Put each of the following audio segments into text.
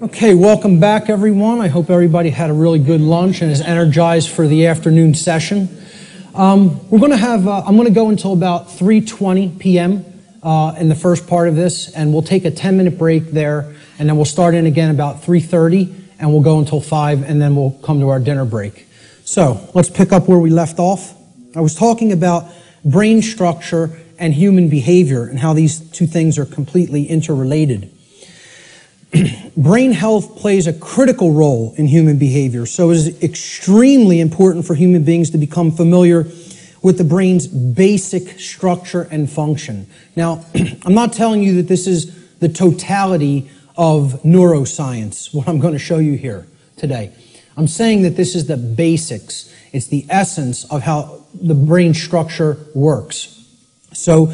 Okay, welcome back everyone. I hope everybody had a really good lunch and is energized for the afternoon session. I'm going to go until about 3:20 p.m. In the first part of this, and we'll take a 10-minute break there, and then we'll start in again about 3:30, and we'll go until 5, and then we'll come to our dinner break. So, let's pick up where we left off. I was talking about brain structure and human behavior and how these two things are completely interrelated. Brain health plays a critical role in human behavior, so it is extremely important for human beings to become familiar with the brain's basic structure and function. Now, I'm not telling you that this is the totality of neuroscience, what I'm going to show you here today. I'm saying that this is the basics. It's the essence of how the brain structure works. So,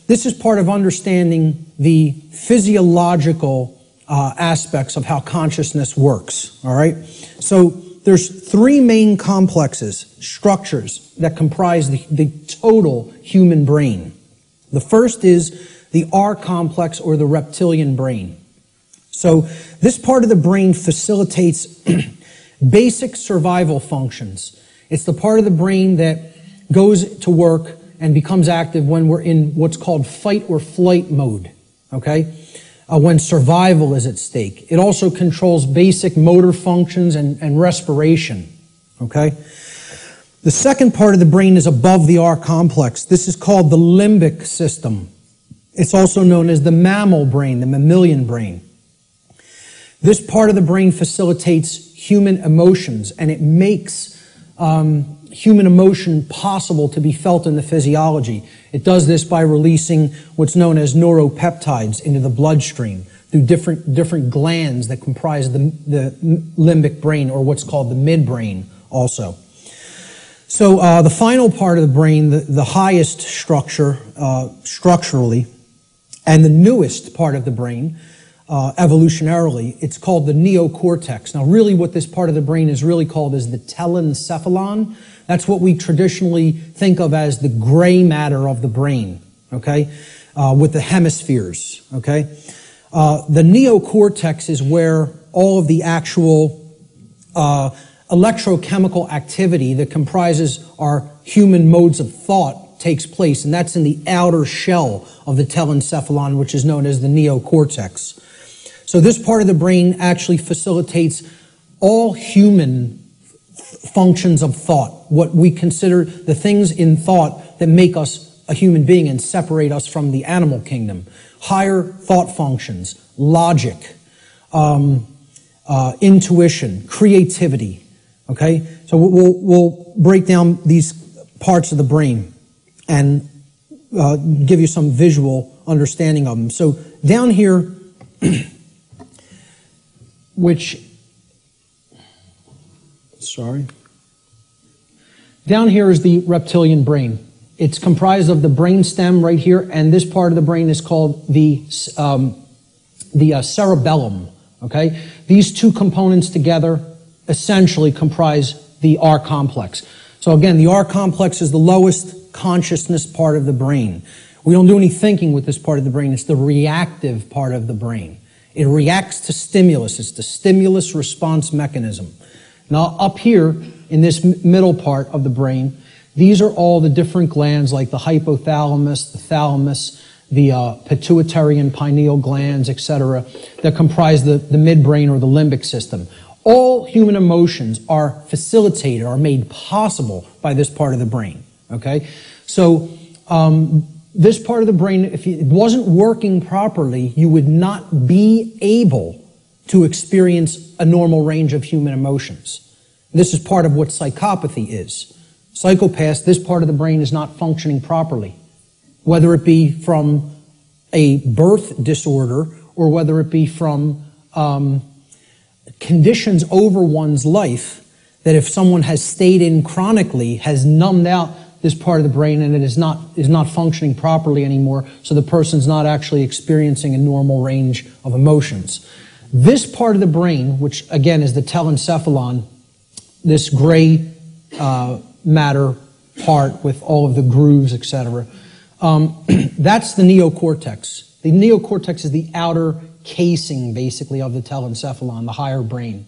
this is part of understanding the physiological aspects of how consciousness works, all right? So there's three main complexes, structures, that comprise the total human brain. The first is the R complex, or the reptilian brain. So this part of the brain facilitates basic survival functions. It's the part of the brain that goes to work and becomes active when we're in what's called fight or flight mode, okay? When survival is at stake. It also controls basic motor functions and respiration, okay? The second part of the brain is above the R complex. This is called the limbic system. It's also known as the mammal brain, the mammalian brain. This part of the brain facilitates human emotions, and it makes human emotion possible to be felt in the physiology. It does this by releasing what's known as neuropeptides into the bloodstream through different glands that comprise the limbic brain, or what's called the midbrain also. So the final part of the brain, the highest structure structurally, and the newest part of the brain evolutionarily, it's called the neocortex. Now really what this part of the brain is really called is the telencephalon. That's what we traditionally think of as the gray matter of the brain, okay, with the hemispheres, okay. The neocortex is where all of the actual electrochemical activity that comprises our human modes of thought takes place, and that's in the outer shell of the telencephalon, which is known as the neocortex. So this part of the brain actually facilitates all human functions of thought, what we consider the things in thought that make us a human being and separate us from the animal kingdom. Higher thought functions, logic, intuition, creativity, okay? So we'll break down these parts of the brain and give you some visual understanding of them. So down here, down here is the reptilian brain. It's comprised of the brain stem right here, and this part of the brain is called the cerebellum, okay? These two components together essentially comprise the R complex. So again, the R complex is the lowest consciousness part of the brain. We don't do any thinking with this part of the brain. It's the reactive part of the brain. It reacts to stimulus. It's the stimulus response mechanism. Now, up here, in this middle part of the brain, these are all the different glands, like the hypothalamus, the thalamus, the pituitary and pineal glands, etc., that comprise the midbrain or the limbic system. All human emotions are facilitated, are made possible by this part of the brain, okay? So, this part of the brain, if it wasn't working properly, you would not be able to experience a normal range of human emotions. This is part of what psychopathy is. Psychopaths, this part of the brain is not functioning properly, whether it be from a birth disorder or whether it be from conditions over one's life that if someone has stayed in chronically has numbed out this part of the brain and it is not functioning properly anymore, so the person's not actually experiencing a normal range of emotions. This part of the brain, which again is the telencephalon, this gray matter part with all of the grooves, etc., that's the neocortex. The neocortex is the outer casing, basically, of the telencephalon, the higher brain.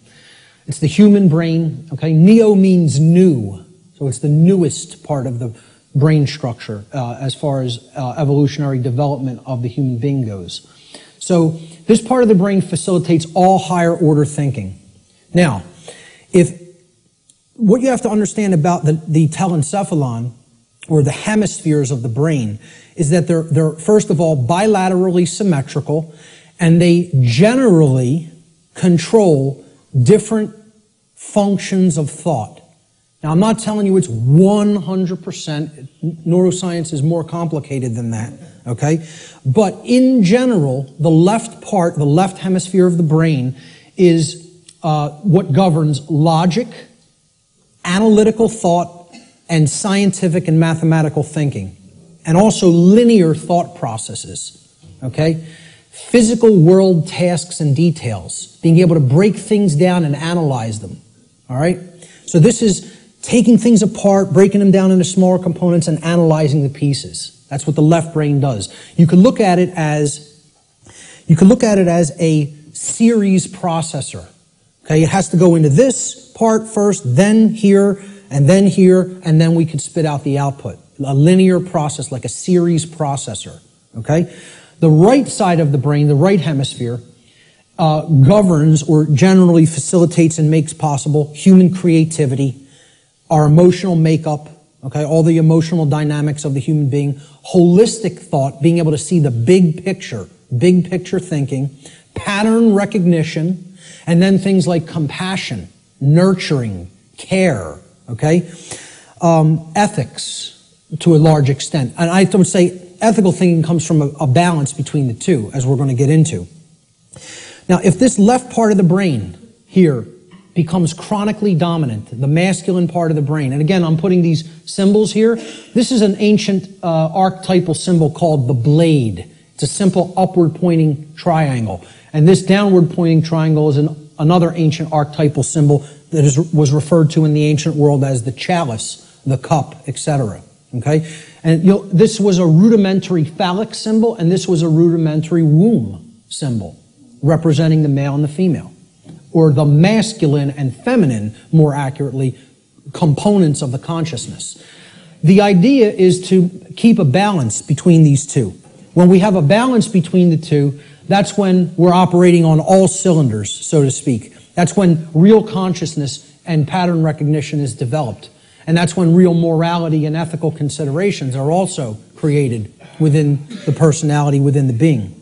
It's the human brain, okay? Neo means new, so it's the newest part of the brain structure as far as evolutionary development of the human being goes. So this part of the brain facilitates all higher order thinking. Now, what you have to understand about the telencephalon, or the hemispheres of the brain, is that they're first of all bilaterally symmetrical, and they generally control different functions of thought. Now, I'm not telling you it's 100%. Neuroscience is more complicated than that, okay? But in general, the left part, the left hemisphere of the brain, is what governs logic, analytical thought, and scientific and mathematical thinking, and also linear thought processes, okay? Physical world tasks and details, being able to break things down and analyze them, all right? So this is taking things apart, breaking them down into smaller components, and analyzing the pieces. That's what the left brain does. You could look at it as a series processor, okay? It has to go into this part first, then here, and then we could spit out the output. A linear process, like a series processor, okay? The right side of the brain, the right hemisphere, governs or generally facilitates and makes possible human creativity, our emotional makeup, okay, all the emotional dynamics of the human being, holistic thought, being able to see the big picture thinking, pattern recognition, and then things like compassion, nurturing, care, okay? Ethics, to a large extent. And I would say ethical thinking comes from a balance between the two, as we're going to get into. Now, if this left part of the brain here becomes chronically dominant, the masculine part of the brain, and again, I'm putting these symbols here. This is an ancient archetypal symbol called the blade. It's a simple upward-pointing triangle. And this downward-pointing triangle is another ancient archetypal symbol that was referred to in the ancient world as the chalice, the cup, etc. Okay? And this was a rudimentary phallic symbol, and this was a rudimentary womb symbol, representing the male and the female, or the masculine and feminine, more accurately, components of the consciousness. The idea is to keep a balance between these two. When we have a balance between the two, that's when we're operating on all cylinders, so to speak. That's when real consciousness and pattern recognition is developed. And that's when real morality and ethical considerations are also created within the personality, within the being.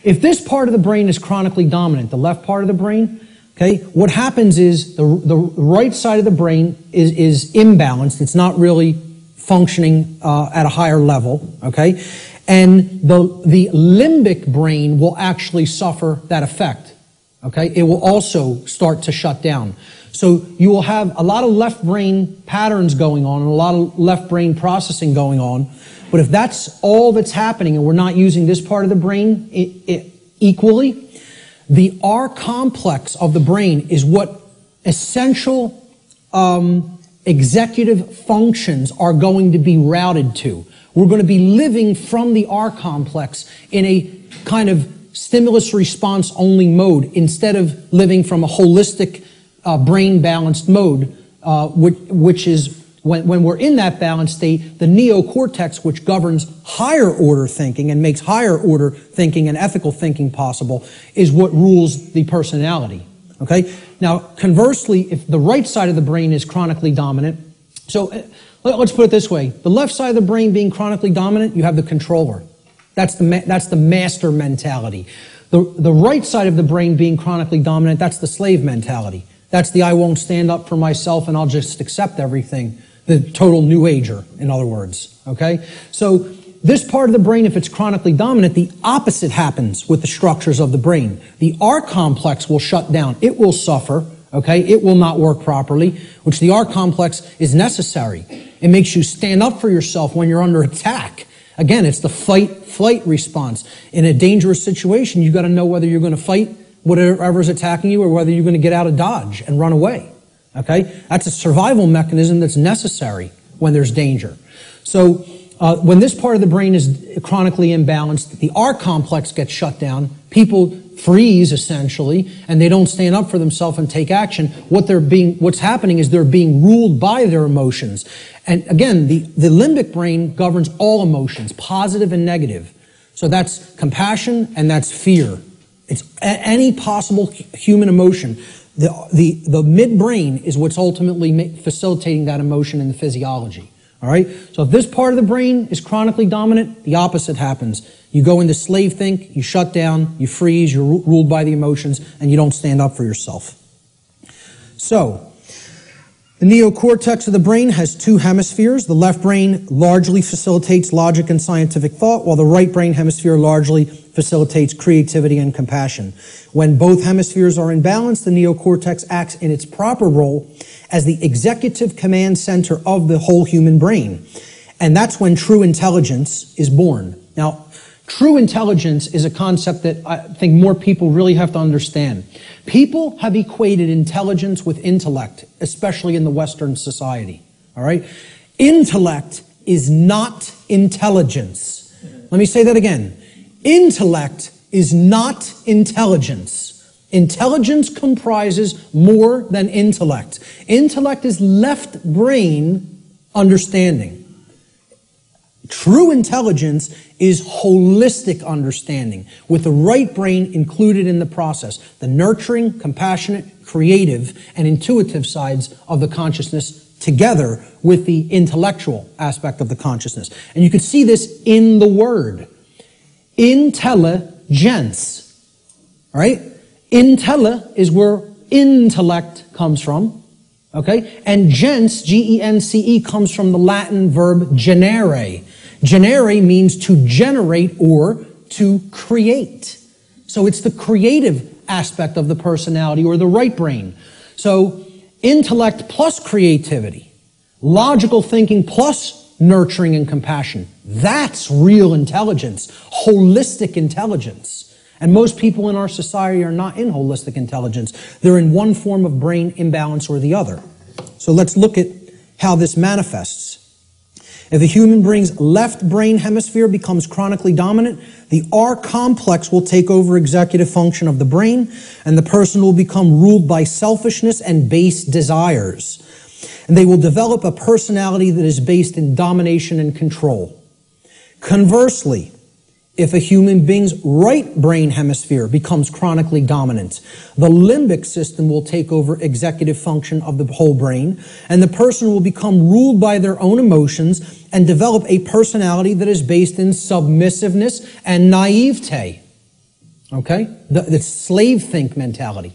If this part of the brain is chronically dominant, the left part of the brain, okay, what happens is the right side of the brain is imbalanced. It's not really functioning at a higher level, okay? And the limbic brain will actually suffer that effect, okay? It will also start to shut down. So you will have a lot of left brain patterns going on and a lot of left brain processing going on. But if that's all that's happening and we're not using this part of the brain equally, the R complex of the brain is what essential executive functions are going to be routed to. We're going to be living from the R complex in a kind of stimulus response only mode instead of living from a holistic brain balanced mode, which is when we're in that balanced state, the neocortex, which governs higher order thinking and makes higher order thinking and ethical thinking possible, is what rules the personality. Okay? Now, conversely, if the right side of the brain is chronically dominant, so let's put it this way. The left side of the brain being chronically dominant, you have the controller. That's the master mentality. The right side of the brain being chronically dominant, that's the slave mentality. That's the I won't stand up for myself and I'll just accept everything. The total new ager, in other words. Okay? So this part of the brain, if it's chronically dominant, the opposite happens with the structures of the brain. The R complex will shut down. It will suffer. Okay? It will not work properly, which the R complex is necessary. It makes you stand up for yourself when you're under attack. Again, it's the fight-flight response. In a dangerous situation, you've got to know whether you're going to fight whatever's attacking you or whether you're going to get out of dodge and run away. Okay? That's a survival mechanism that's necessary when there's danger. So when this part of the brain is chronically imbalanced, the R complex gets shut down, People freeze, essentially, and they don't stand up for themselves and take action. What's happening is they're being ruled by their emotions. And again, the limbic brain governs all emotions, positive and negative. So that's compassion and that's fear. It's any possible human emotion. The midbrain is what's ultimately facilitating that emotion in the physiology. All right? So if this part of the brain is chronically dominant, the opposite happens. You go into slave think, you shut down, you freeze, you're ruled by the emotions, and you don't stand up for yourself. So, the neocortex of the brain has two hemispheres. The left brain largely facilitates logic and scientific thought, while the right brain hemisphere largely facilitates creativity and compassion. When both hemispheres are in balance, the neocortex acts in its proper role as the executive command center of the whole human brain. And that's when true intelligence is born. Now, true intelligence is a concept that I think more people really have to understand. People have equated intelligence with intellect, especially in the Western society. All right? Intellect is not intelligence. Let me say that again. Intellect is not intelligence. Intelligence comprises more than intellect. Intellect is left brain understanding. True intelligence is holistic understanding, with the right brain included in the process. The nurturing, compassionate, creative, and intuitive sides of the consciousness together with the intellectual aspect of the consciousness. And you can see this in the word. Intelligence. All right? Intella is where intellect comes from. Okay? And gens, G-E-N-C-E, comes from the Latin verb generare. Generare means to generate or to create. So it's the creative aspect of the personality, or the right brain. So intellect plus creativity, logical thinking plus nurturing and compassion. That's real intelligence, holistic intelligence. And most people in our society are not in holistic intelligence. They're in one form of brain imbalance or the other. So let's look at how this manifests. If a human brain's left brain hemisphere becomes chronically dominant, the R complex will take over executive function of the brain, and the person will become ruled by selfishness and base desires. And they will develop a personality that is based in domination and control. Conversely, if a human being's right brain hemisphere becomes chronically dominant, the limbic system will take over executive function of the whole brain, and the person will become ruled by their own emotions and develop a personality that is based in submissiveness and naivete. Okay? The slave think mentality.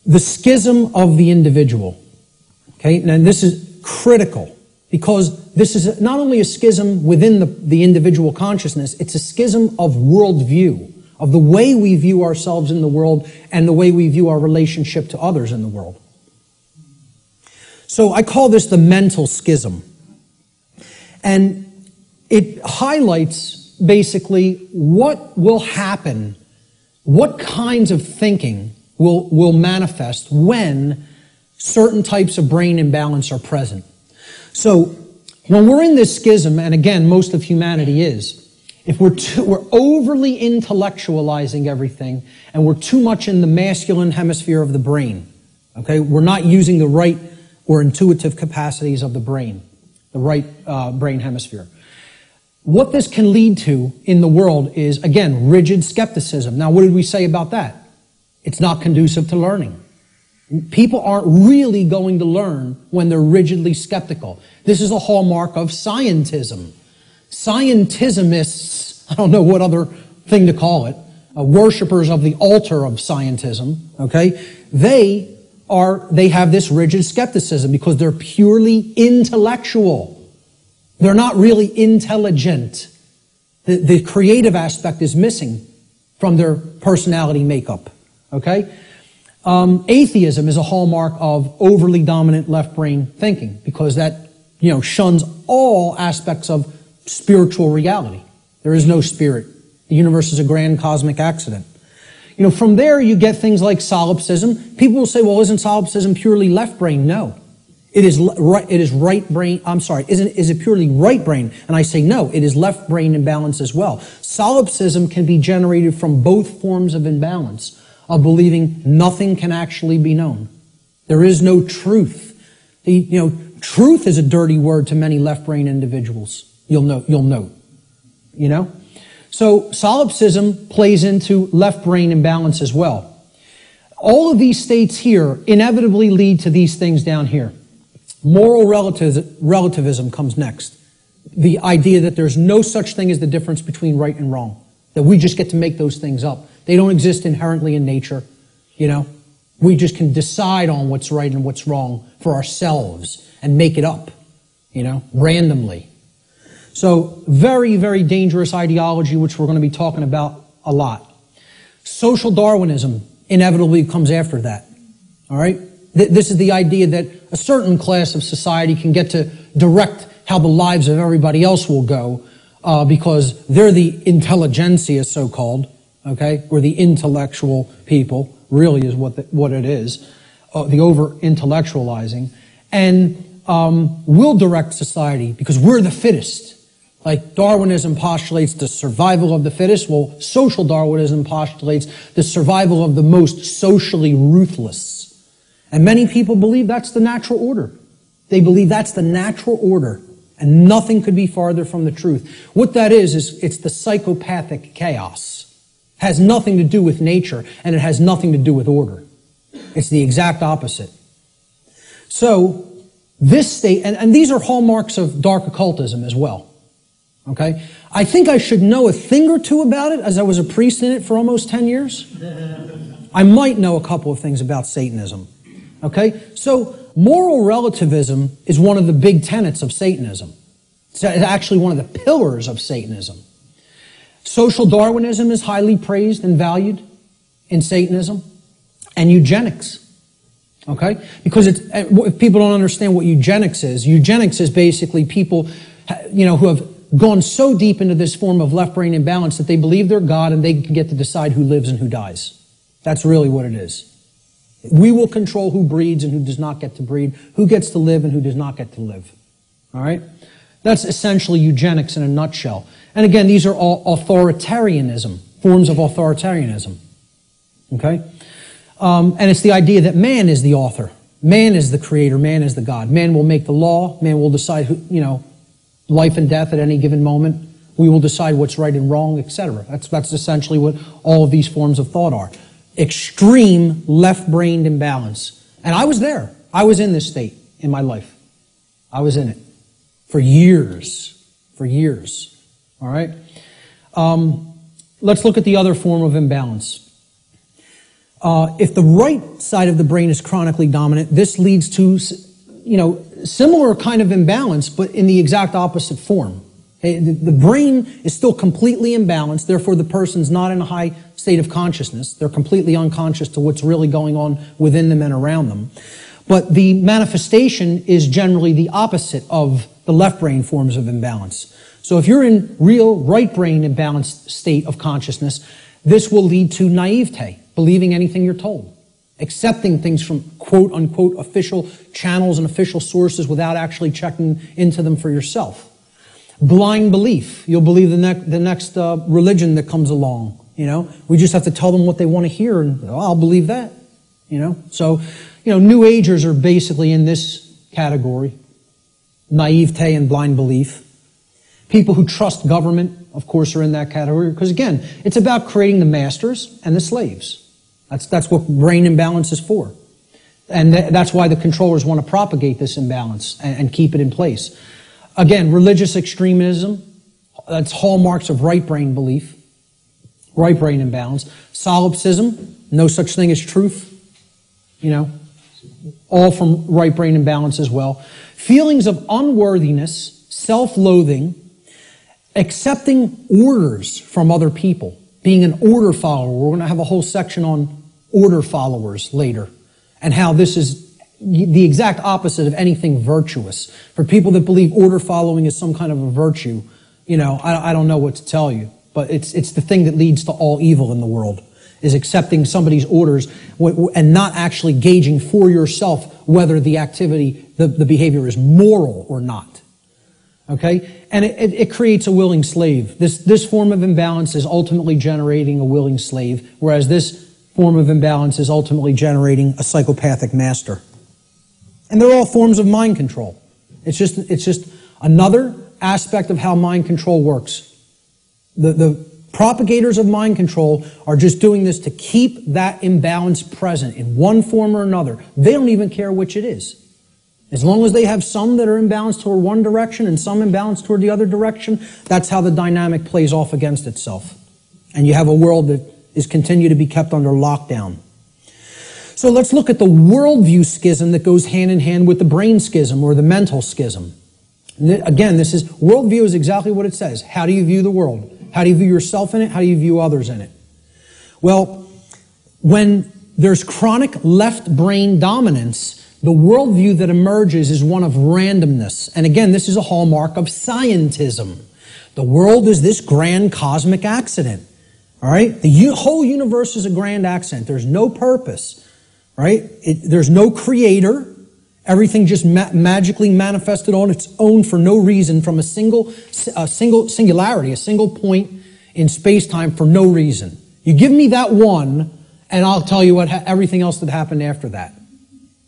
The schism of the individual. Okay? Now this is critical, because this is not only a schism within the individual consciousness, it's a schism of worldview, of the way we view ourselves in the world and the way we view our relationship to others in the world. So I call this the mental schism. And it highlights basically what will happen, what kinds of thinking will manifest when certain types of brain imbalance are present. So when we're in this schism, and again, most of humanity is, if we're overly intellectualizing everything, and we're too much in the masculine hemisphere of the brain, okay, we're not using the right or intuitive capacities of the brain, the right brain hemisphere. What this can lead to in the world is, again, rigid skepticism. Now, what did we say about that? It's not conducive to learning. People aren't really going to learn when they're rigidly skeptical. This is a hallmark of scientism. Scientismists, I don't know what other thing to call it, worshippers of the altar of scientism, okay, they have this rigid skepticism because they're purely intellectual. They're not really intelligent. The creative aspect is missing from their personality makeup, okay? Atheism is a hallmark of overly dominant left brain thinking, because that, shuns all aspects of spiritual reality. There is no spirit. The universe is a grand cosmic accident. From there you get things like solipsism. People will say, well, isn't solipsism purely left brain? No. It is right brain, I'm sorry, is it purely right brain? And I say no, it is left brain imbalance as well. Solipsism can be generated from both forms of imbalance, of believing nothing can actually be known. There is no truth. Truth is a dirty word to many left brain individuals. You'll note. So solipsism plays into left brain imbalance as well. All of these states here inevitably lead to these things down here. Moral relativism comes next. The idea that there's no such thing as the difference between right and wrong. That we just get to make those things up. They don't exist inherently in nature. We just can decide on what's right and what's wrong for ourselves and make it up, randomly. So very, very dangerous ideology, which we're going to be talking about a lot. Social Darwinism inevitably comes after that. All right? This is the idea that a certain class of society can get to direct how the lives of everybody else will go because they're the intelligentsia, so-called, okay? Or the intellectual people, really is what it is, the over-intellectualizing. And we'll direct society because we're the fittest. Like Darwinism postulates the survival of the fittest, well, social Darwinism postulates the survival of the most socially ruthless. And many people believe that's the natural order. They believe that's the natural order, and nothing could be farther from the truth. What that is it's the psychopathic chaos. It has nothing to do with nature, and it has nothing to do with order. It's the exact opposite. So, this state, and these are hallmarks of dark occultism as well. Okay? I think I should know a thing or two about it, as I was a priest in it for almost 10 years. I might know a couple of things about Satanism. Okay? So, moral relativism is one of the big tenets of Satanism. It's actually one of the pillars of Satanism. Social Darwinism is highly praised and valued in Satanism. And eugenics. Okay? Because if people don't understand what eugenics is basically people, who have gone so deep into this form of left brain imbalance that they believe they're God and they can get to decide who lives and who dies. That's really what it is. We will control who breeds and who does not get to breed, who gets to live and who does not get to live. All right? That's essentially eugenics in a nutshell. And again, these are all authoritarianism, forms of authoritarianism. Okay? And it's the idea that man is the author. Man is the creator. Man is the God. Man will make the law. Man will decide who, life and death at any given moment. We will decide what's right and wrong, etc. That's essentially what all of these forms of thought are. Extreme left-brained imbalance. And I was there. I was in this state in my life. I was in it. For years. For years. All right? Let's look at the other form of imbalance. If the right side of the brain is chronically dominant, this leads to, similar kind of imbalance, but in the exact opposite form. The brain is still completely imbalanced, therefore the person's not in a high state of consciousness. They're completely unconscious to what's really going on within them and around them. But the manifestation is generally the opposite of the left brain forms of imbalance. So if you're in real right brain imbalanced state of consciousness, this will lead to naivete, believing anything you're told, accepting things from quote-unquote official channels and official sources without actually checking into them for yourself. Blind belief. You'll believe the next religion that comes along. We just have to tell them what they want to hear, and I'll believe that. So, New Agers are basically in this category. Naivete and blind belief. People who trust government, of course, are in that category, because again, it's about creating the masters and the slaves. That's what brain imbalance is for. And that's why the controllers want to propagate this imbalance and keep it in place. Again, religious extremism, that's hallmarks of right brain belief, right brain imbalance. Solipsism, no such thing as truth, all from right brain imbalance as well. Feelings of unworthiness, self-loathing, accepting orders from other people, being an order follower. We're going to have a whole section on order followers later, and how this is the exact opposite of anything virtuous. For people that believe order following is some kind of a virtue, I don't know what to tell you, but it's the thing that leads to all evil in the world, is accepting somebody's orders and not actually gauging for yourself whether the activity the behavior is moral or not. Okay? And it creates a willing slave. This form of imbalance is ultimately generating a willing slave, whereas this form of imbalance is ultimately generating a psychopathic master. And they're all forms of mind control. It's just another aspect of how mind control works. The propagators of mind control are just doing this to keep that imbalance present in one form or another. They don't even care which it is. As long as they have some that are imbalanced toward one direction and some imbalanced toward the other direction, that's how the dynamic plays off against itself. And you have a world that is continued to be kept under lockdown. So let's look at the worldview schism that goes hand in hand with the brain schism or the mental schism. Again, worldview is exactly what it says. How do you view the world? How do you view yourself in it? How do you view others in it? Well, when there's chronic left brain dominance, the worldview that emerges is one of randomness. And again, this is a hallmark of scientism. The world is this grand cosmic accident. All right? The whole universe is a grand accident. There's no purpose. Right? There's no creator. Everything just magically manifested on its own for no reason from a single singularity, a single point in space-time for no reason. You give me that one, and I'll tell you everything else that happened after that.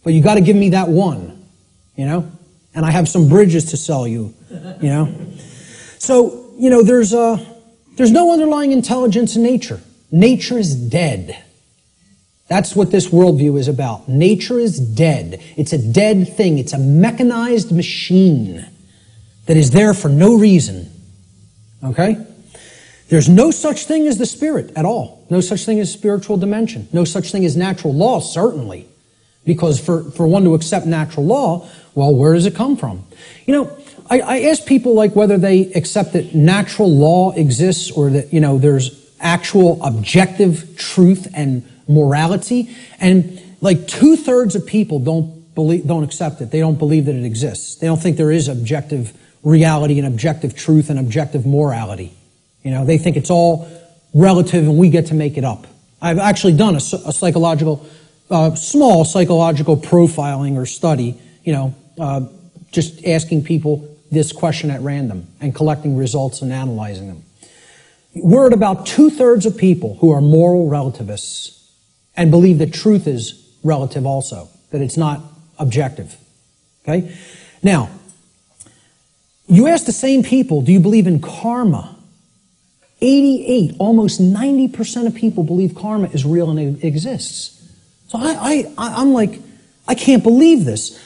But you got to give me that one, you know? And I have some bridges to sell you, you know? So, you know, there's no underlying intelligence in nature. Nature is dead. That's what this worldview is about. Nature is dead. It's a dead thing. It's a mechanized machine that is there for no reason. Okay? There's no such thing as the spirit at all. No such thing as spiritual dimension. No such thing as natural law, certainly. Because for one to accept natural law, well, where does it come from? You know, I ask people like whether they accept that natural law exists or that, you know, there's actual objective truth and morality, and like 2/3 of people don't accept it. They don't believe that it exists. They don't think there is objective reality and objective truth and objective morality. You know, they think it's all relative and we get to make it up. I've actually done a psychological, small psychological profiling or study, you know, just asking people this question at random and collecting results and analyzing them. We're at about 2/3 of people who are moral relativists and believe that truth is relative also, that it's not objective. Okay? Now, you ask the same people, do you believe in karma? 88, almost 90% of people believe karma is real and it exists. So I'm like, I can't believe this.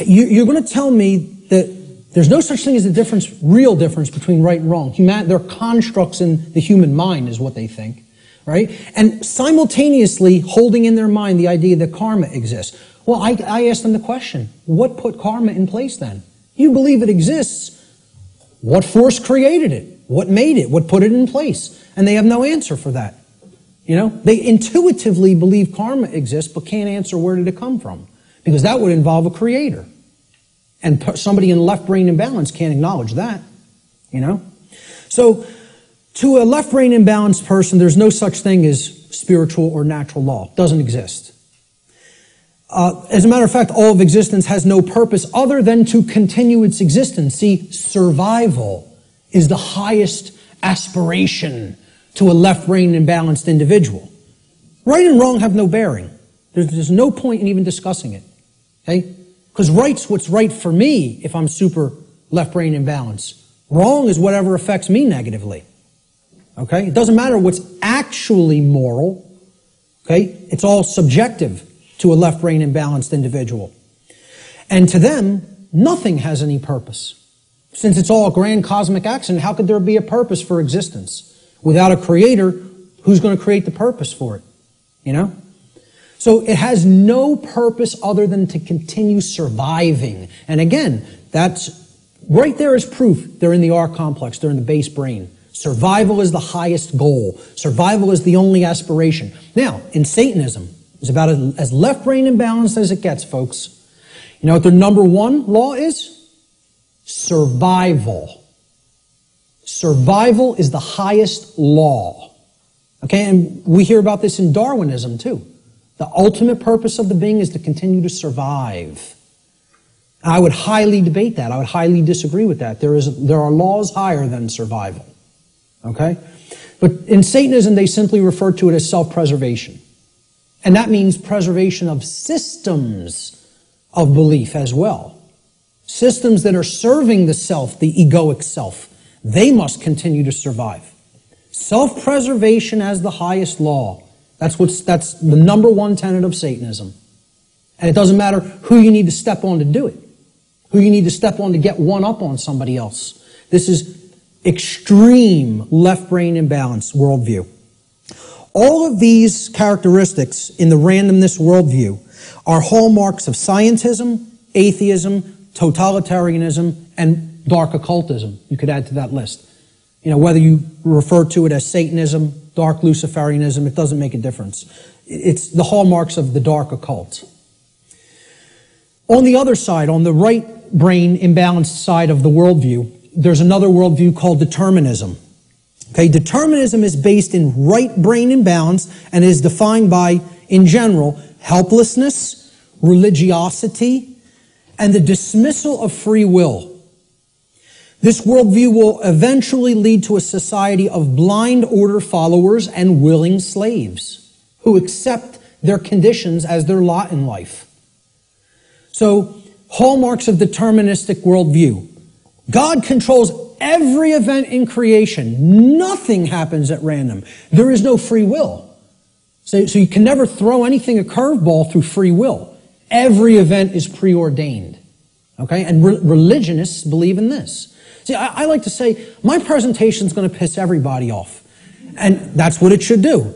You're going to tell me that there's no such thing as a real difference between right and wrong. They're constructs in the human mind is what they think. Right? And simultaneously holding in their mind the idea that karma exists. Well, I asked them the question, what put karma in place then? You believe it exists. What force created it? What made it? What put it in place? And they have no answer for that. You know, they intuitively believe karma exists, but can't answer where did it come from. Because that would involve a creator. And somebody in left brain imbalance can't acknowledge that. You know? So, to a left brain imbalanced person, there's no such thing as spiritual or natural law. It doesn't exist. As a matter of fact, all of existence has no purpose other than to continue its existence. See, survival is the highest aspiration to a left brain imbalanced individual. Right and wrong have no bearing. There's no point in even discussing it. Okay? Because right's what's right for me if I'm super left brain imbalanced. Wrong is whatever affects me negatively. Okay? It doesn't matter what's actually moral. Okay? It's all subjective to a left brain imbalanced individual. And to them, nothing has any purpose. Since it's all a grand cosmic accident, how could there be a purpose for existence? Without a creator, who's going to create the purpose for it? You know? So it has no purpose other than to continue surviving. And again, that's right there is proof. They're in the R complex. They're in the base brain. Survival is the highest goal. Survival is the only aspiration. Now, in Satanism, it's about as left brain imbalanced as it gets, folks. You know what their number one law is? Survival. Survival is the highest law. Okay, and we hear about this in Darwinism too. The ultimate purpose of the being is to continue to survive. I would highly debate that. I would highly disagree with that. There are laws higher than survival. Okay? But in Satanism, they simply refer to it as self-preservation. And that means preservation of systems of belief as well. Systems that are serving the self, the egoic self. They must continue to survive. Self-preservation as the highest law. That's the number one tenet of Satanism. And it doesn't matter who you need to step on to do it. Who you need to step on to get one up on somebody else. This is extreme left-brain imbalance worldview. All of these characteristics in the randomness worldview are hallmarks of scientism, atheism, totalitarianism, and dark occultism. You could add to that list. You know, whether you refer to it as Satanism, dark Luciferianism, it doesn't make a difference. It's the hallmarks of the dark occult. On the other side, on the right brain imbalanced side of the worldview, there's another worldview called determinism. Okay, determinism is based in right brain imbalance and is defined by, in general, helplessness, religiosity, and the dismissal of free will. This worldview will eventually lead to a society of blind order followers and willing slaves who accept their conditions as their lot in life. So, hallmarks of deterministic worldview. God controls every event in creation. Nothing happens at random. There is no free will. So you can never throw anything a curveball through free will. Every event is preordained. Okay? And religionists believe in this. See, I like to say, my presentation is going to piss everybody off. And that's what it should do.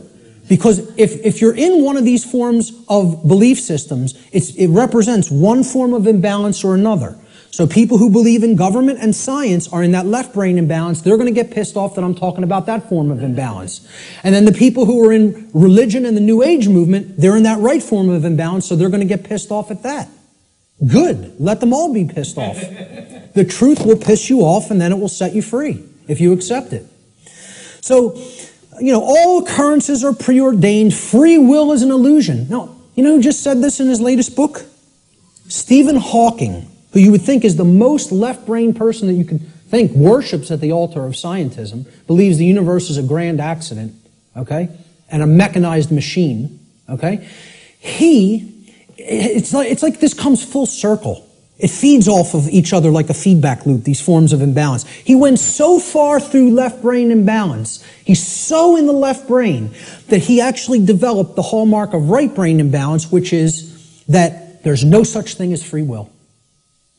Because if you're in one of these forms of belief systems, it represents one form of imbalance or another. So people who believe in government and science are in that left brain imbalance. They're going to get pissed off that I'm talking about that form of imbalance. And then the people who are in religion and the New Age movement, they're in that right form of imbalance, so they're going to get pissed off at that. Good. Let them all be pissed off. The truth will piss you off, and then it will set you free if you accept it. So, you know, all occurrences are preordained. Free will is an illusion. Now, you know who just said this in his latest book? Stephen Hawking, who you would think is the most left-brain person that you could think worships at the altar of scientism, believes the universe is a grand accident, okay, and a mechanized machine, okay? It's like this comes full circle. It feeds off of each other like a feedback loop, these forms of imbalance. He went so far through left brain imbalance, he's so in the left brain, that he actually developed the hallmark of right brain imbalance, which is that there's no such thing as free will.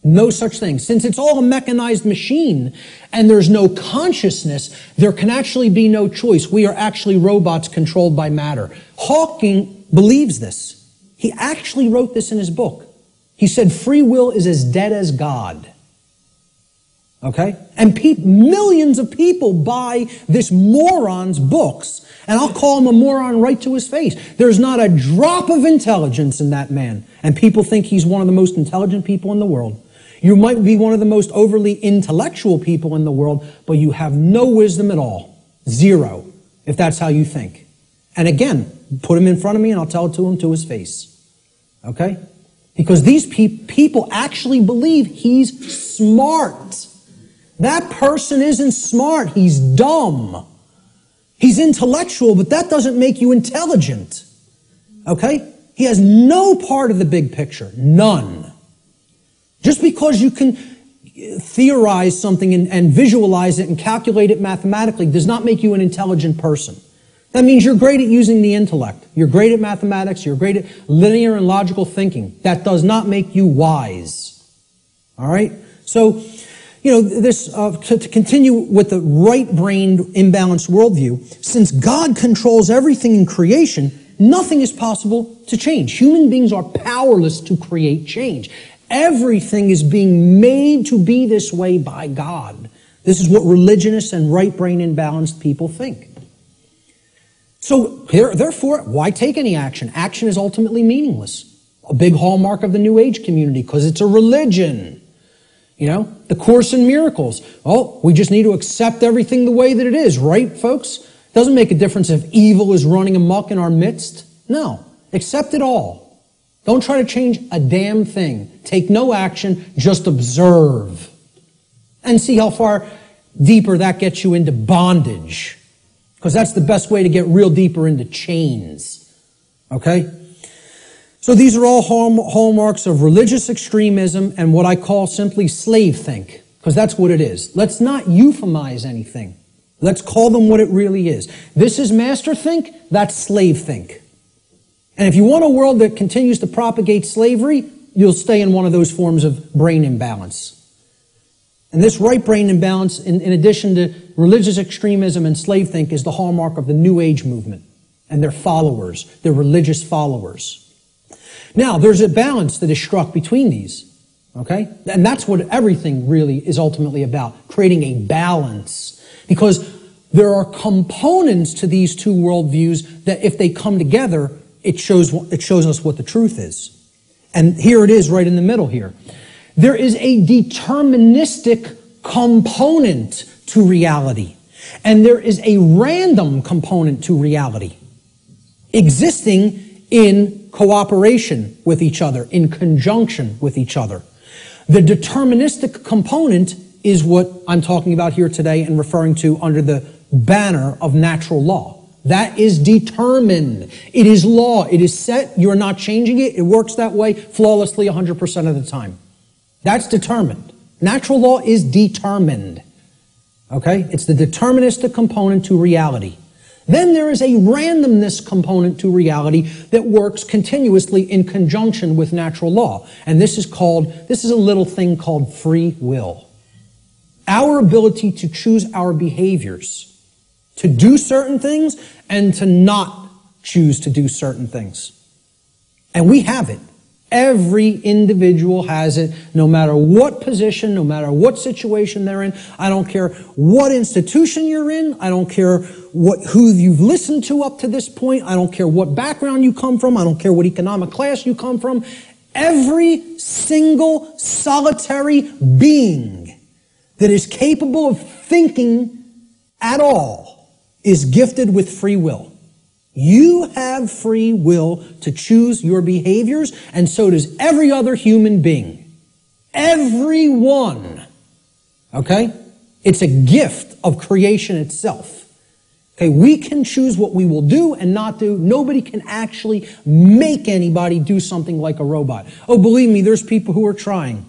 No such thing. Since it's all a mechanized machine and there's no consciousness, there can actually be no choice. We are actually robots controlled by matter. Hawking believes this. He actually wrote this in his book. He said free will is as dead as God. Okay? And millions of people buy this moron's books, and I'll call him a moron right to his face. There's not a drop of intelligence in that man, and people think he's one of the most intelligent people in the world. You might be one of the most overly intellectual people in the world, but you have no wisdom at all. Zero, if that's how you think. And again, put him in front of me and I'll tell it to him to his face. Okay? Because these people actually believe he's smart. That person isn't smart. He's dumb. He's intellectual, but that doesn't make you intelligent. Okay? He has no part of the big picture. None. Just because you can theorize something and visualize it and calculate it mathematically does not make you an intelligent person. That means you're great at using the intellect. You're great at mathematics. You're great at linear and logical thinking. That does not make you wise. All right? So, you know, this to continue with the right-brained imbalanced worldview, since God controls everything in creation, nothing is possible to change. Human beings are powerless to create change. Everything is being made to be this way by God. This is what religionists and right-brain imbalanced people think. So, therefore, why take any action? Action is ultimately meaningless. A big hallmark of the New Age community, because it's a religion. You know, the Course in Miracles. Oh, we just need to accept everything the way that it is, right, folks? It doesn't make a difference if evil is running amok in our midst. No, accept it all. Don't try to change a damn thing. Take no action, just observe. And see how far deeper that gets you into bondage. Because that's the best way to get real deeper into chains. Okay? So these are all hallmarks of religious extremism and what I call simply slave think. Because that's what it is. Let's not euphemize anything. Let's call them what it really is. This is master think, that's slave think. And if you want a world that continues to propagate slavery, you'll stay in one of those forms of brain imbalance. And this right brain imbalance, in addition to religious extremism and slave think, is the hallmark of the New Age movement and their followers, their religious followers. Now, there's a balance that is struck between these. Okay? And that's what everything really is ultimately about, creating a balance. Because there are components to these two worldviews that if they come together, it shows us what the truth is. And here it is right in the middle here. There is a deterministic component to reality. And there is a random component to reality, existing in cooperation with each other, in conjunction with each other. The deterministic component is what I'm talking about here today and referring to under the banner of natural law. That is determined. It is law. It is set. You're not changing it. It works that way flawlessly 100% of the time. That's determined. Natural law is determined. Okay? It's the deterministic component to reality. Then there is a randomness component to reality that works continuously in conjunction with natural law. And this is a little thing called free will. Our ability to choose our behaviors, to do certain things and to not choose to do certain things. And we have it. Every individual has it, no matter what position, no matter what situation they're in. I don't care what institution you're in. I don't care who you've listened to up to this point. I don't care what background you come from. I don't care what economic class you come from. Every single solitary being that is capable of thinking at all is gifted with free will. You have free will to choose your behaviors, and so does every other human being. Everyone. Okay? It's a gift of creation itself. Okay, we can choose what we will do and not do. Nobody can actually make anybody do something like a robot. Oh, believe me, there's people who are trying.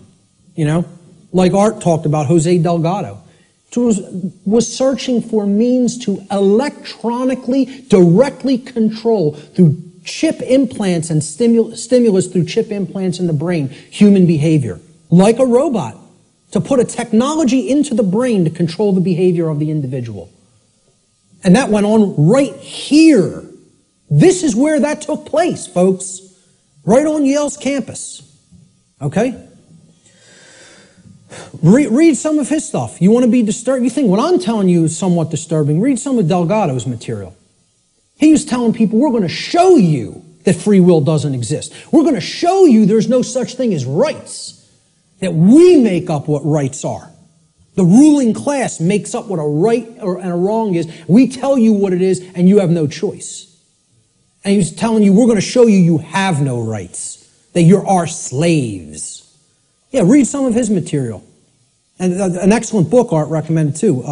You know? Like Art talked about, Jose Delgado. Was searching for means to electronically, directly control through chip implants and stimulus through chip implants in the brain, human behavior. Like a robot. To put a technology into the brain to control the behavior of the individual. And that went on right here. This is where that took place, folks. Right on Yale's campus. Okay? Read some of his stuff. You want to be disturbed? You think what I'm telling you is somewhat disturbing. Read some of Delgado's material. He was telling people, we're going to show you that free will doesn't exist. We're going to show you there's no such thing as rights. That we make up what rights are. The ruling class makes up what a right and a wrong is. We tell you what it is, and you have no choice. And he's telling you, we're going to show you you have no rights. That you're our slaves. Yeah, read some of his material. And an excellent book Art recommended too.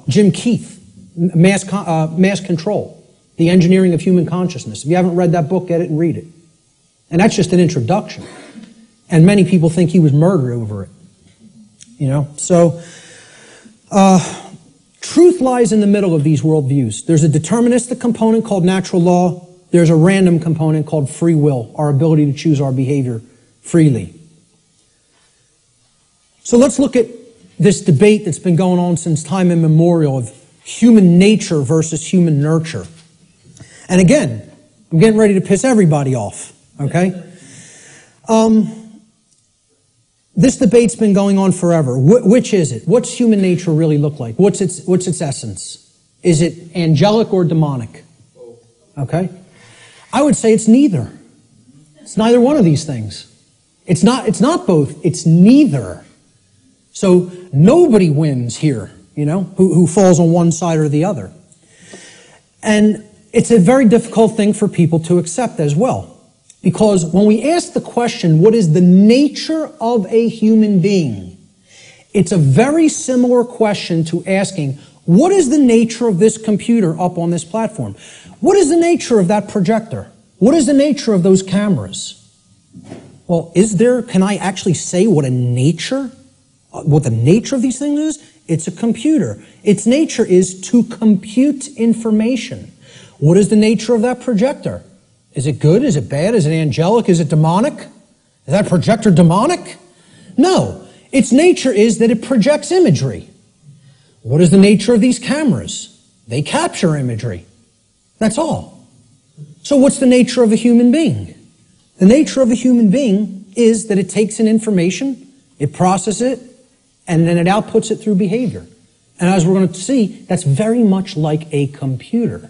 Jim Keith, Mass Control, The Engineering of Human Consciousness. If you haven't read that book, get it and read it. And that's just an introduction. And many people think he was murdered over it. You know, so truth lies in the middle of these worldviews. There's a deterministic component called natural law. There's a random component called free will, our ability to choose our behavior freely. So let's look at this debate that's been going on since time immemorial of human nature versus human nurture. And again, I'm getting ready to piss everybody off, okay? This debate's been going on forever. Which is it? What's human nature really look like? What's its essence? Is it angelic or demonic? Okay? I would say it's neither. It's neither one of these things. It's not both. It's neither. So nobody wins here, you know, who falls on one side or the other. And it's a very difficult thing for people to accept as well. Because when we ask the question, what is the nature of a human being? It's a very similar question to asking, what is the nature of this computer up on this platform? What is the nature of that projector? What is the nature of those cameras? Well, can I actually say what the nature of these things is? It's a computer. Its nature is to compute information. What is the nature of that projector? Is it good? Is it bad? Is it angelic? Is it demonic? Is that projector demonic? No. Its nature is that it projects imagery. What is the nature of these cameras? They capture imagery. That's all. So what's the nature of a human being? The nature of a human being is that it takes in information, it processes it, and then it outputs it through behavior. And as we're going to see, that's very much like a computer.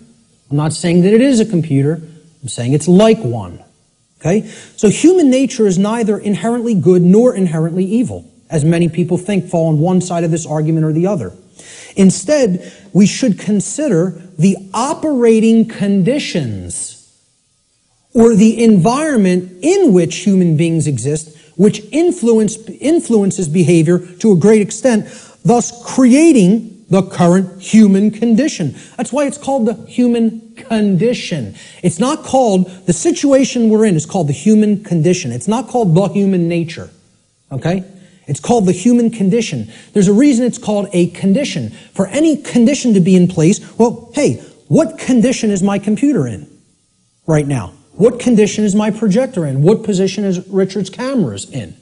I'm not saying that it is a computer. I'm saying it's like one. Okay? So human nature is neither inherently good nor inherently evil, as many people think fall on one side of this argument or the other. Instead, we should consider the operating conditions or the environment in which human beings exist, which influences behavior to a great extent, thus creating the current human condition. That's why it's called the human condition. It's not called, the situation we're in is called the human condition. It's not called the human nature. Okay? It's called the human condition. There's a reason it's called a condition. For any condition to be in place, well, hey, what condition is my computer in right now? What condition is my projector in? What position is Richard's cameras in?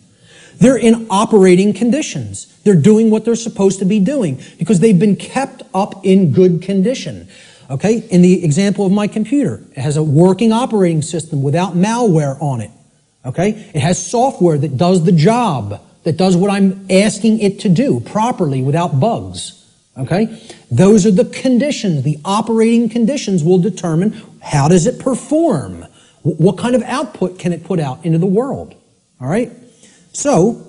They're in operating conditions. They're doing what they're supposed to be doing because they've been kept up in good condition. Okay? In the example of my computer, it has a working operating system without malware on it. Okay? It has software that does the job, that does what I'm asking it to do properly without bugs. Okay? Those are the conditions. The operating conditions will determine how does it perform? What kind of output can it put out into the world? All right? So,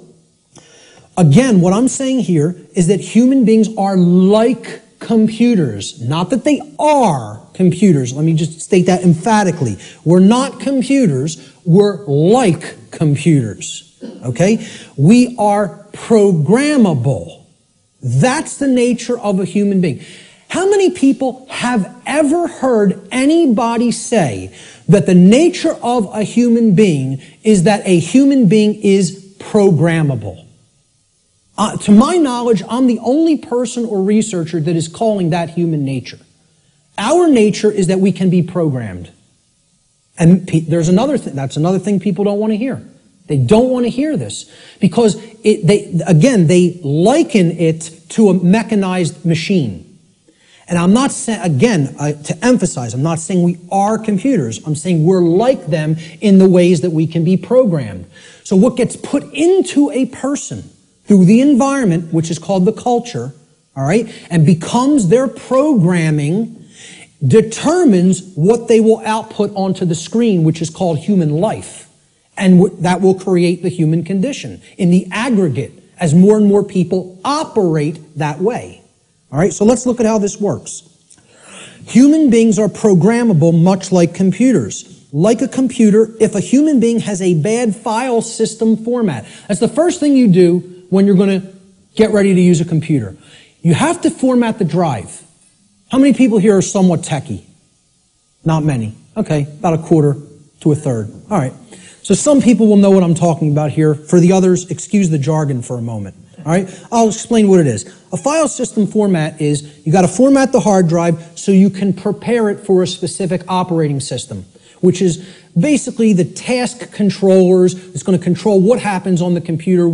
again, what I'm saying here is that human beings are like computers. Not that they are computers. Let me just state that emphatically. We're not computers. We're like computers. Okay? We are programmable. That's the nature of a human being. How many people have ever heard anybody say that the nature of a human being is that a human being is programmable? To my knowledge, I'm the only person or researcher that is calling that human nature. Our nature is that we can be programmed. And there's another thing. That's another thing people don't want to hear. They don't want to hear this because they liken it to a mechanized machine. And I'm not saying, again, to emphasize, I'm not saying we are computers. I'm saying we're like them in the ways that we can be programmed. So what gets put into a person through the environment, which is called the culture, all right, and becomes their programming, determines what they will output onto the screen, which is called human life. And that will create the human condition in the aggregate as more and more people operate that way. All right, so let's look at how this works. Human beings are programmable much like computers. Like a computer, if a human being has a bad file system format, that's the first thing you do when you're going to get ready to use a computer. You have to format the drive. How many people here are somewhat techie? Not many. Okay, about a quarter to a third. All right. So some people will know what I'm talking about here. For the others, excuse the jargon for a moment. All right, I'll explain what it is. A file system format is you got to format the hard drive so you can prepare it for a specific operating system, which is basically the task controllers. It's going to control what happens on the computer,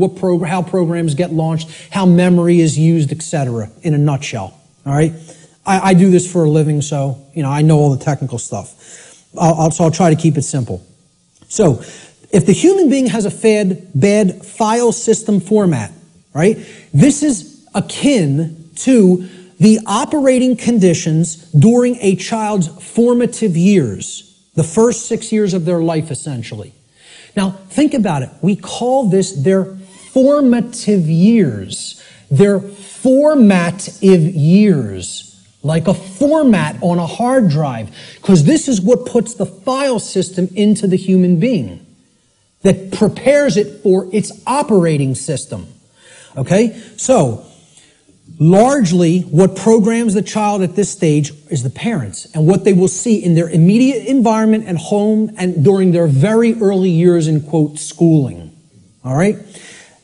how programs get launched, how memory is used, etc. in a nutshell. All right, I do this for a living, so I know all the technical stuff. So I'll try to keep it simple. So, if the human being has a bad file system format, right? This is akin to the operating conditions during a child's formative years, the first 6 years of their life, essentially. Now, think about it. We call this their formative years. Their formative years. like a format on a hard drive, because this is what puts the file system into the human being, that prepares it for its operating system. Okay? So, largely, what programs the child at this stage is the parents, and what they will see in their immediate environment and home and during their very early years in, quote, schooling. All right?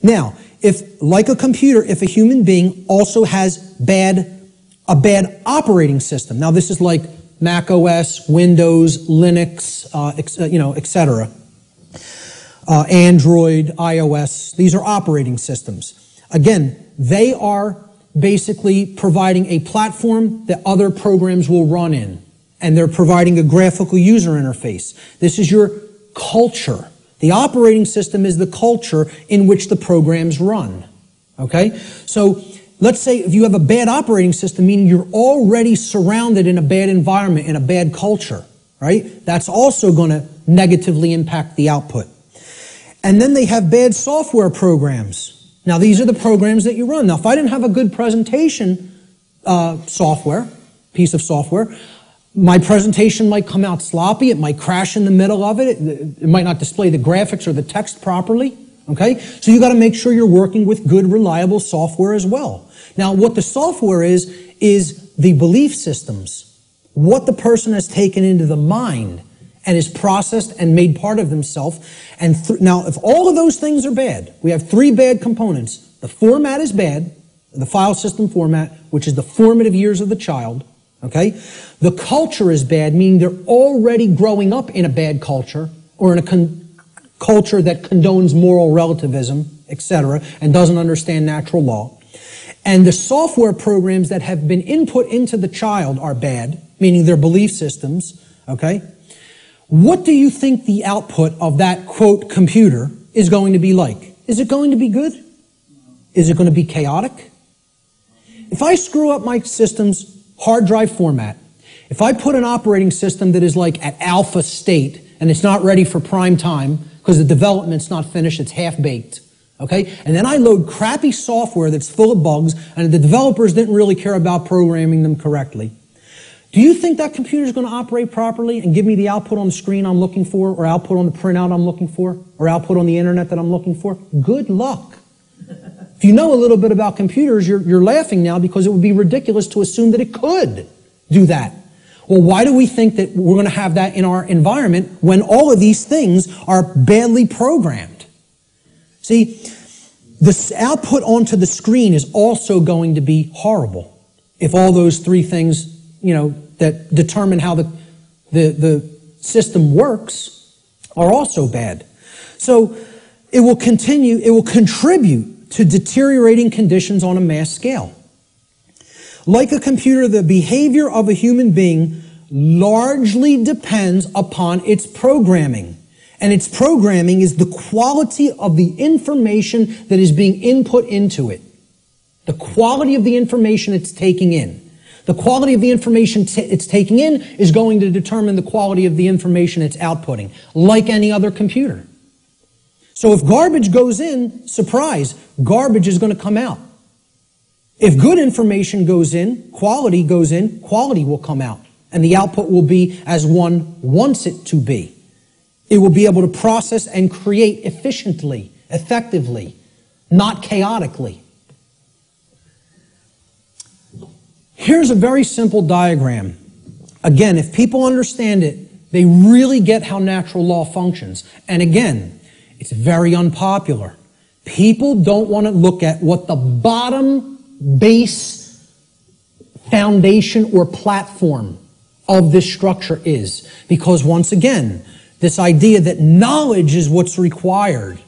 Now, if, like a computer, if a human being also has a bad operating system. Now, this is like Mac OS, Windows, Linux, etc. Android, iOS. These are operating systems. Again, they are basically providing a platform that other programs will run in. And they're providing a graphical user interface. This is your culture. The operating system is the culture in which the programs run. Okay? So, let's say if you have a bad operating system, meaning you're already surrounded in a bad environment, in a bad culture, right? That's also going to negatively impact the output. And then they have bad software programs. Now, these are the programs that you run. Now, if I didn't have a good presentation piece of software, my presentation might come out sloppy. It might crash in the middle of it. It might not display the graphics or the text properly. Okay? So you got to make sure you're working with good, reliable software as well. Now, what the software is the belief systems. What the person has taken into the mind and is processed and made part of themselves. And now, if all of those things are bad, we have three bad components. The format is bad, the file system format, which is the formative years of the child. Okay? The culture is bad, meaning they're already growing up in a bad culture or in a culture that condones moral relativism, etc., and doesn't understand natural law. And the software programs that have been input into the child are bad, meaning their belief systems, okay? What do you think the output of that, quote, computer is going to be like? Is it going to be good? Is it going to be chaotic? If I screw up my system's hard drive format, if I put an operating system that is like at alpha state and it's not ready for prime time because the development's not finished, it's half-baked, okay? And then I load crappy software that's full of bugs and the developers didn't really care about programming them correctly. Do you think that computer is going to operate properly and give me the output on the screen I'm looking for, or output on the printout I'm looking for, or output on the internet that I'm looking for? Good luck. If you know a little bit about computers, you're laughing now because it would be ridiculous to assume that it could do that. Well, why do we think that we're going to have that in our environment when all of these things are badly programmed? See, the output onto the screen is also going to be horrible if all those three things, that determine how the system works are also bad. So it will contribute to deteriorating conditions on a mass scale. Like a computer, the behavior of a human being largely depends upon its programming. And its programming is the quality of the information that is being input into it. The quality of the information it's taking in. The quality of the information it's taking in is going to determine the quality of the information it's outputting, like any other computer. So if garbage goes in, surprise, garbage is going to come out. If good information goes in, quality will come out. And the output will be as one wants it to be. It will be able to process and create efficiently, effectively, not chaotically. Here's a very simple diagram. Again, if people understand it, they really get how natural law functions. And again, it's very unpopular. People don't want to look at what the bottom base foundation or platform of this structure is. Because once again, this idea that knowledge is what's required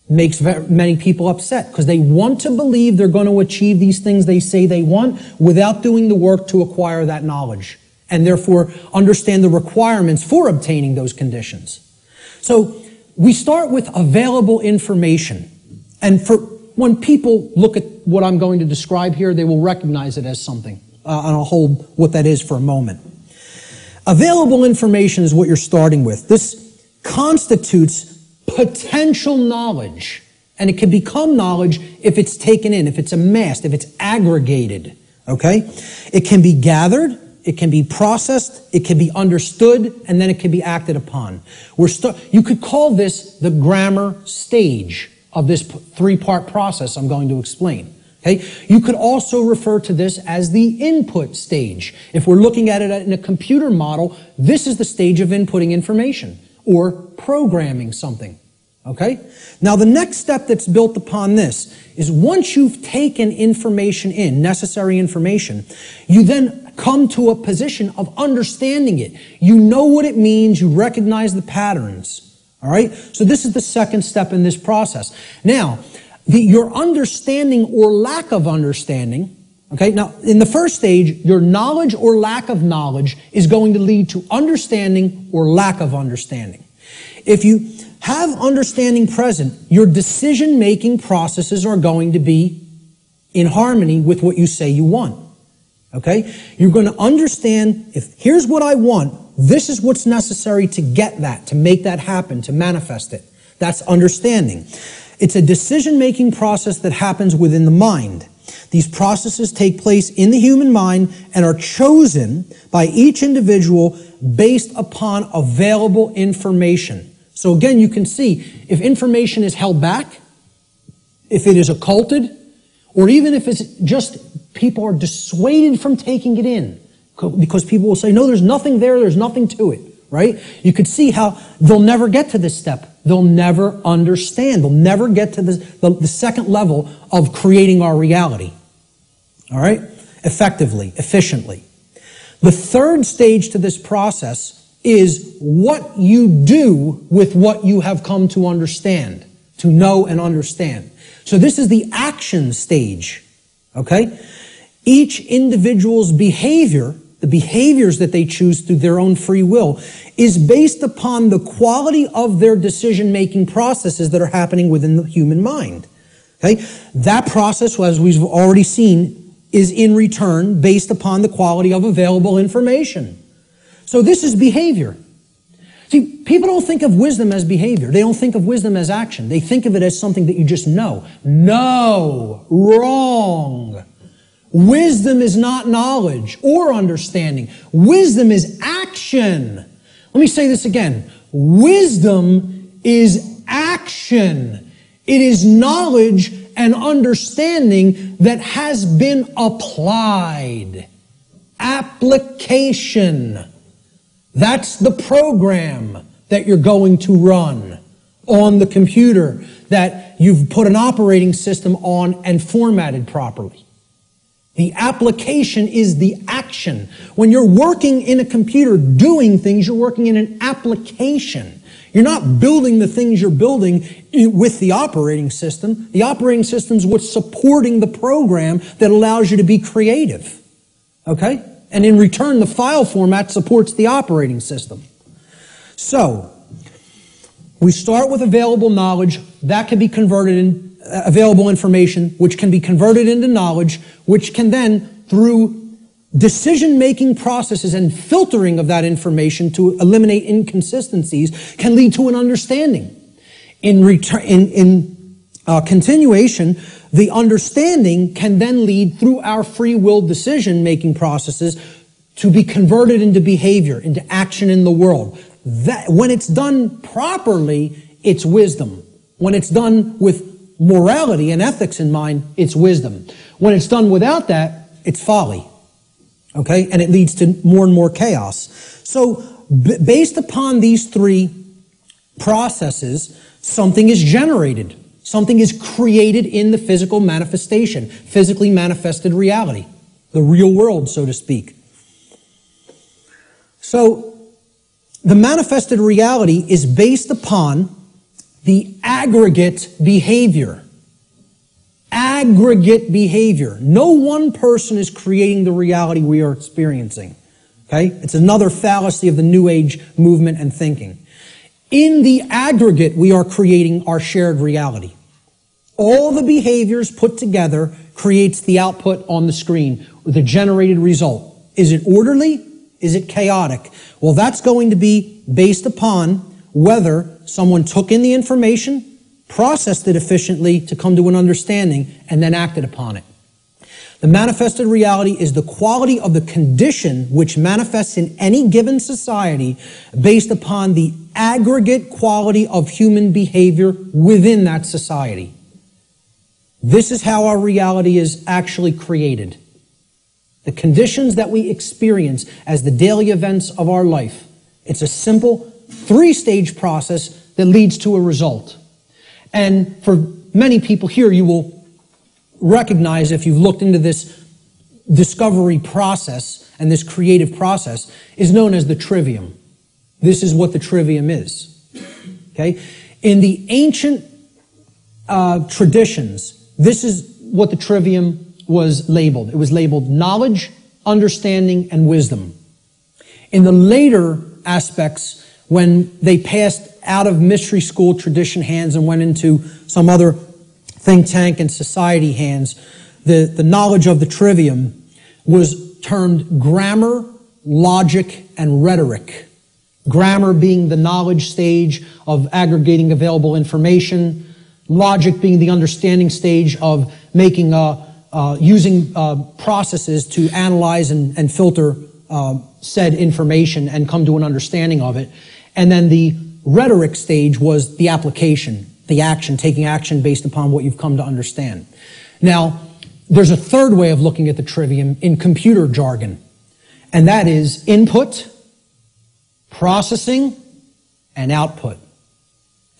makes many people upset because they want to believe they're going to achieve these things they say they want without doing the work to acquire that knowledge and therefore understand the requirements for obtaining those conditions. So we start with available information. And when people look at what I'm going to describe here, they will recognize it as something. And I'll hold what that is for a moment. Available information is what you're starting with. This constitutes potential knowledge. And it can become knowledge if it's taken in, if it's amassed, if it's aggregated. Okay? It can be gathered, it can be processed, it can be understood, and then it can be acted upon. You could call this the grammar stage of this three-part process I'm going to explain. Okay? You could also refer to this as the input stage. If we're looking at it in a computer model, this is the stage of inputting information or programming something. Okay? Now the next step that's built upon this is once you've taken information in, necessary information, you then come to a position of understanding it. You know what it means, you recognize the patterns. All right? So this is the second step in this process. Now, your understanding or lack of understanding, okay? Now, in the first stage, your knowledge or lack of knowledge is going to lead to understanding or lack of understanding. If you have understanding present, your decision-making processes are going to be in harmony with what you say you want. Okay? You're going to understand, if here's what I want, this is what's necessary to get that, to make that happen, to manifest it. That's understanding. It's a decision-making process that happens within the mind. These processes take place in the human mind and are chosen by each individual based upon available information. So again, you can see if information is held back, if it is occulted, or even if it's just people are dissuaded from taking it in because people will say, no, there's nothing there, there's nothing to it, right? You could see how they'll never get to this step. They'll never understand. They'll never get to the second level of creating our reality. All right? Effectively, efficiently. The third stage to this process is what you do with what you have come to understand, to know and understand. So this is the action stage. Okay? Each individual's behavior, the behaviors that they choose through their own free will, is based upon the quality of their decision-making processes that are happening within the human mind. Okay? That process, as we've already seen, is in return based upon the quality of available information. So this is behavior. See, people don't think of wisdom as behavior. They don't think of wisdom as action. They think of it as something that you just know. No, wrong. Wisdom is not knowledge or understanding. Wisdom is action. Let me say this again. Wisdom is action. It is knowledge and understanding that has been applied. Application. That's the program that you're going to run on the computer that you've put an operating system on and formatted properly. The application is the action. When you're working in a computer doing things, you're working in an application. You're not building the things you're building with the operating system. The operating system is what's supporting the program that allows you to be creative. Okay? And in return, the file format supports the operating system. So, we start with available knowledge. That can be converted in available information, which can be converted into knowledge, which can then, through decision-making processes and filtering of that information to eliminate inconsistencies, can lead to an understanding. In continuation, the understanding can then lead through our free will decision-making processes to be converted into behavior, into action in the world. That, when it's done properly, it's wisdom. When it's done with morality and ethics in mind, it's wisdom. When it's done without that, it's folly. Okay? And it leads to more and more chaos. So, based upon these three processes, something is generated. Something is created in the physical manifestation, physically manifested reality, the real world, so to speak. So, the manifested reality is based upon the aggregate behavior. Aggregate behavior. No one person is creating the reality we are experiencing. Okay? It's another fallacy of the New Age movement and thinking. In the aggregate, we are creating our shared reality. All the behaviors put together creates the output on the screen, the generated result. Is it orderly? Is it chaotic? Well, that's going to be based upon whether someone took in the information, processed it efficiently to come to an understanding, and then acted upon it. The manifested reality is the quality of the condition which manifests in any given society based upon the aggregate quality of human behavior within that society. This is how our reality is actually created. The conditions that we experience as the daily events of our life. It's a simple 3-stage process that leads to a result. And for many people here, you will recognize, if you've looked into this discovery process and this creative process, is known as the trivium. This is what the trivium is. Okay? In the ancient traditions, this is what the trivium was labeled. It was labeled knowledge, understanding, and wisdom. In the later aspects, when they passed out of mystery school tradition hands and went into some other think tank and society hands, the knowledge of the trivium was termed grammar, logic, and rhetoric. Grammar being the knowledge stage of aggregating available information, logic being the understanding stage of making using processes to analyze and filter said information and come to an understanding of it. And then the rhetoric stage was the application, the action, taking action based upon what you've come to understand. Now, there's a third way of looking at the trivium in computer jargon, and that is input, processing, and output.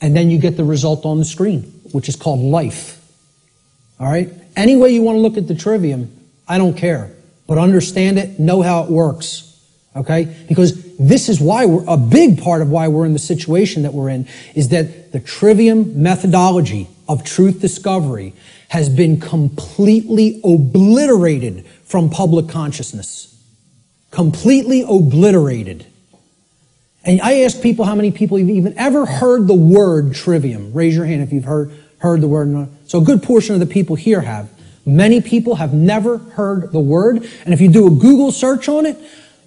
And then you get the result on the screen, which is called life. All right? Any way you want to look at the trivium, I don't care. But understand it, know how it works. Okay? Because this is why a big part of why we're in the situation that we're in is that the trivium methodology of truth discovery has been completely obliterated from public consciousness. Completely obliterated. And I ask people how many people have even ever heard the word trivium. Raise your hand if you've heard the word. So a good portion of the people here have. Many people have never heard the word. And if you do a Google search on it,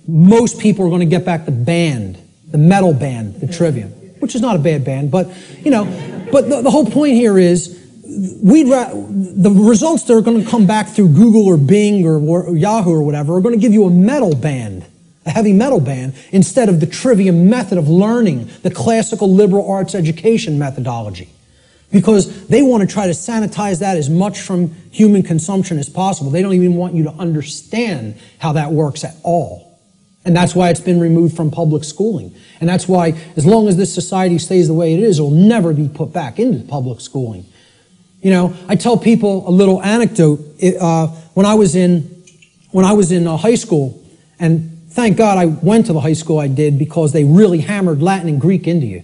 most people are going to get back the band, the metal band, the trivium, which is not a bad band, but, you know, but the whole point here is the results that are going to come back through Google or Bing or Yahoo or whatever are going to give you a metal band, a heavy metal band, instead of the trivium method of learning, the classical liberal arts education methodology. Because they want to try to sanitize that as much from human consumption as possible. They don't even want you to understand how that works at all. And that's why it's been removed from public schooling. And that's why, as long as this society stays the way it is, it will never be put back into public schooling. You know, I tell people a little anecdote. When I was in high school, and thank God I went to the high school I did because they really hammered Latin and Greek into you.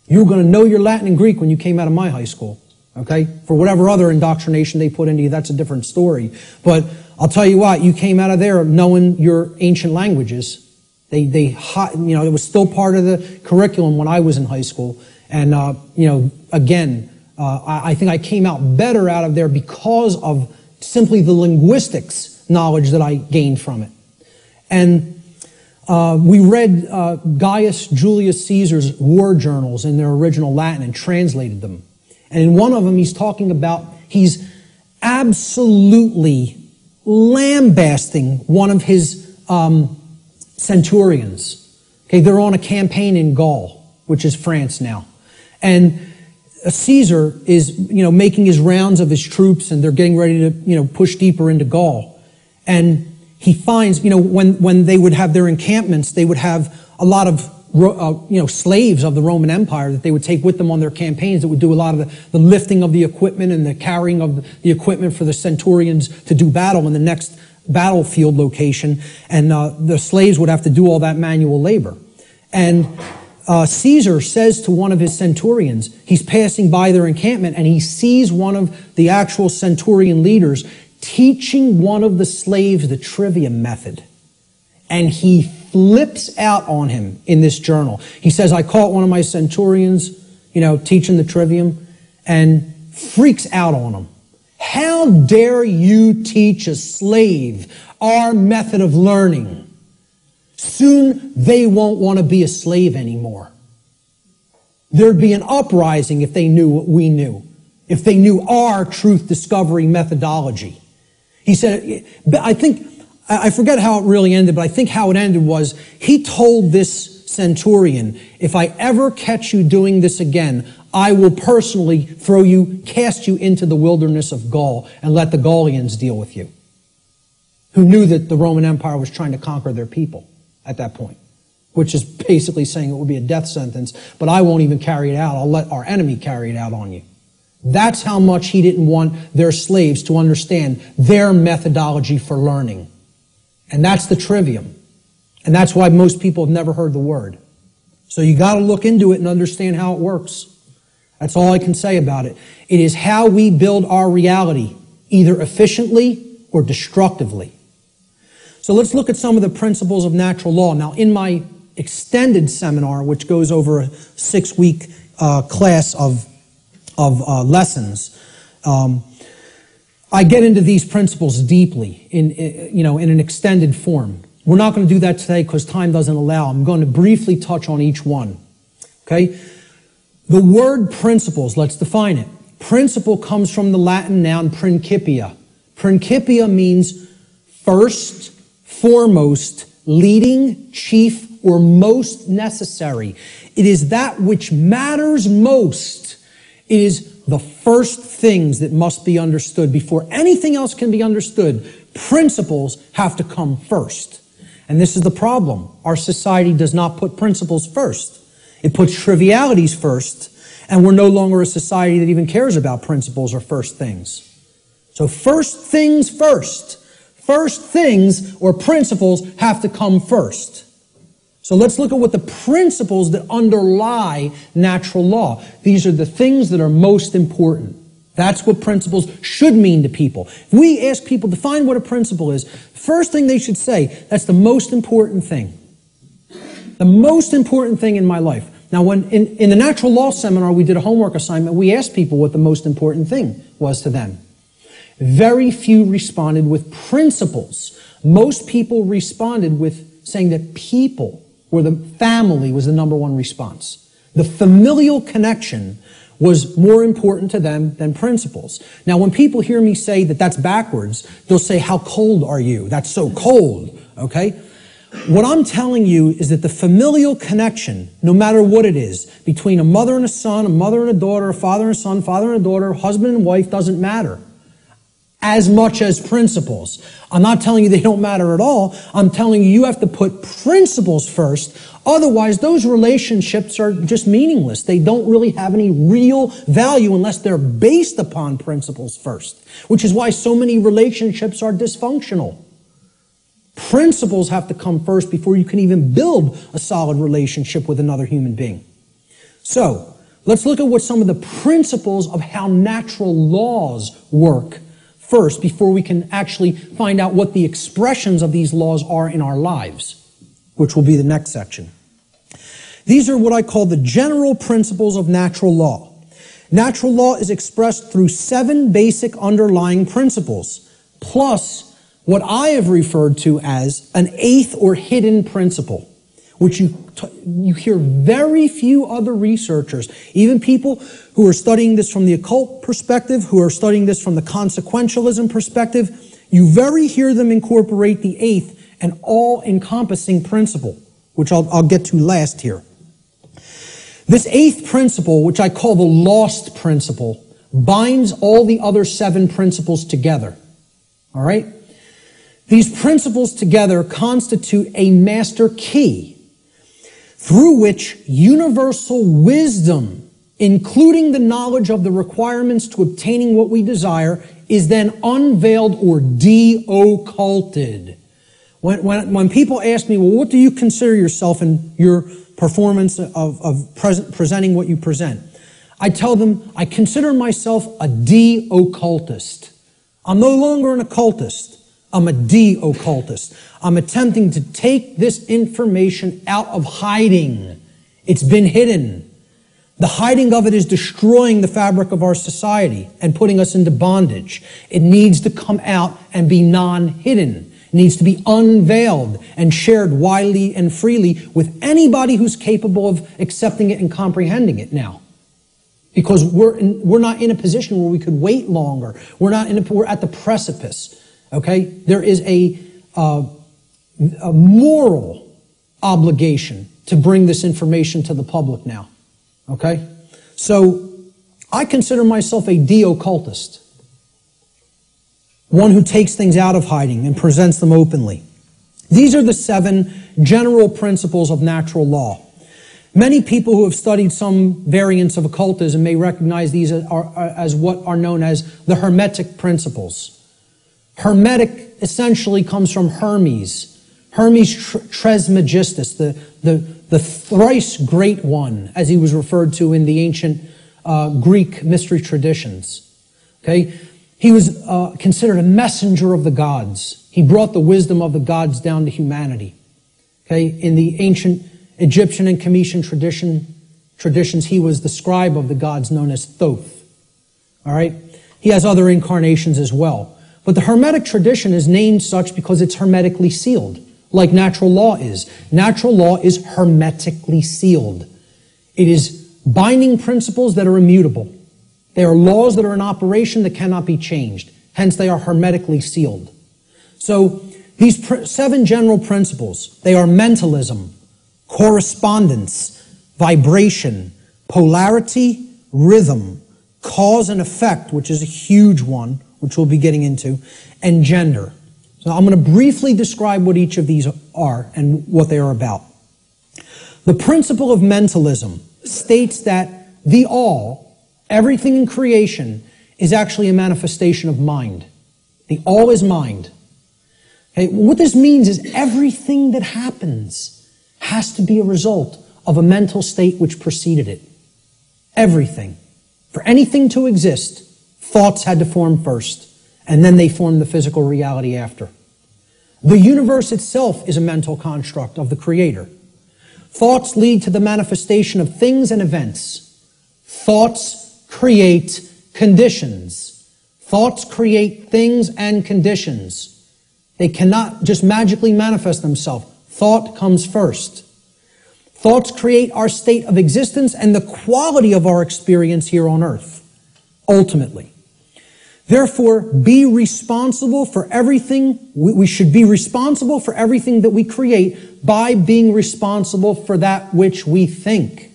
You were going to know your Latin and Greek when you came out of my high school. Okay? For whatever other indoctrination they put into you, that's a different story. But I'll tell you what, you came out of there knowing your ancient languages. You know, it was still part of the curriculum when I was in high school. And, you know, again, I think I came out better out of there because of simply the linguistics knowledge that I gained from it. And we read Gaius Julius Caesar's war journals in their original Latin and translated them. And in one of them, he's absolutely lambasting one of his centurions. Okay, they're on a campaign in Gaul, which is France now. And Caesar is, you know, making his rounds of his troops, and they're getting ready to, you know, push deeper into Gaul. And he finds, you know, when they would have their encampments, they would have a lot of, you know, slaves of the Roman Empire that they would take with them on their campaigns that would do a lot of the lifting of the equipment and the carrying of the equipment for the centurions to do battle in the next battlefield location. And the slaves would have to do all that manual labor. And Caesar says to one of his centurions, he's passing by their encampment, and he sees one of the actual centurion leaders teaching one of the slaves the trivium method. And he flips out on him in this journal. He says, I caught one of my centurions, you know, teaching the trivium, and freaks out on him. How dare you teach a slave our method of learning? Soon they won't want to be a slave anymore. There'd be an uprising if they knew what we knew, if they knew our truth discovery methodology. He said, I forget how it really ended, but I think how it ended was, he told this centurion, if I ever catch you doing this again, I will personally cast you into the wilderness of Gaul and let the Gaulians deal with you. Who knew that the Roman Empire was trying to conquer their people at that point, which is basically saying it would be a death sentence, but I won't even carry it out. I'll let our enemy carry it out on you. That's how much he didn't want their slaves to understand their methodology for learning. And that's the trivium. And that's why most people have never heard the word. So you got to look into it and understand how it works. That's all I can say about it. It is how we build our reality, either efficiently or destructively. So let's look at some of the principles of natural law. Now, in my extended seminar, which goes over a 6-week class of lessons, I get into these principles deeply in an extended form. We're not going to do that today because time doesn't allow. I'm going to briefly touch on each one. Okay? The word principles, let's define it. Principle comes from the Latin noun principia. Principia means first, foremost, leading, chief, or most necessary. It is that which matters most. It is the first things that must be understood before anything else can be understood. Principles have to come first. And this is the problem. Our society does not put principles first. It puts trivialities first, and we're no longer a society that even cares about principles or first things. So first things first. First things or principles have to come first. So let's look at what the principles that underlie natural law. These are the things that are most important. That's what principles should mean to people. If we ask people to define what a principle is, the first thing they should say, that's the most important thing. The most important thing in my life. Now, when in the natural law seminar, we did a homework assignment, we asked people what the most important thing was to them. Very few responded with principles. Most people responded with saying that people or the family was the number one response. The familial connection was more important to them than principles. Now, when people hear me say that that's backwards, they'll say, how cold are you? That's so cold, okay? What I'm telling you is that the familial connection, no matter what it is, between a mother and a son, a mother and a daughter, a father and a son, father and a daughter, husband and wife, doesn't matter as much as principles. I'm not telling you they don't matter at all. I'm telling you have to put principles first. Otherwise, those relationships are just meaningless. They don't really have any real value unless they're based upon principles first, which is why so many relationships are dysfunctional. Principles have to come first before you can even build a solid relationship with another human being. So, let's look at what some of the principles of how natural laws work first before we can actually find out what the expressions of these laws are in our lives, which will be the next section. These are what I call the general principles of natural law. Natural law is expressed through 7 basic underlying principles, plus what I have referred to as an 8th or hidden principle, which you hear very few other researchers, even people who are studying this from the occult perspective, who are studying this from the consequentialism perspective, you very hear them incorporate the 8th and all-encompassing principle, which I'll get to last here. This 8th principle, which I call the lost principle, binds all the other 7 principles together. All right? These principles together constitute a master key through which universal wisdom, including the knowledge of the requirements to obtaining what we desire, is then unveiled or de-occulted. When people ask me, well, what do you consider yourself in your performance of presenting what you present? I tell them, I consider myself a de-occultist. I'm no longer an occultist. I'm a de-occultist. I'm attempting to take this information out of hiding. It's been hidden. The hiding of it is destroying the fabric of our society and putting us into bondage. It needs to come out and be non-hidden. It needs to be unveiled and shared widely and freely with anybody who's capable of accepting it and comprehending it now. Because we're not in a position where we could wait longer. We're at the precipice. Okay? There is a moral obligation to bring this information to the public now. Okay? So, I consider myself a de-occultist. One who takes things out of hiding and presents them openly. These are the 7 general principles of natural law. Many people who have studied some variants of occultism may recognize these as what are known as the Hermetic principles. Hermetic essentially comes from Hermes. Hermes Trismegistus, the thrice great one, as he was referred to in the ancient Greek mystery traditions. Okay? He was considered a messenger of the gods. He brought the wisdom of the gods down to humanity. Okay? In the ancient Egyptian and Cometian traditions, he was the scribe of the gods known as Thoth. All right? He has other incarnations as well. But the Hermetic tradition is named such because it's hermetically sealed, like natural law is. Natural law is hermetically sealed. It is binding principles that are immutable. They are laws that are in operation that cannot be changed. Hence, they are hermetically sealed. So, these 7 general principles, they are mentalism, correspondence, vibration, polarity, rhythm, cause and effect, which is a huge one, which we'll be getting into, and gender. So I'm going to briefly describe what each of these are and what they are about. The principle of mentalism states that the all, everything in creation, is actually a manifestation of mind. The all is mind. Okay, what this means is everything that happens has to be a result of a mental state which preceded it. Everything. For anything to exist, thoughts had to form first, and then they formed the physical reality after. The universe itself is a mental construct of the Creator. Thoughts lead to the manifestation of things and events. Thoughts create conditions. Thoughts create things and conditions. They cannot just magically manifest themselves. Thought comes first. Thoughts create our state of existence and the quality of our experience here on earth, ultimately. Therefore, be responsible for everything. We should be responsible for everything that we create by being responsible for that which we think.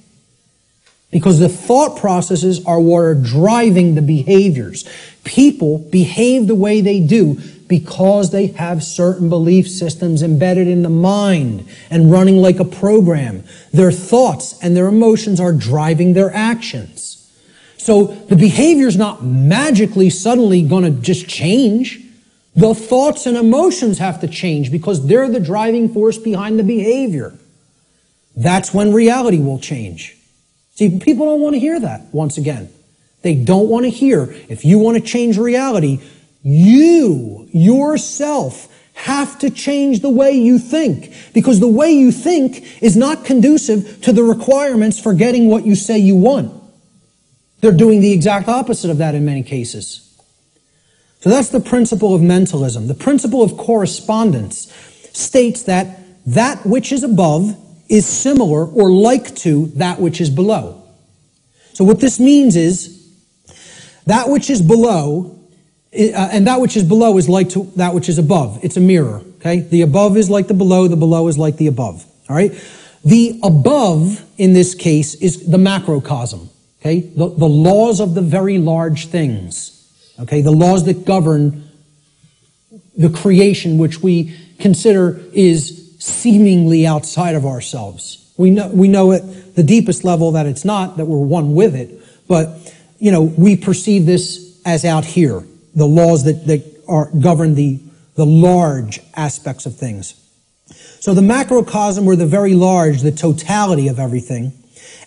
Because the thought processes are what are driving the behaviors. People behave the way they do because they have certain belief systems embedded in the mind and running like a program. Their thoughts and their emotions are driving their actions. So the behavior is not magically suddenly going to just change. The thoughts and emotions have to change because they're the driving force behind the behavior. That's when reality will change. See, people don't want to hear that, once again. They don't want to hear, if you want to change reality, you, yourself, have to change the way you think. Because the way you think is not conducive to the requirements for getting what you say you want. They're doing the exact opposite of that in many cases. So that's the principle of mentalism. The principle of correspondence states that that which is above is similar or like to that which is below. So what this means is that which is below, and that which is below is like to that which is above. It's a mirror, okay? The above is like the below is like the above, all right? The above, in this case, is the macrocosm, okay? The laws of the very large things, okay? The laws that govern the creation which we consider is seemingly outside of ourselves. We know at the deepest level that it's not, that we're one with it, but, we perceive this as out here. The laws that govern the large aspects of things. So the macrocosm, or the very large, the totality of everything,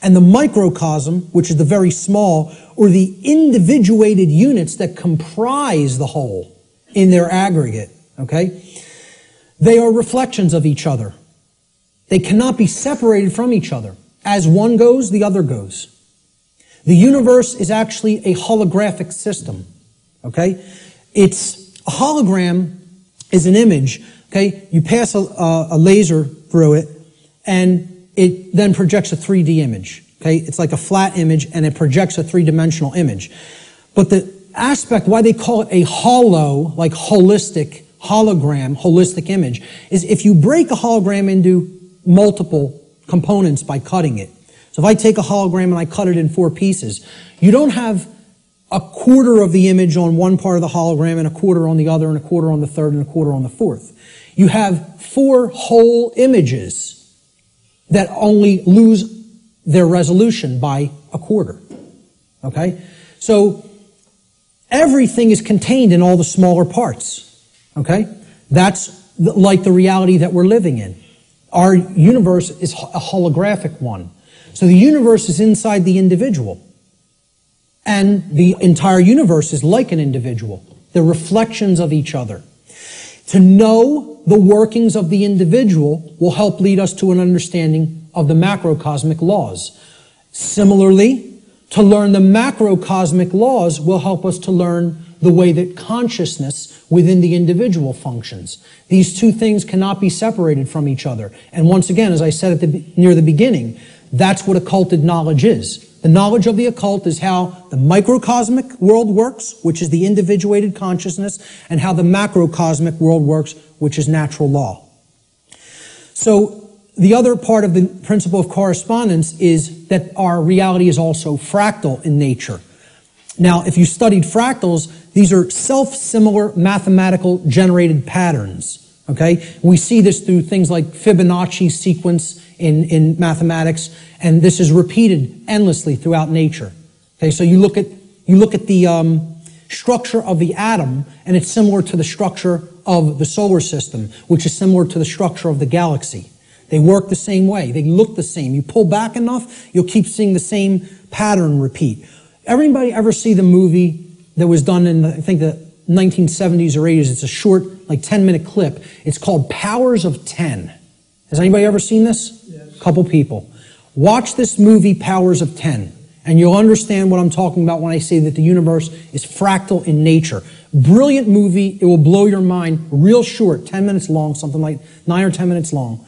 and the microcosm, which is the very small, or the individuated units that comprise the whole in their aggregate, okay? They are reflections of each other. They cannot be separated from each other. As one goes, the other goes. The universe is actually a holographic system. Okay? It's a hologram is an image. Okay? You pass a laser through it, and it then projects a 3D image. Okay? It's like a flat image, and it projects a three-dimensional image. But aspect, why they call it a holo, like holistic, hologram, holistic image, is if you break a hologram into multiple components by cutting it. So if I take a hologram and I cut it in 4 pieces, you don't have a quarter of the image on one part of the hologram and a quarter on the other and a quarter on the third and a quarter on the fourth. You have 4 whole images that only lose their resolution by a quarter. Okay? So everything is contained in all the smaller parts. Okay? That's like the reality that we're living in. Our universe is a holographic one. So the universe is inside the individual. And the entire universe is like an individual. They're reflections of each other. To know the workings of the individual will help lead us to an understanding of the macrocosmic laws. Similarly, to learn the macrocosmic laws will help us to learn the way that consciousness within the individual functions. These two things cannot be separated from each other. And once again, as I said near the beginning, that's what occulted knowledge is. The knowledge of the occult is how the microcosmic world works, which is the individuated consciousness, and how the macrocosmic world works, which is natural law. So the other part of the principle of correspondence is that our reality is also fractal in nature. Now, if you studied fractals, these are self-similar mathematical generated patterns. Okay? We see this through things like Fibonacci sequence in mathematics, and this is repeated endlessly throughout nature. Okay, so you look at the structure of the atom, and it's similar to the structure of the solar system, which is similar to the structure of the galaxy. They work the same way. They look the same. You pull back enough, you'll keep seeing the same pattern repeat. Everybody ever see the movie that was done in, I think, the 1970s or 80s? It's a short, like 10-minute clip. It's called Powers of 10. Has anybody ever seen this? Yes. A couple people. Watch this movie, Powers of 10, and you'll understand what I'm talking about when I say that the universe is fractal in nature. Brilliant movie. It will blow your mind. Real short, 10 minutes long, something like 9 or 10 minutes long.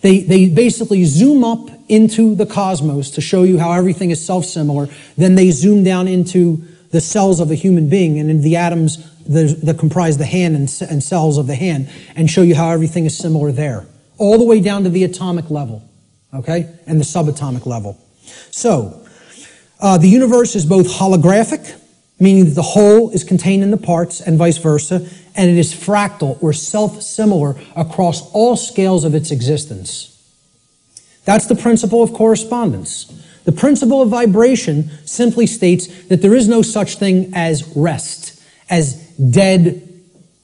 They basically zoom up into the cosmos to show you how everything is self-similar. Then they zoom down into the cells of a human being and in the atoms that comprise the hand and cells of the hand, and show you how everything is similar there. All the way down to the atomic level, okay, and the subatomic level. So, the universe is both holographic, meaning that the whole is contained in the parts, and vice versa, and it is fractal, or self-similar, across all scales of its existence. That's the principle of correspondence. The principle of vibration simply states that there is no such thing as rest, as dead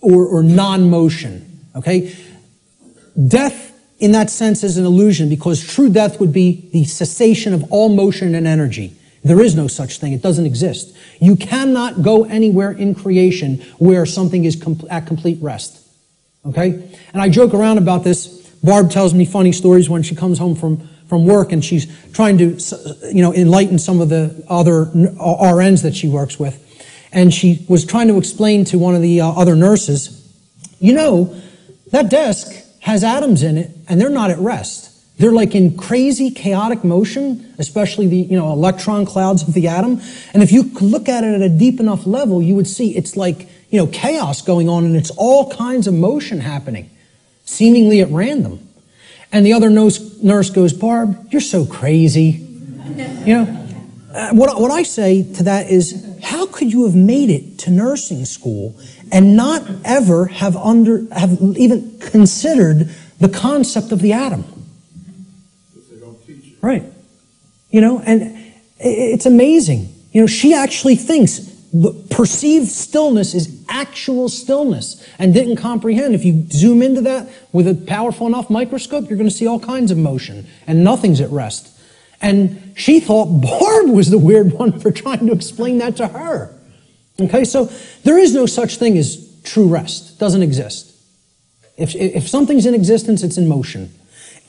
or non-motion, okay? Death, in that sense, is an illusion, because true death would be the cessation of all motion and energy. There is no such thing. It doesn't exist. You cannot go anywhere in creation where something is at complete rest. Okay? And I joke around about this. Barb tells me funny stories when she comes home from work, and she's trying to, enlighten some of the other RNs that she works with. And she was trying to explain to one of the other nurses, that desk has atoms in it, and they're not at rest. They're like in crazy, chaotic motion, especially the, electron clouds of the atom. And if you look at it at a deep enough level, you would see it's like, chaos going on, and it's all kinds of motion happening, seemingly at random. And the other nurse goes, Barb, you're so crazy. What I say to that is, how could you have made it to nursing school and not ever have even considered the concept of the atom? Right. And it's amazing. She actually thinks the perceived stillness is actual stillness, and didn't comprehend. If you zoom into that with a powerful enough microscope, you're going to see all kinds of motion, and nothing's at rest. And she thought Barb was the weird one for trying to explain that to her. Okay, so there is no such thing as true rest. It doesn't exist. If something's in existence, it's in motion.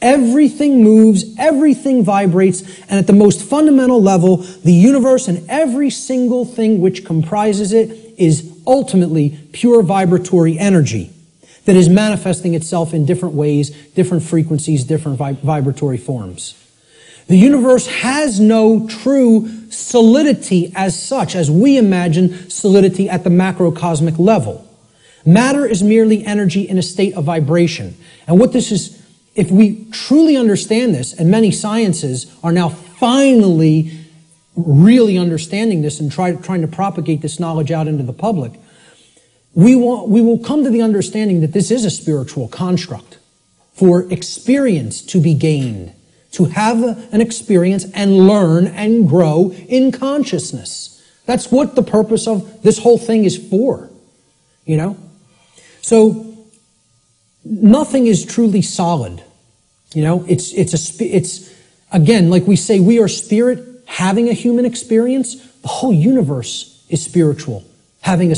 Everything moves, everything vibrates, and at the most fundamental level, the universe and every single thing which comprises it is ultimately pure vibratory energy that is manifesting itself in different ways, different frequencies, different vibratory forms. The universe has no true solidity as such, as we imagine solidity at the macrocosmic level. Matter is merely energy in a state of vibration. And what this is, if we truly understand this, and many sciences are now finally really understanding this and trying to propagate this knowledge out into the public, we will come to the understanding that this is a spiritual construct for experience to be gained, to have an experience and learn and grow in consciousness. That's what the purpose of this whole thing is for, you know? So, nothing is truly solid, you know? It's again, like we say, we are spirit having a human experience. The whole universe is spiritual, having a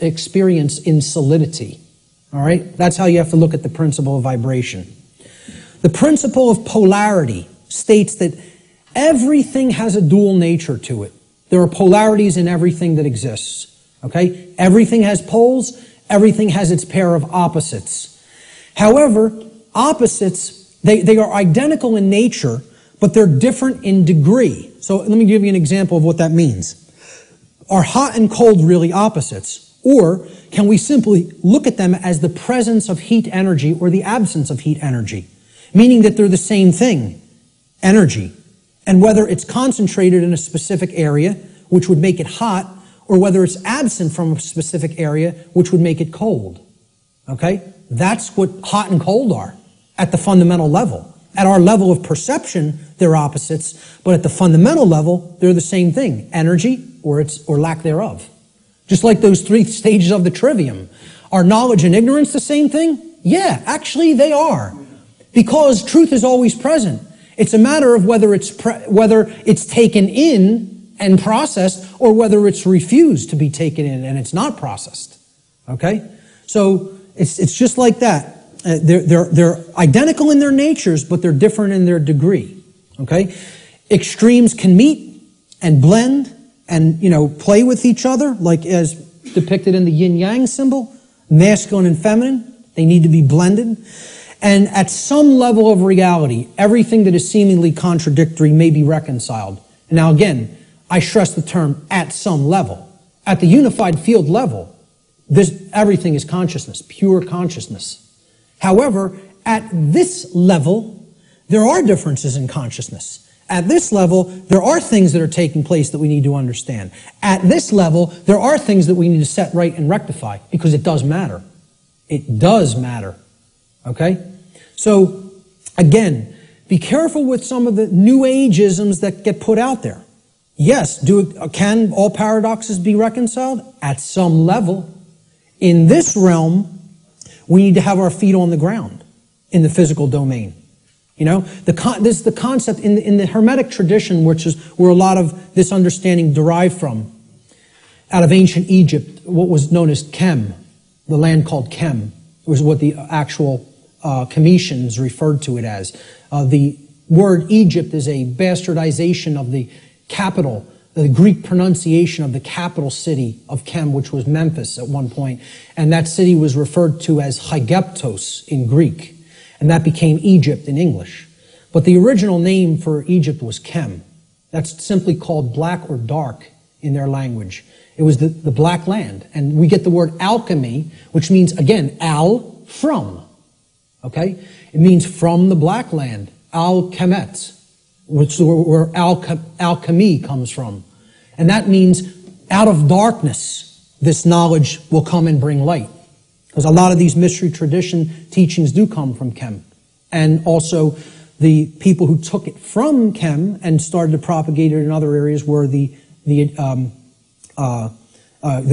experience in solidity. All right? That's how you have to look at the principle of vibration. The principle of polarity states that everything has a dual nature to it. There are polarities in everything that exists. Okay? Everything has poles. Everything has its pair of opposites. However, opposites, they are identical in nature, but they're different in degree. So let me give you an example of what that means. Are hot and cold really opposites? Or can we simply look at them as the presence of heat energy or the absence of heat energy? Meaning that they're the same thing, energy. And whether it's concentrated in a specific area, which would make it hot, or whether it's absent from a specific area, which would make it cold. Okay? That's what hot and cold are at the fundamental level. At our level of perception, they're opposites, but at the fundamental level, they're the same thing, energy or lack thereof. Just like those three stages of the trivium. Are knowledge and ignorance the same thing? Yeah, actually they are. Because truth is always present. It's a matter of whether it's taken in and processed, or whether it's refused to be taken in and it's not processed. Okay? So it's just like that. They're identical in their natures, but they're different in their degree. Okay? Extremes can meet and blend and, play with each other, like as depicted in the yin-yang symbol, masculine and feminine. They need to be blended. And at some level of reality, everything that is seemingly contradictory may be reconciled. Now again, I stress the term at some level. At the unified field level, everything is consciousness, pure consciousness. However, at this level, there are differences in consciousness. At this level, there are things that are taking place that we need to understand. At this level, there are things that we need to set right and rectify, because it does matter. It does matter. Okay? So, again, be careful with some of the New Age-isms that get put out there. Yes, can all paradoxes be reconciled? At some level. In this realm, we need to have our feet on the ground in the physical domain. This is the concept in the Hermetic tradition, which is where a lot of this understanding derived from. Out of ancient Egypt, what was known as Kem, the land called Kem. It was what the actual Cometians referred to it as. The word Egypt is a bastardization of the capital, the Greek pronunciation of the capital city of Kem, which was Memphis at one point. And that city was referred to as Hygeptos in Greek. And that became Egypt in English. But the original name for Egypt was Kem. That's simply called black or dark in their language. It was the black land. And we get the word alchemy, which means, again, from. Okay? It means from the black land. Al-Kemet, which is where alchemy comes from. And that means out of darkness, this knowledge will come and bring light. Because a lot of these mystery tradition teachings do come from Kem. And also the people who took it from Kem and started to propagate it in other areas were the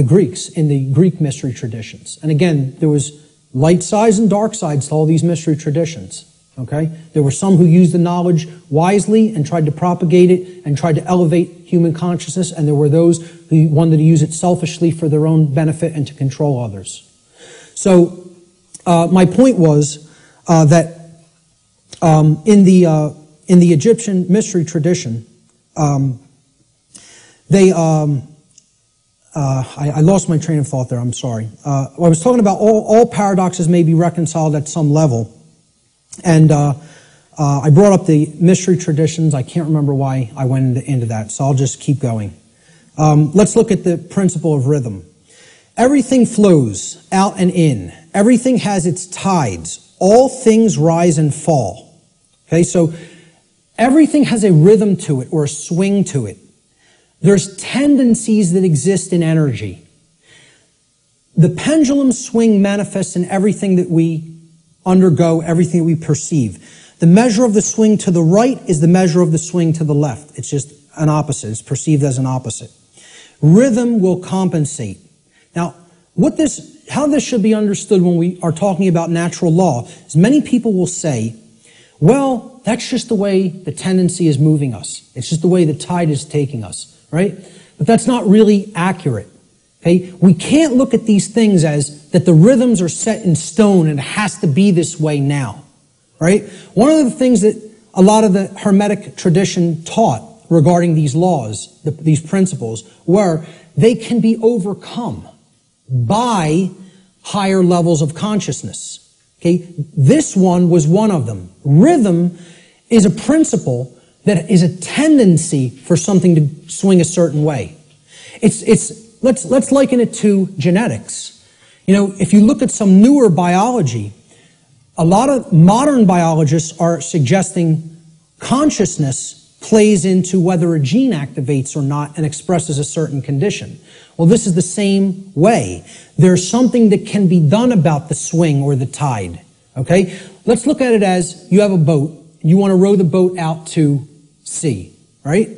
Greeks in the Greek mystery traditions. And again, there was light sides and dark sides to all these mystery traditions. Okay? There were some who used the knowledge wisely and tried to propagate it and tried to elevate human consciousness, and there were those who wanted to use it selfishly for their own benefit and to control others. So, my point was that in the Egyptian mystery tradition, I lost my train of thought there. I'm sorry. I was talking about all paradoxes may be reconciled at some level, and I brought up the mystery traditions. I can't remember why I went into that, so I'll just keep going. Let's look at the principle of rhythm. Everything flows out and in. Everything has its tides. All things rise and fall. Okay, so everything has a rhythm to it or a swing to it. There's tendencies that exist in energy. The pendulum swing manifests in everything that we undergo, everything that we perceive. The measure of the swing to the right is the measure of the swing to the left. It's just an opposite. It's perceived as an opposite. Rhythm will compensate. Now, how this should be understood when we are talking about natural law is many people will say, well, that's just the way the tendency is moving us. It's just the way the tide is taking us, right? But that's not really accurate. Okay? We can't look at these things as that the rhythms are set in stone and it has to be this way now. Right? One of the things that a lot of the Hermetic tradition taught regarding these laws, these principles, were they can be overcome by higher levels of consciousness. Okay? This one was one of them. Rhythm is a principle that is a tendency for something to swing a certain way. Let's liken it to genetics. You know, if you look at some newer biology, a lot of modern biologists are suggesting consciousness plays into whether a gene activates or not and expresses a certain condition. Well, this is the same way. There's something that can be done about the swing or the tide. Okay? Let's look at it as you have a boat. You want to row the boat out to sea, right?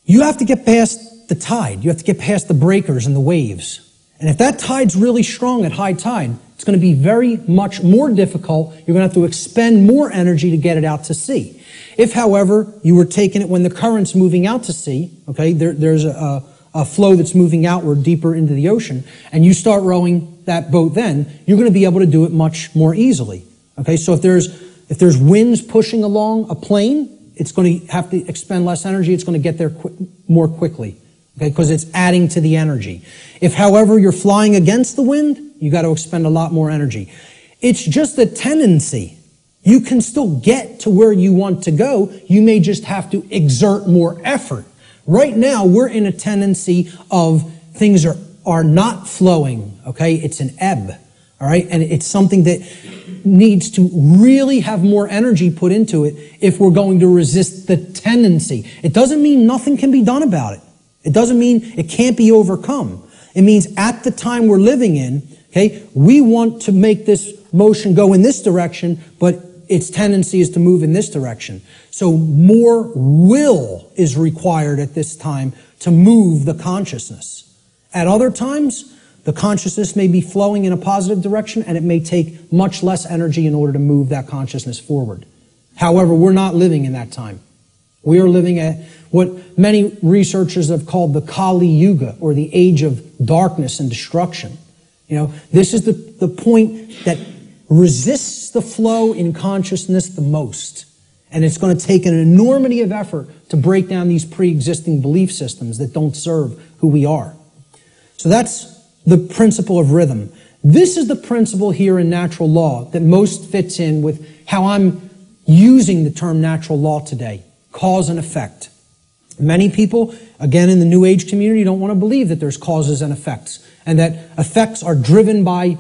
You have to get past the tide. You have to get past the breakers and the waves. And if that tide's really strong at high tide, it's going to be very much more difficult. You're going to have to expend more energy to get it out to sea. If, however, you were taking it when the current's moving out to sea, okay, there's a flow that's moving outward deeper into the ocean, and you start rowing that boat then, you're going to be able to do it much more easily. Okay, so if there's winds pushing along a plane, it's going to have to expend less energy. It's going to get there more quickly. Okay, because it's adding to the energy. If, however, you're flying against the wind, you got to expend a lot more energy. It's just a tendency. You can still get to where you want to go. You may just have to exert more effort. Right now, we're in a tendency of things are not flowing. Okay, it's an ebb. All right, and it's something that needs to really have more energy put into it if we're going to resist the tendency. It doesn't mean nothing can be done about it. It doesn't mean it can't be overcome. It means at the time we're living in, okay, we want to make this motion go in this direction, but its tendency is to move in this direction. So more will is required at this time to move the consciousness. At other times, the consciousness may be flowing in a positive direction, and it may take much less energy in order to move that consciousness forward. However, we're not living in that time. We are living at what many researchers have called the Kali Yuga, or the age of darkness and destruction. You know, this is the point that resists the flow in consciousness the most. And it's going to take an enormity of effort to break down these pre-existing belief systems that don't serve who we are. So that's the principle of rhythm. This is the principle here in natural law that most fits in with how I'm using the term natural law today. Cause and effect. Many people, again in the New Age community, don't want to believe that there's causes and effects, and that effects are driven by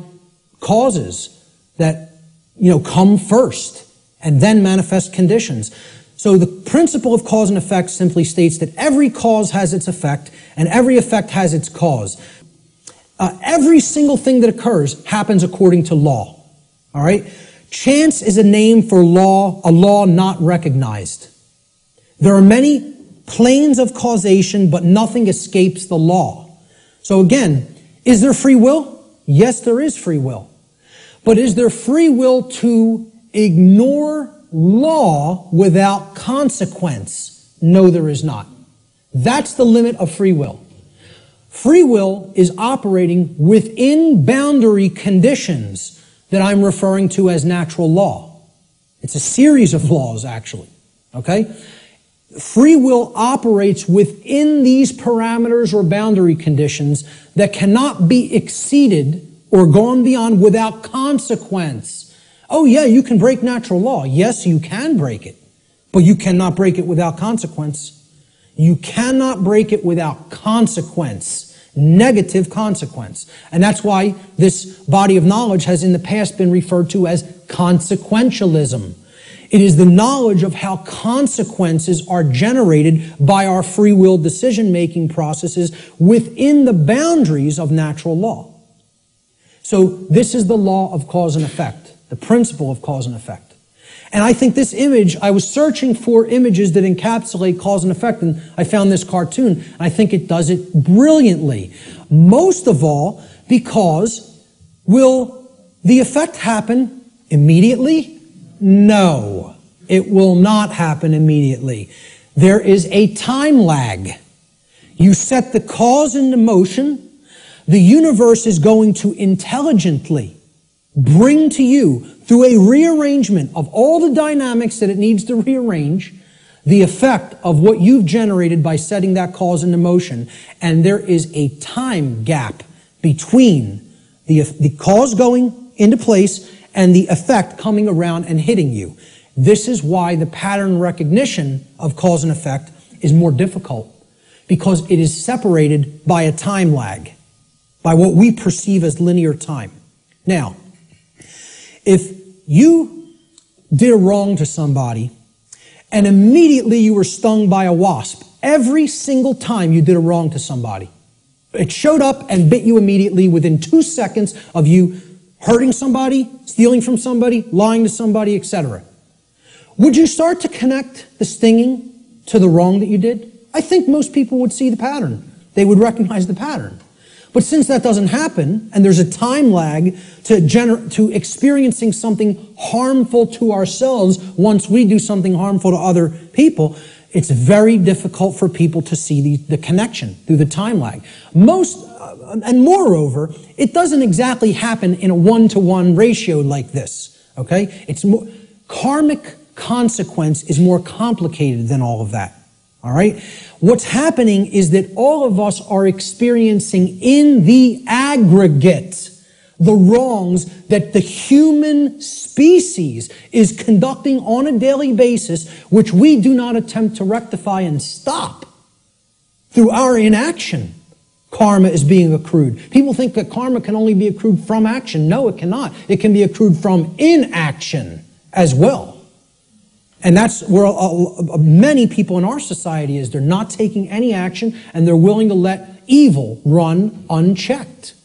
causes that, you know, come first and then manifest conditions. So the principle of cause and effect simply states that every cause has its effect and every effect has its cause. Every single thing that occurs happens according to law. All right? Chance is a name for law, a law not recognized. There are many planes of causation, but nothing escapes the law. So again, is there free will? Yes, there is free will. But is there free will to ignore law without consequence? No, there is not. That's the limit of free will. Free will is operating within boundary conditions that I'm referring to as natural law. It's a series of laws, actually. Okay? Free will operates within these parameters or boundary conditions that cannot be exceeded or gone beyond without consequence. Oh yeah, you can break natural law. Yes, you can break it. But you cannot break it without consequence. You cannot break it without consequence. Negative consequence. And that's why this body of knowledge has in the past been referred to as consequentialism. It is the knowledge of how consequences are generated by our free will decision-making processes within the boundaries of natural law. So this is the law of cause and effect, the principle of cause and effect. And I think this image, I was searching for images that encapsulate cause and effect, and I found this cartoon, and I think it does it brilliantly. Most of all, because will the effect happen immediately? No, it will not happen immediately. There is a time lag. You set the cause into motion. The universe is going to intelligently bring to you, through a rearrangement of all the dynamics that it needs to rearrange, the effect of what you've generated by setting that cause into motion. And there is a time gap between the cause going into place and the effect coming around and hitting you. This is why the pattern recognition of cause and effect is more difficult, because it is separated by a time lag, by what we perceive as linear time. Now, if you did a wrong to somebody and immediately you were stung by a wasp, every single time you did a wrong to somebody, it showed up and bit you immediately within 2 seconds of you hurting somebody, stealing from somebody, lying to somebody, etc. Would you start to connect the stinging to the wrong that you did? I think most people would see the pattern. They would recognize the pattern. But since that doesn't happen, and there's a time lag to experiencing something harmful to ourselves once we do something harmful to other people, it's very difficult for people to see the connection through the time lag. And moreover, it doesn't exactly happen in a one-to-one ratio like this, okay? It's more, karmic consequence is more complicated than all of that. All right? What's happening is that all of us are experiencing in the aggregate the wrongs that the human species is conducting on a daily basis, which we do not attempt to rectify and stop. Through our inaction, karma is being accrued. People think that karma can only be accrued from action. No, it cannot. It can be accrued from inaction as well. And that's where many people in our society is. They're not taking any action, and they're willing to let evil run unchecked.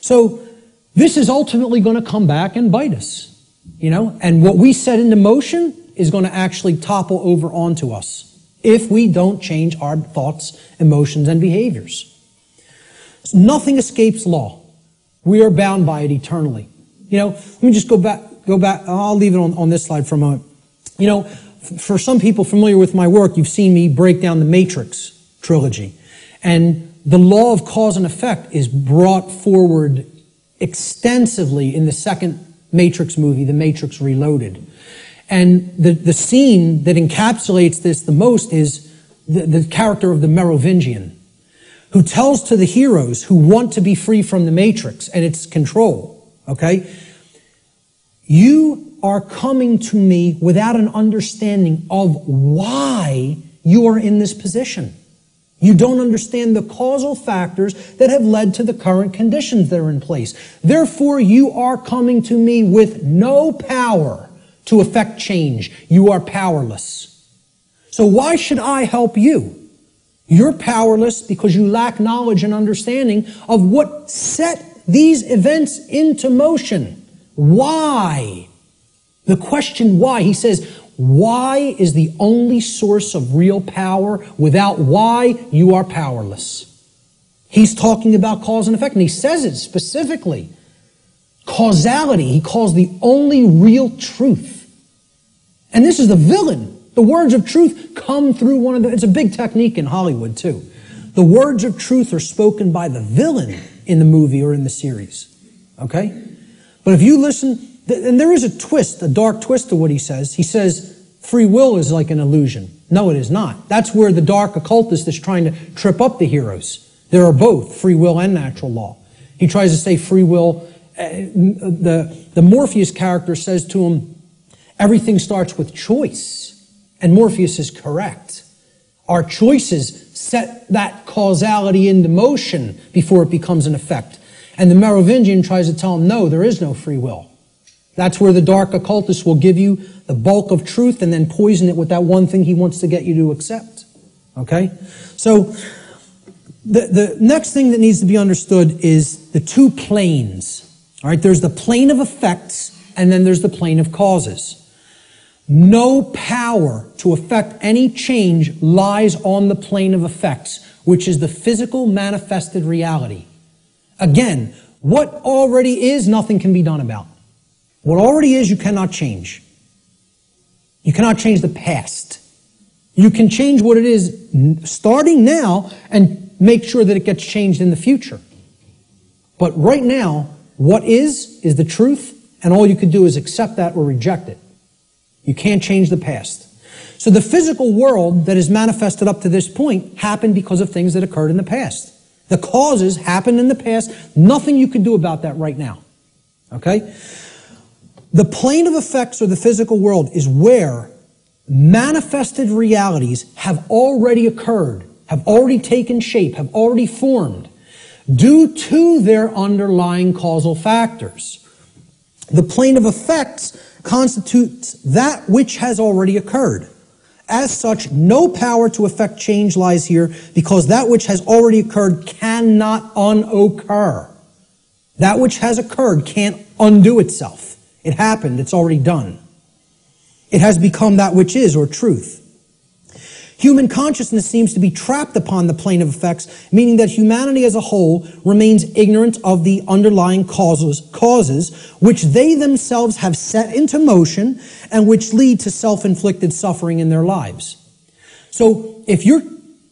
So this is ultimately going to come back and bite us, you know, and what we set into motion is going to actually topple over onto us if we don't change our thoughts, emotions, and behaviors. Nothing escapes law. We are bound by it eternally. You know, let me just go back. I'll leave it on this slide for a moment. You know, for some people familiar with my work, you've seen me break down the Matrix trilogy. And the law of cause and effect is brought forward extensively in the second Matrix movie, The Matrix Reloaded. And the scene that encapsulates this the most is the character of the Merovingian, who tells to the heroes who want to be free from the Matrix and its control, okay? You are coming to me without an understanding of why you are in this position. You don't understand the causal factors that have led to the current conditions that are in place. Therefore, you are coming to me with no power to effect change. You are powerless. So why should I help you? You're powerless because you lack knowledge and understanding of what set these events into motion. Why? The question why, he says, why is the only source of real power. Without why, you are powerless. He's talking about cause and effect, and he says it specifically. Causality, he calls the only real truth. And this is the villain. The words of truth come through it's a big technique in Hollywood too. The words of truth are spoken by the villain in the movie or in the series. Okay? But if you listen, and there is a twist, a dark twist to what he says. He says free will is like an illusion. No, it is not. That's where the dark occultist is trying to trip up the heroes. There are both free will and natural law. He tries to say free will the Morpheus character says to him, everything starts with choice. And Morpheus is correct. Our choices set that causality into motion before it becomes an effect. And the Merovingian tries to tell him, no, there is no free will. That's where the dark occultist will give you the bulk of truth and then poison it with that one thing he wants to get you to accept. Okay? So, the next thing that needs to be understood is the two planes. All right? There's the plane of effects, and then there's the plane of causes. No power to affect any change lies on the plane of effects, which is the physical manifested reality. Again, what already is, nothing can be done about. What already is, you cannot change. You cannot change the past. You can change what it is starting now and make sure that it gets changed in the future. But right now, what is the truth, and all you can do is accept that or reject it. You can't change the past. So the physical world that is manifested up to this point happened because of things that occurred in the past. The causes happened in the past. Nothing you can do about that right now. Okay? The plane of effects, or the physical world, is where manifested realities have already occurred, have already taken shape, have already formed, due to their underlying causal factors. The plane of effects constitutes that which has already occurred. As such, no power to effect change lies here, because that which has already occurred cannot unoccur. That which has occurred can't undo itself. It happened. It's already done. It has become that which is, or truth. Human consciousness seems to be trapped upon the plane of effects, meaning that humanity as a whole remains ignorant of the underlying causes which they themselves have set into motion and which lead to self-inflicted suffering in their lives. So if you're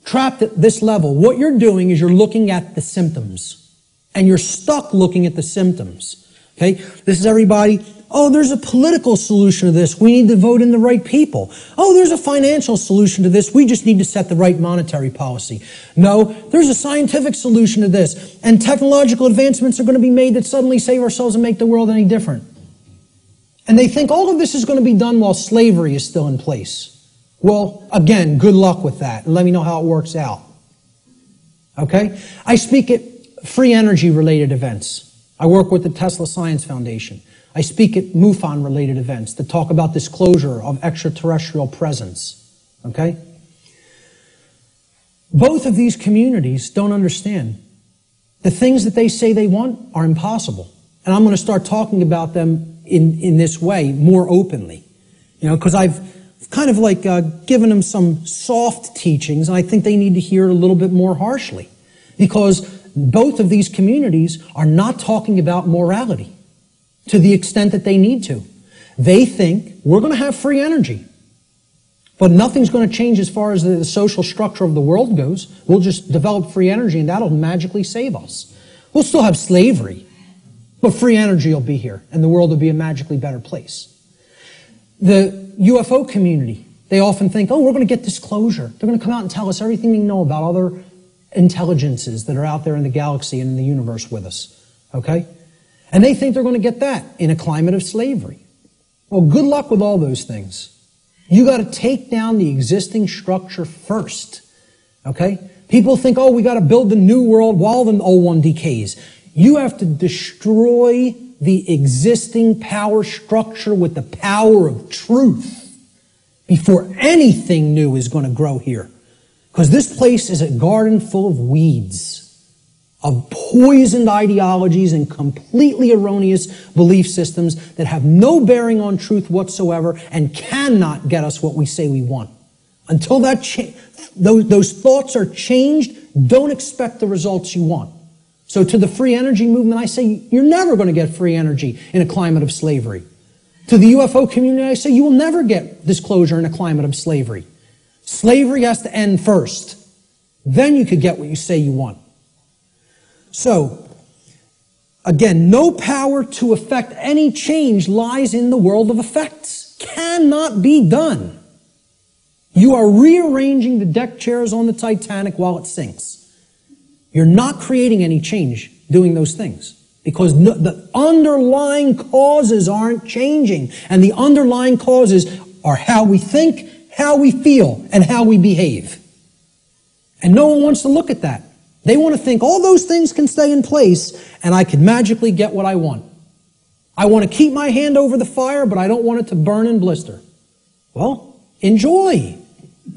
trapped at this level, what you're doing is you're looking at the symptoms, and you're stuck looking at the symptoms. Okay? This is everybody. Oh, there's a political solution to this. We need to vote in the right people. Oh, there's a financial solution to this. We just need to set the right monetary policy. No, there's a scientific solution to this. And technological advancements are going to be made that suddenly save ourselves and make the world any different. And they think all of this is going to be done while slavery is still in place. Well, again, good luck with that. And let me know how it works out. Okay? I speak at free energy related events. I work with the Tesla Science Foundation. I speak at MUFON-related events that talk about disclosure of extraterrestrial presence. Okay? Both of these communities don't understand. The things that they say they want are impossible. And I'm going to start talking about them in this way more openly. You know, because I've kind of like given them some soft teachings, and I think they need to hear it a little bit more harshly. Because both of these communities are not talking about morality to the extent that they need to. They think we're going to have free energy, but nothing's going to change as far as the social structure of the world goes. We'll just develop free energy and that'll magically save us. We'll still have slavery, but free energy will be here and the world will be a magically better place. The UFO community, they often think, oh, we're going to get disclosure. They're going to come out and tell us everything they know about other intelligences that are out there in the galaxy and in the universe with us. Okay? And they think they're going to get that in a climate of slavery. Well, good luck with all those things. You got to take down the existing structure first. Okay? People think, oh, we got to build the new world while the old one decays. You have to destroy the existing power structure with the power of truth before anything new is going to grow here. Because this place is a garden full of weeds, of poisoned ideologies and completely erroneous belief systems that have no bearing on truth whatsoever and cannot get us what we say we want. Until those thoughts are changed, don't expect the results you want. So to the free energy movement, I say you're never going to get free energy in a climate of slavery. To the UFO community, I say you will never get disclosure in a climate of slavery. Slavery has to end first. Then you could get what you say you want. So, again, no power to effect any change lies in the world of effects. Cannot be done. You are rearranging the deck chairs on the Titanic while it sinks. You're not creating any change doing those things. Because the underlying causes aren't changing. And the underlying causes are how we think, how we feel, and how we behave. And no one wants to look at that. They want to think all those things can stay in place and I can magically get what I want. I want to keep my hand over the fire, but I don't want it to burn and blister. Well, enjoy.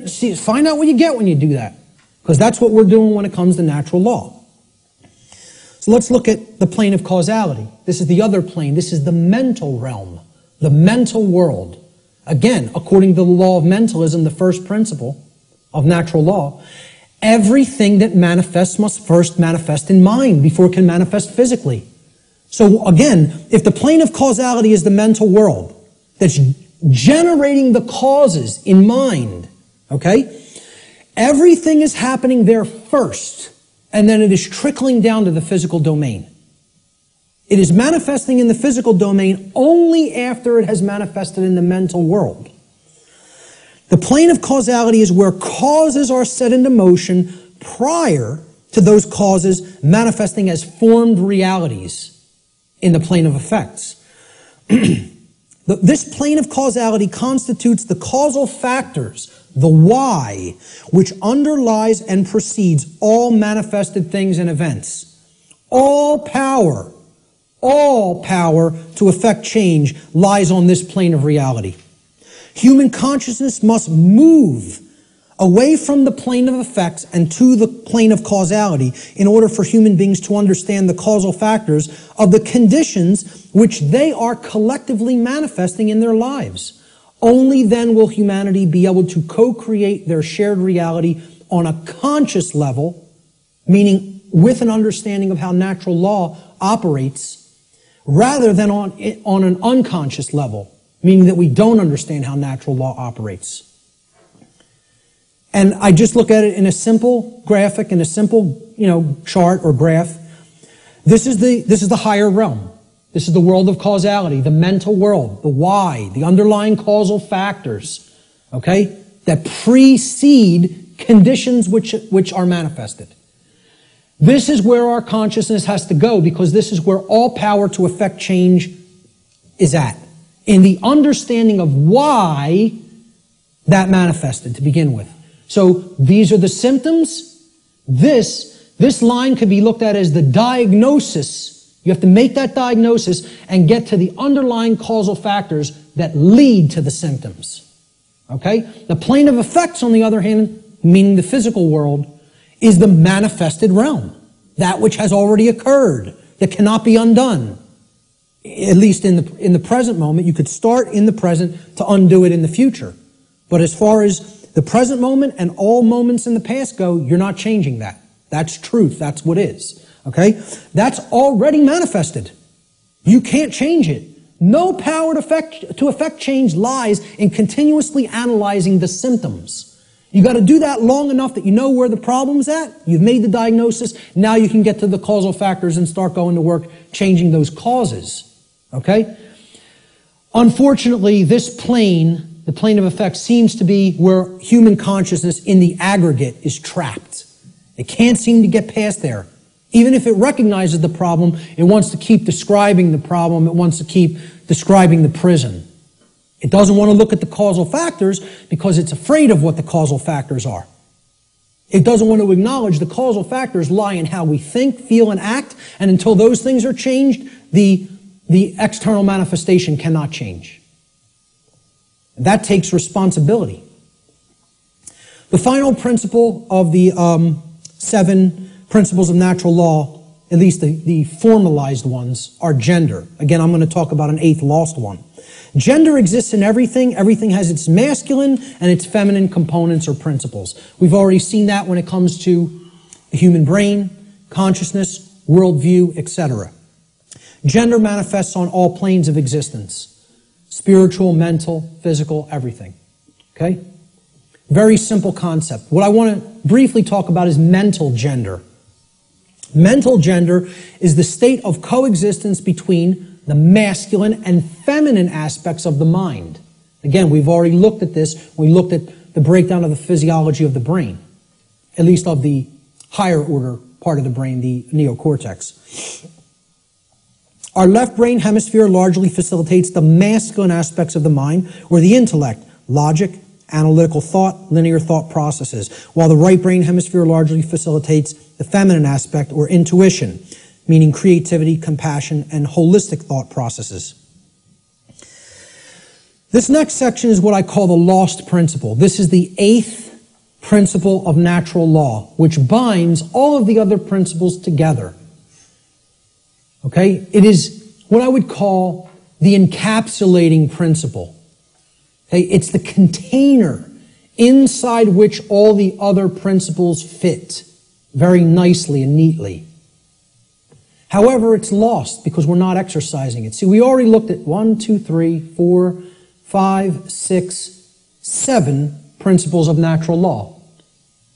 See, find out what you get when you do that. Because that's what we're doing when it comes to natural law. So let's look at the plane of causality. This is the other plane. This is the mental realm, the mental world. Again, according to the law of mentalism, the first principle of natural law, everything that manifests must first manifest in mind before it can manifest physically. So again, if the plane of causality is the mental world that's generating the causes in mind, okay, everything is happening there first. And then it is trickling down to the physical domain. It is manifesting in the physical domain only after it has manifested in the mental world. The plane of causality is where causes are set into motion prior to those causes manifesting as formed realities in the plane of effects. This plane of causality constitutes the causal factors, the why, which underlies and precedes all manifested things and events. All power to effect change lies on this plane of reality. Human consciousness must move away from the plane of effects and to the plane of causality in order for human beings to understand the causal factors of the conditions which they are collectively manifesting in their lives. Only then will humanity be able to co-create their shared reality on a conscious level, meaning with an understanding of how natural law operates, rather than on an unconscious level, meaning that we don't understand how natural law operates. And I just look at it in a simple graphic, in a simple, chart or graph. This is the higher realm. This is the world of causality, the mental world, the why, the underlying causal factors, okay, that precede conditions which are manifested. This is where our consciousness has to go, because this is where all power to effect change is at, in the understanding of why that manifested to begin with. So these are the symptoms. This line could be looked at as the diagnosis. You have to make that diagnosis and get to the underlying causal factors that lead to the symptoms. Okay? The plane of effects, on the other hand, meaning the physical world, is the manifested realm. That which has already occurred, that cannot be undone. At least in the present moment. You could start in the present to undo it in the future. But as far as the present moment and all moments in the past go, you're not changing that. That's truth. That's what is. Okay? That's already manifested. You can't change it. No power to effect change lies in continuously analyzing the symptoms. You got to do that long enough that you know where the problem's at. You've made the diagnosis. Now you can get to the causal factors and start going to work changing those causes. Okay? Unfortunately, this plane, the plane of effect, seems to be where human consciousness in the aggregate is trapped. It can't seem to get past there. Even if it recognizes the problem, it wants to keep describing the problem. It wants to keep describing the prison. It doesn't want to look at the causal factors because it's afraid of what the causal factors are. It doesn't want to acknowledge the causal factors lie in how we think, feel, and act, and until those things are changed, the external manifestation cannot change. That takes responsibility. The final principle of the 7 principles of natural law, at least the formalized ones, are gender. Again, I'm going to talk about an 8th lost one. Gender exists in everything. Everything has its masculine and its feminine components or principles. We've already seen that when it comes to the human brain, consciousness, worldview, etc. Gender manifests on all planes of existence. Spiritual, mental, physical, everything. Okay? Very simple concept. What I want to briefly talk about is mental gender. Mental gender is the state of coexistence between the masculine and feminine aspects of the mind. Again, we've already looked at this. We looked at the breakdown of the physiology of the brain, at least of the higher order part of the brain, the neocortex. Our left brain hemisphere largely facilitates the masculine aspects of the mind, or the intellect, logic, analytical thought, linear thought processes, while the right brain hemisphere largely facilitates the feminine aspect, or intuition, meaning creativity, compassion, and holistic thought processes. This next section is what I call the lost principle. This is the 8th principle of natural law, which binds all of the other principles together. Okay? It is what I would call the encapsulating principle. Okay? It's the container inside which all the other principles fit very nicely and neatly. However, it's lost because we're not exercising it. See, we already looked at 1, 2, 3, 4, 5, 6, 7 principles of natural law.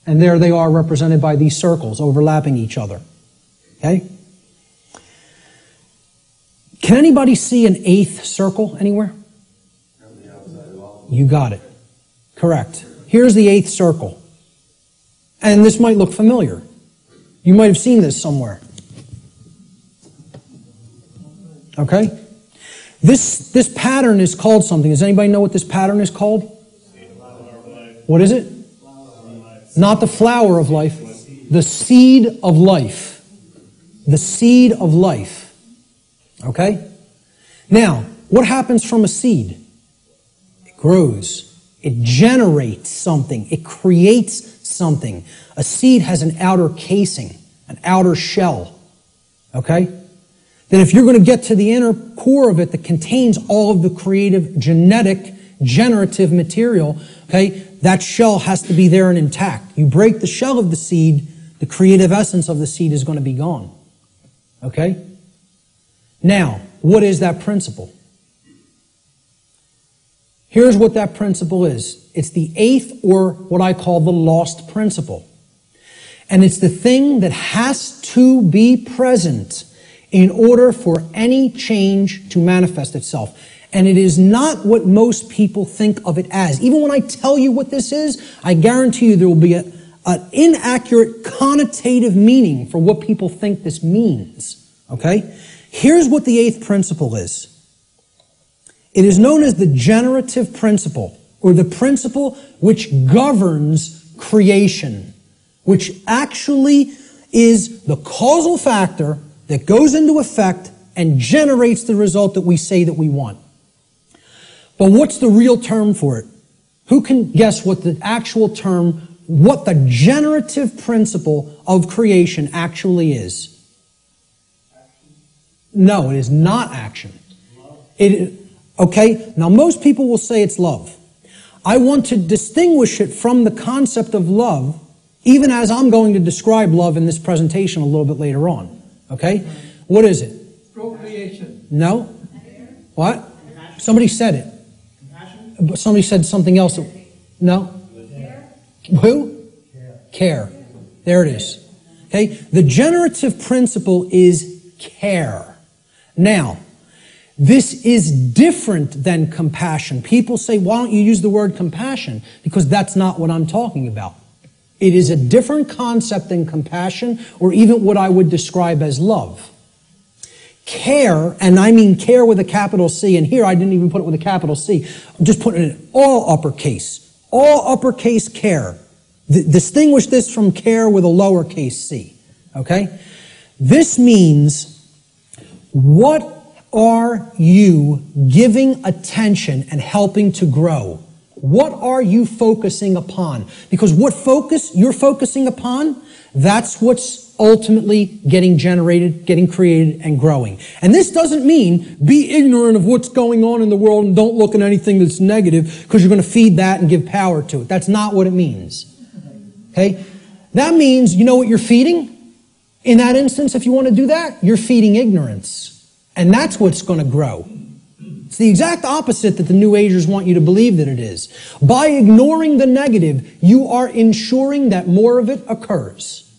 And there they are represented by these circles overlapping each other. Okay? Can anybody see an 8th circle anywhere? You got it. Correct. Here's the 8th circle. And this might look familiar. You might have seen this somewhere. Okay? This pattern is called something. Does anybody know what this pattern is called? What is it? Not the flower of life. The seed of life. The seed of life. Okay? Now, what happens from a seed? It grows. It generates something. It creates something. A seed has an outer casing, an outer shell. Okay? Then if you're going to get to the inner core of it that contains all of the creative, genetic, generative material, okay, that shell has to be there and intact. You break the shell of the seed, the creative essence of the seed is going to be gone. Okay? Now, what is that principle? Here's what that principle is. It's the 8th, or what I call the lost principle. And it's the thing that has to be present in order for any change to manifest itself. And it is not what most people think of it as. Even when I tell you what this is, I guarantee you there will be an inaccurate connotative meaning for what people think this means. Okay? Here's what the 8th principle is. It is known as the generative principle, or the principle which governs creation, which actually is the causal factor that goes into effect and generates the result that we say that we want. But what's the real term for it? Who can guess what the actual term, what the generative principle of creation actually is? No, it is not action. Okay, now most people will say it's love. I want to distinguish it from the concept of love, even as I'm going to describe love in this presentation a little bit later on. Okay? What is it? Procreation. No? What? Somebody said it. But somebody said something else. No? Care. Who? Care. There it is. Okay? The generative principle is care. Now, this is different than compassion. People say, why don't you use the word compassion? Because that's not what I'm talking about. It is a different concept than compassion, or even what I would describe as love. Care, and I mean care with a capital C, and here I didn't even put it with a capital C. I'm just putting it in all uppercase. All uppercase care. Distinguish this from care with a lowercase c. Okay? This means, what are you giving attention and helping to grow? What are you focusing upon? Because what focus you're focusing upon, that's what's ultimately getting generated, getting created, and growing. And this doesn't mean be ignorant of what's going on in the world and don't look at anything that's negative because you're going to feed that and give power to it. That's not what it means. Okay? That means, you know what you're feeding? In that instance, if you want to do that, you're feeding ignorance. And that's what's going to grow. It's the exact opposite that the New Agers want you to believe that it is. By ignoring the negative, you are ensuring that more of it occurs.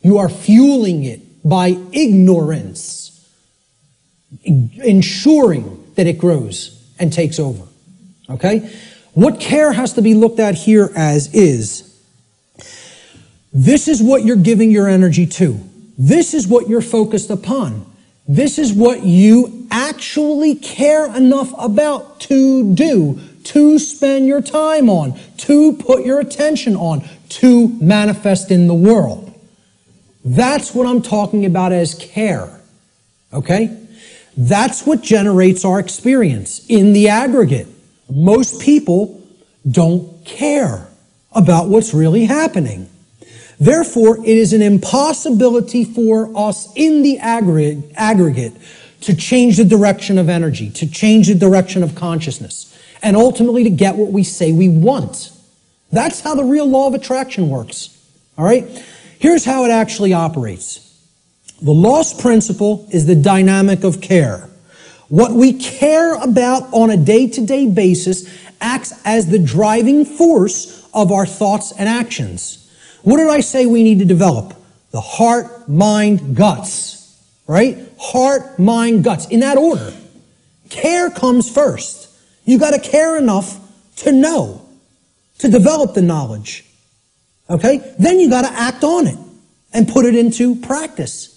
You are fueling it by ignorance, ensuring that it grows and takes over. Okay? What care has to be looked at here as is, this is what you're giving your energy to. This is what you're focused upon. This is what you actually care enough about to do, to spend your time on, to put your attention on, to manifest in the world. That's what I'm talking about as care. Okay? That's what generates our experience in the aggregate. Most people don't care about what's really happening. Therefore, it is an impossibility for us in the aggregate to change the direction of energy, to change the direction of consciousness, and ultimately to get what we say we want. That's how the real law of attraction works. All right? Here's how it actually operates. The lost principle is the dynamic of care. What we care about on a day-to-day basis acts as the driving force of our thoughts and actions. What did I say we need to develop? The heart, mind, guts. Right? Heart, mind, guts. In that order. Care comes first. You got to care enough to know, to develop the knowledge. Okay? Then you got to act on it and put it into practice.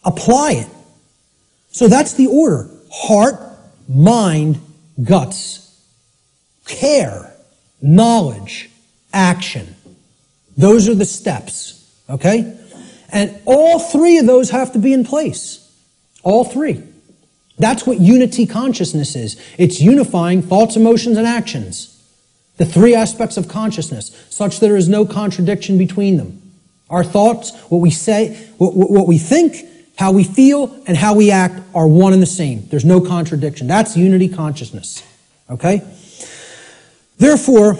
Apply it. So that's the order. Heart, mind, guts. Care, knowledge, action. Those are the steps. Okay? And all three of those have to be in place. All three. That's what unity consciousness is. It's unifying thoughts, emotions, and actions. The three aspects of consciousness, such that there is no contradiction between them. Our thoughts, what we say, what we think, how we feel, and how we act are one and the same. There's no contradiction. That's unity consciousness. Okay? Therefore,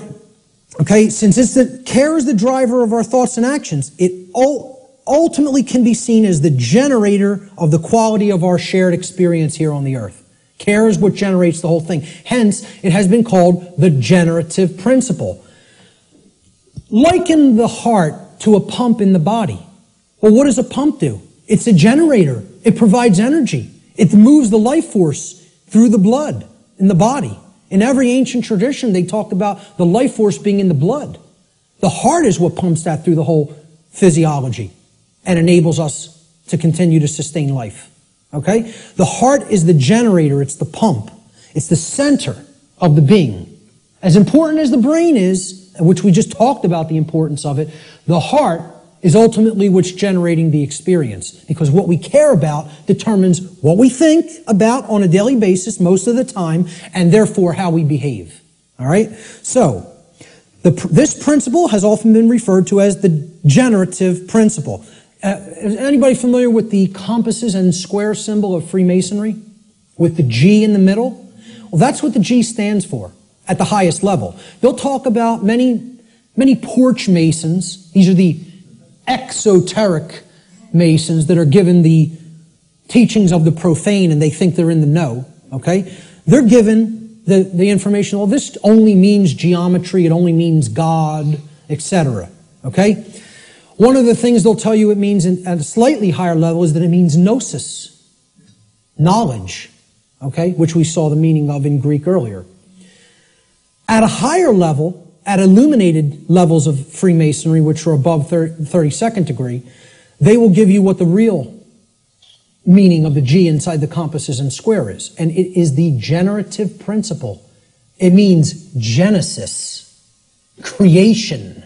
okay, since care is the driver of our thoughts and actions, it ultimately can be seen as the generator of the quality of our shared experience here on the earth. Care is what generates the whole thing. Hence, it has been called the generative principle. Liken the heart to a pump in the body. Well, what does a pump do? It's a generator. It provides energy. It moves the life force through the blood in the body. In every ancient tradition, they talk about the life force being in the blood. The heart is what pumps that through the whole physiology and enables us to continue to sustain life. Okay? The heart is the generator. It's the pump. It's the center of the being. As important as the brain is, which we just talked about the importance of it, the heart is ultimately what's generating the experience. Because what we care about determines what we think about on a daily basis most of the time, and therefore how we behave. All right? So, this principle has often been referred to as the generative principle. Is anybody familiar with the compasses and square symbol of Freemasonry? With the G in the middle? Well, that's what the G stands for at the highest level. They'll talk about many porch masons. These are the exoteric masons that are given the teachings of the profane and they think they're in the know. Okay? They're given the information, well, this only means geometry, it only means God, etc. Okay? One of the things they'll tell you it means at a slightly higher level is that it means gnosis, knowledge, okay, which we saw the meaning of in Greek earlier. At a higher level, at illuminated levels of Freemasonry, which are above 32nd degree, they will give you what the real meaning of the G inside the compasses and square is. And it is the generative principle. It means genesis, creation,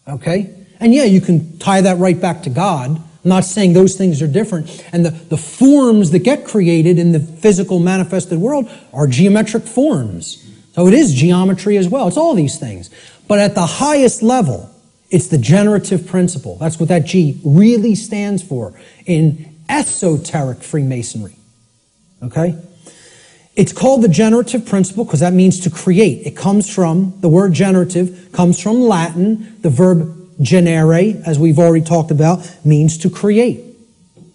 okay? And yeah, you can tie that right back to God. I'm not saying those things are different. And the forms that get created in the physical manifested world are geometric forms. So it is geometry as well. It's all these things. But at the highest level, it's the generative principle. That's what that G really stands for in esoteric Freemasonry. Okay? It's called the generative principle because that means to create. It comes from, the word generative comes from Latin, the verb generare, as we've already talked about, means to create.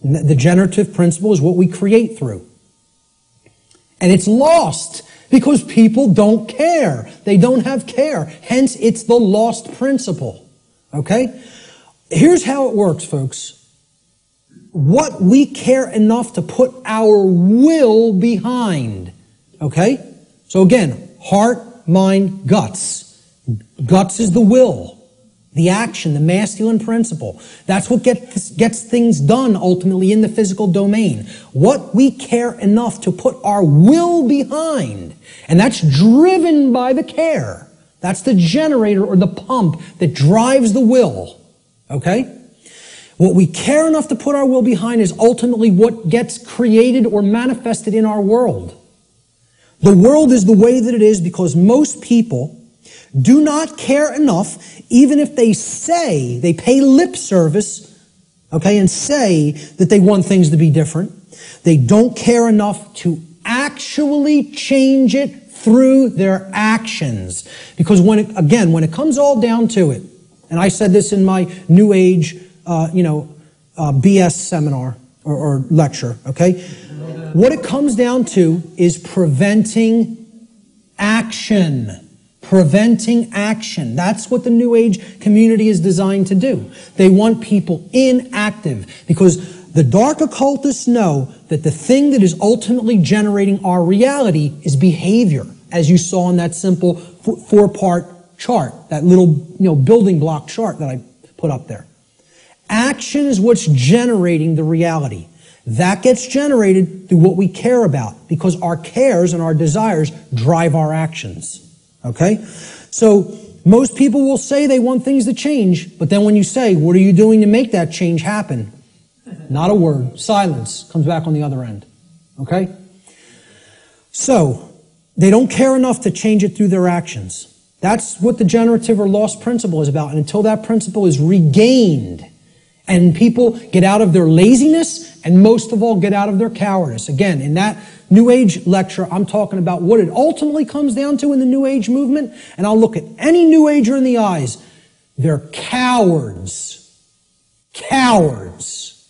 The generative principle is what we create through. And it's lost because people don't care. They don't have care. Hence, it's the lost principle. Okay? Here's how it works, folks. What we care enough to put our will behind. Okay? So again, heart, mind, guts. Guts is the will. The action, the masculine principle. That's what gets things done ultimately in the physical domain. What we care enough to put our will behind. And that's driven by the care. That's the generator or the pump that drives the will. Okay? What we care enough to put our will behind is ultimately what gets created or manifested in our world. The world is the way that it is because most people do not care enough, even if they say, they pay lip service, okay, and say that they want things to be different. They don't care enough to actually change it through their actions. Because when it comes all down to it, and I said this in my New Age, BS seminar or lecture, okay? What it comes down to is preventing action. Preventing action. That's what the New Age community is designed to do. They want people inactive because the dark occultists know that the thing that is ultimately generating our reality is behavior, as you saw in that simple four-part chart, that little building block chart that I put up there. Action is what's generating the reality. That gets generated through what we care about because our cares and our desires drive our actions. Okay? So, most people will say they want things to change, but then when you say, what are you doing to make that change happen? Not a word. Silence comes back on the other end. Okay? So, they don't care enough to change it through their actions. That's what the generative or lost principle is about. And until that principle is regained, and people get out of their laziness, and most of all, get out of their cowardice. Again, in that New Age lecture, I'm talking about what it ultimately comes down to in the New Age movement, and I'll look at any New Ager in the eyes. They're cowards. Cowards.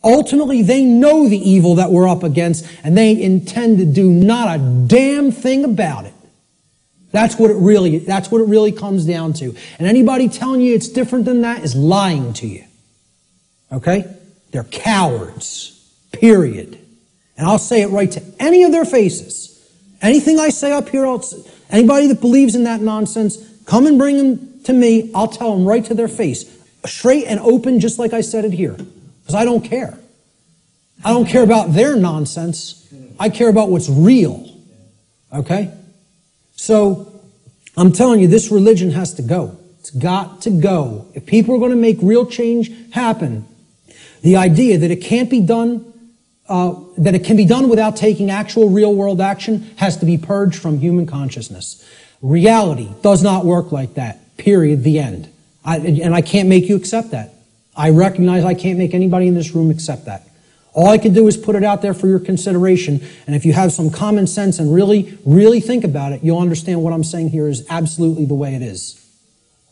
Ultimately, they know the evil that we're up against, and they intend to do not a damn thing about it. That's what it really comes down to. And anybody telling you it's different than that is lying to you. Okay? They're cowards. Period. And I'll say it right to any of their faces. Anything I say up here, anybody that believes in that nonsense, come and bring them to me. I'll tell them right to their face. Straight and open, just like I said it here. Because I don't care. I don't care about their nonsense. I care about what's real. Okay? So, I'm telling you, this religion has to go. It's got to go. If people are going to make real change happen, the idea that it can't be done, that it can be done without taking actual real-world action has to be purged from human consciousness. Reality does not work like that. Period. The end. And I can't make you accept that. I recognize I can't make anybody in this room accept that. All I can do is put it out there for your consideration, and if you have some common sense and really, really think about it, you'll understand what I'm saying here is absolutely the way it is.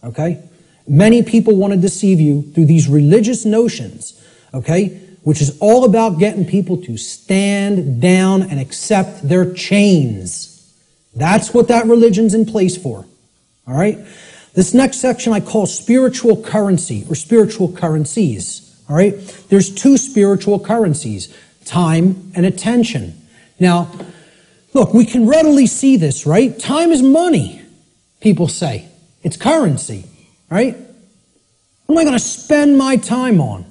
Okay? Many people want to deceive you through these religious notions, okay, which is all about getting people to stand down and accept their chains. That's what that religion's in place for. All right? This next section I call spiritual currency, or spiritual currencies. All right? There's two spiritual currencies, time and attention. Now, look, we can readily see this, right? Time is money, people say. It's currency, right? What am I going to spend my time on?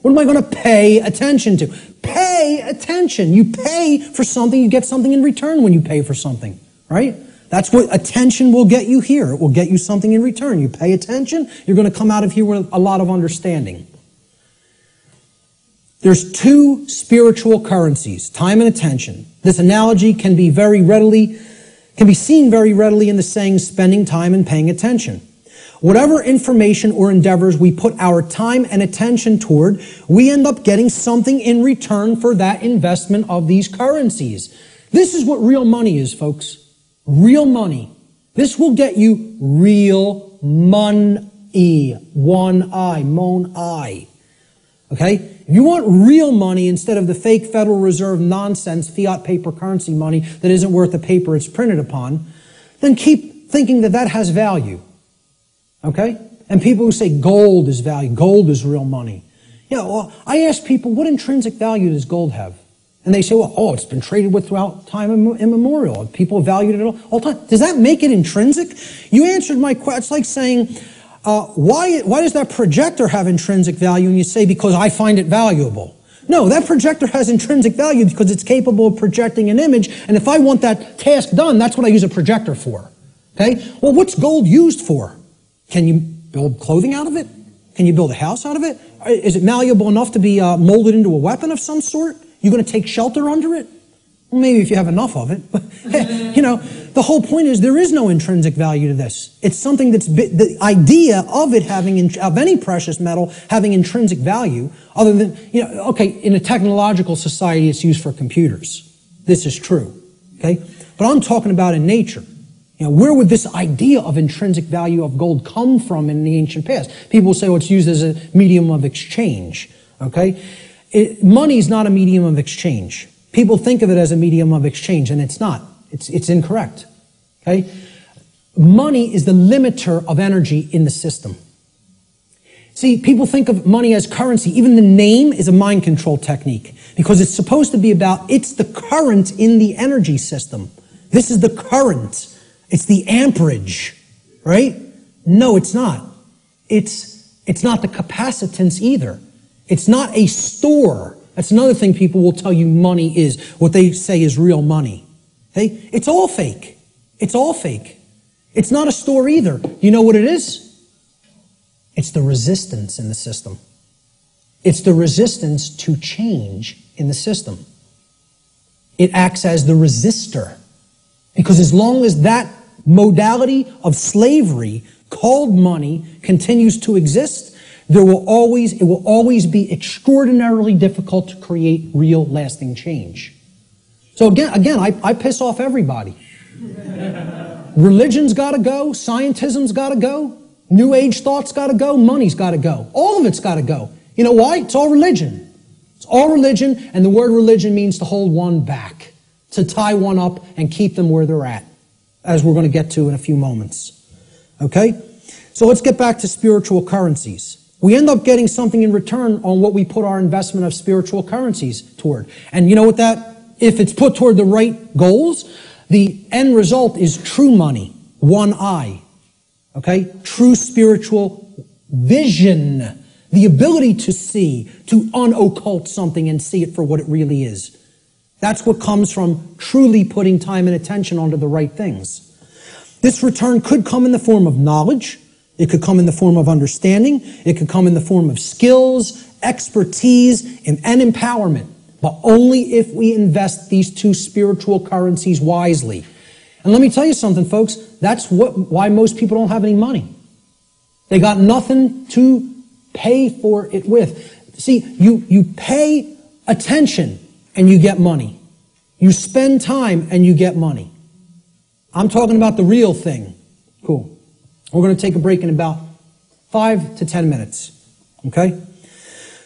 What am I going to pay attention to? Pay attention. You pay for something, you get something in return when you pay for something, right? That's what attention will get you here. It will get you something in return. You pay attention, you're going to come out of here with a lot of understanding. There's two spiritual currencies, time and attention. This analogy can be seen very readily in the saying, spending time and paying attention. Whatever information or endeavors we put our time and attention toward, we end up getting something in return for that investment of these currencies. This is what real money is, folks. Real money. This will get you real money. One I, mon I. Okay? If you want real money instead of the fake Federal Reserve nonsense, fiat paper currency money that isn't worth the paper it's printed upon, then keep thinking that that has value. Okay? And people who say gold is value, gold is real money. Yeah, well, I ask people, what intrinsic value does gold have? And they say, well, it's been traded with throughout time immemorial. People have valued it all the time. Does that make it intrinsic? You answered my question. It's like saying, why does that projector have intrinsic value? And you say, because I find it valuable. No, that projector has intrinsic value because it's capable of projecting an image, and if I want that task done, that's what I use a projector for. Okay? Well, what's gold used for? Can you build clothing out of it? Can you build a house out of it? Is it malleable enough to be molded into a weapon of some sort? You going to take shelter under it? Well, maybe if you have enough of it. But, you know, the whole point is there is no intrinsic value to this. It's something that's, the idea of it having, of any precious metal having intrinsic value, other than, you know, okay, in a technological society it's used for computers. This is true. Okay? But I'm talking about in nature. You know, where would this idea of intrinsic value of gold come from in the ancient past? People will say, well, it's used as a medium of exchange. Okay? Money is not a medium of exchange. People think of it as a medium of exchange, and it's not. It's incorrect. Okay? Money is the limiter of energy in the system. See, people think of money as currency. Even the name is a mind control technique because it's supposed to be about, it's the current in the energy system. This is the current. It's the amperage, right? No, it's not. It's not the capacitance either. It's not a store. That's another thing people will tell you money is, what they say is real money. Okay? It's all fake. It's all fake. It's not a store either. You know what it is? It's the resistance in the system. It's the resistance to change in the system. It acts as the resistor. Because as long as that modality of slavery called money continues to exist, it will always be extraordinarily difficult to create real lasting change. So again, I piss off everybody. Religion's gotta go, scientism's gotta go, New Age thought's gotta go, money's gotta go. All of it's gotta go. You know why? It's all religion. It's all religion, and the word religion means to hold one back, to tie one up and keep them where they're at, as we're going to get to in a few moments. Okay? So let's get back to spiritual currencies. We end up getting something in return on what we put our investment of spiritual currencies toward. And you know what that, if it's put toward the right goals, the end result is true money, one eye. Okay? True spiritual vision. The ability to see, to unoccult something and see it for what it really is. That's what comes from truly putting time and attention onto the right things. This return could come in the form of knowledge. It could come in the form of understanding. It could come in the form of skills, expertise, and empowerment. But only if we invest these two spiritual currencies wisely. And let me tell you something, folks. That's why most people don't have any money. They got nothing to pay for it with. See, you pay attention and you get money. You spend time and you get money. I'm talking about the real thing. Cool. We're going to take a break in about 5 to 10 minutes. Okay?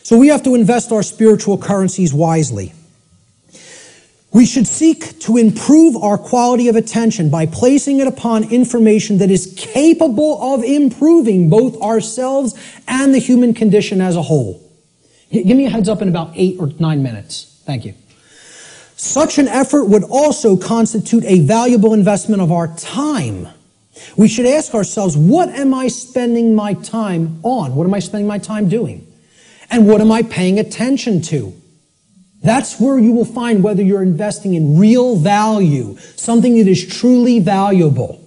So we have to invest our spiritual currencies wisely. We should seek to improve our quality of attention by placing it upon information that is capable of improving both ourselves and the human condition as a whole. Give me a heads up in about 8 or 9 minutes. Thank you. Such an effort would also constitute a valuable investment of our time. We should ask ourselves, what am I spending my time on? What am I spending my time doing? And what am I paying attention to? That's where you will find whether you're investing in real value, something that is truly valuable.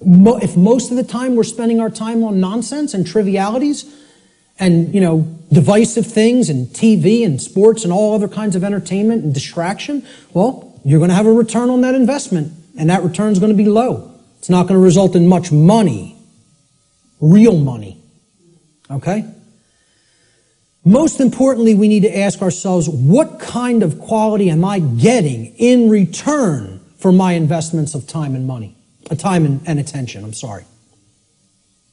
If most of the time we're spending our time on nonsense and trivialities and, you know, divisive things and TV and sports and all other kinds of entertainment and distraction, well, you're going to have a return on that investment, and that return is going to be low. It's not going to result in much money, real money. Okay? Most importantly, we need to ask ourselves, what kind of quality am I getting in return for my investments of time and money? Time and attention, I'm sorry.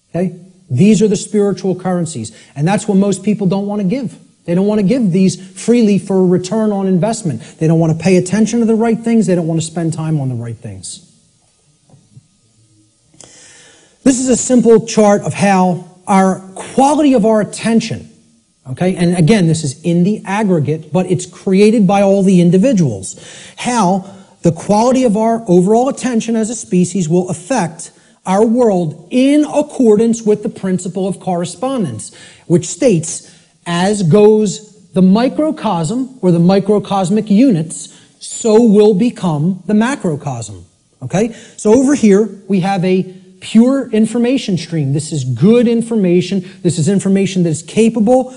Okay? These are the spiritual currencies. And that's what most people don't want to give. They don't want to give these freely for a return on investment. They don't want to pay attention to the right things. They don't want to spend time on the right things. This is a simple chart of how our quality of our attention, okay, and again, this is in the aggregate, but it's created by all the individuals. How the quality of our overall attention as a species will affect our world in accordance with the principle of correspondence, which states, as goes the microcosm or the microcosmic units, so will become the macrocosm. Okay? So over here, we have a pure information stream. This is good information. This is information that is capable,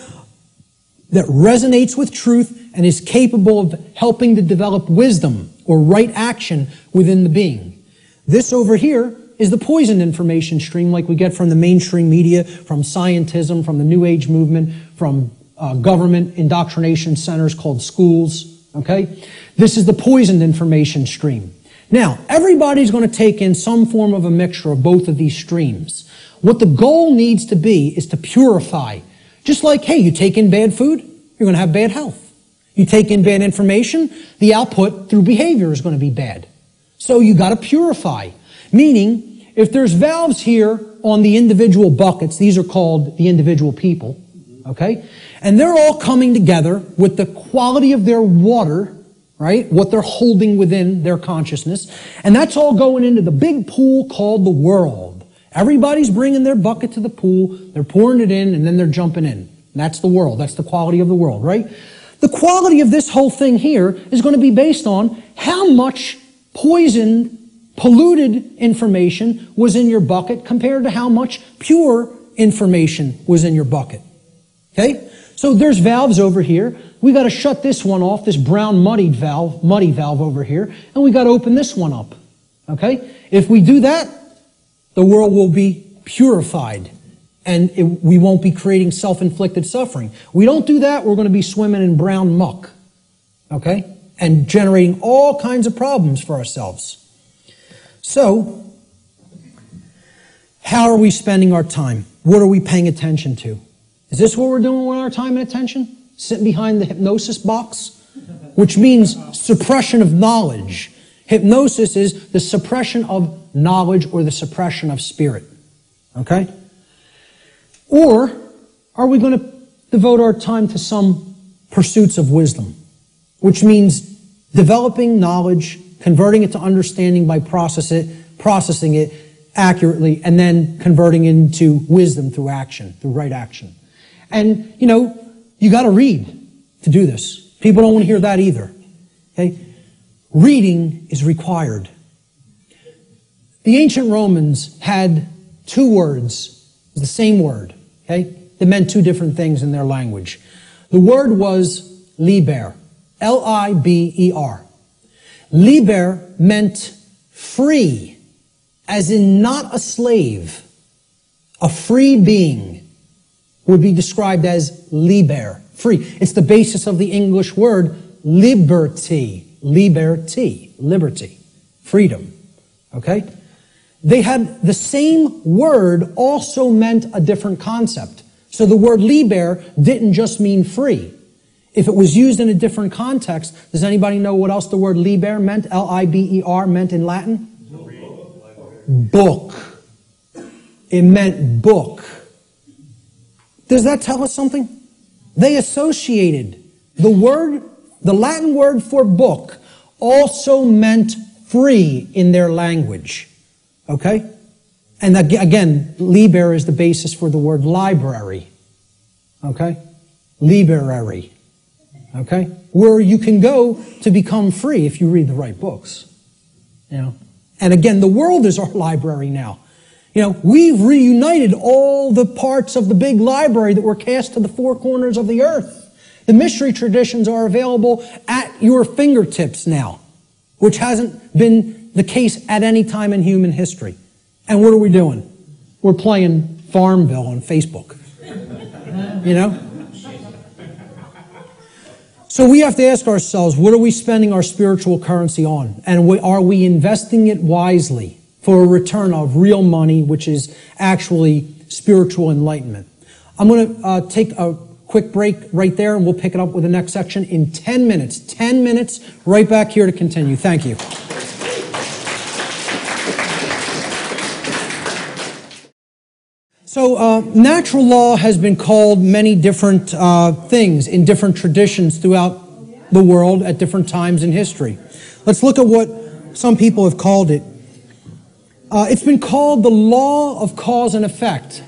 that resonates with truth, and is capable of helping to develop wisdom or right action within the being. This over here is the poisoned information stream like we get from the mainstream media, from scientism, from the New Age movement, from government indoctrination centers called schools. Okay? This is the poisoned information stream. Now, everybody's going to take in some form of a mixture of both of these streams. What the goal needs to be is to purify. Just like, hey, you take in bad food, you're going to have bad health. You take in bad information, the output through behavior is going to be bad. So you got to purify. Meaning, if there's valves here on the individual buckets, these are called the individual people, okay? And they're all coming together with the quality of their water, right? What they're holding within their consciousness. And that's all going into the big pool called the world. Everybody's bringing their bucket to the pool, they're pouring it in, and then they're jumping in. And that's the world. That's the quality of the world, right? The quality of this whole thing here is going to be based on how much poisoned, polluted information was in your bucket compared to how much pure information was in your bucket. Okay? So there's valves over here. We got to shut this one off, this brown muddy valve over here, and we got to open this one up. Okay? If we do that, the world will be purified, and we won't be creating self-inflicted suffering. We don't do that, we're going to be swimming in brown muck. Okay? And generating all kinds of problems for ourselves. So, how are we spending our time? What are we paying attention to? Is this what we're doing with our time and attention? Sitting behind the hypnosis box? Which means suppression of knowledge. Hypnosis is the suppression of knowledge or the suppression of spirit. Okay? Or are we going to devote our time to some pursuits of wisdom? Which means developing knowledge, converting it to understanding by processing it accurately, and then converting into wisdom through action, through right action. And, you know, you got to read to do this. People don't want to hear that either. Okay? Reading is required. The ancient Romans had two words, the same word, okay? That meant two different things in their language. The word was liber, L-I-B-E-R. Liber meant free, as in not a slave. A free being would be described as liber, free. It's the basis of the English word liberty, liberty, freedom, okay? They had the same word also meant a different concept. So the word liber didn't just mean free. If it was used in a different context, does anybody know what else the word liber meant? L-I-B-E-R meant in Latin? Book. It meant book. Does that tell us something? They associated the word, the Latin word for book, also meant free in their language. Okay? And again, liber is the basis for the word library. Okay? Library. Okay? Where you can go to become free if you read the right books. You know? And again, the world is our library now. You know, we've reunited all the parts of the big library that were cast to the four corners of the earth. The mystery traditions are available at your fingertips now, which hasn't been the case at any time in human history. And what are we doing? We're playing Farmville on Facebook. You know? So we have to ask ourselves, what are we spending our spiritual currency on? And are we investing it wisely for a return of real money, which is actually spiritual enlightenment? I'm going to take a quick break right there, and we'll pick it up with the next section in 10 minutes. 10 minutes, right back here to continue. Thank you. So natural law has been called many different things in different traditions throughout the world at different times in history. Let's look at what some people have called it. It's been called the law of cause and effect,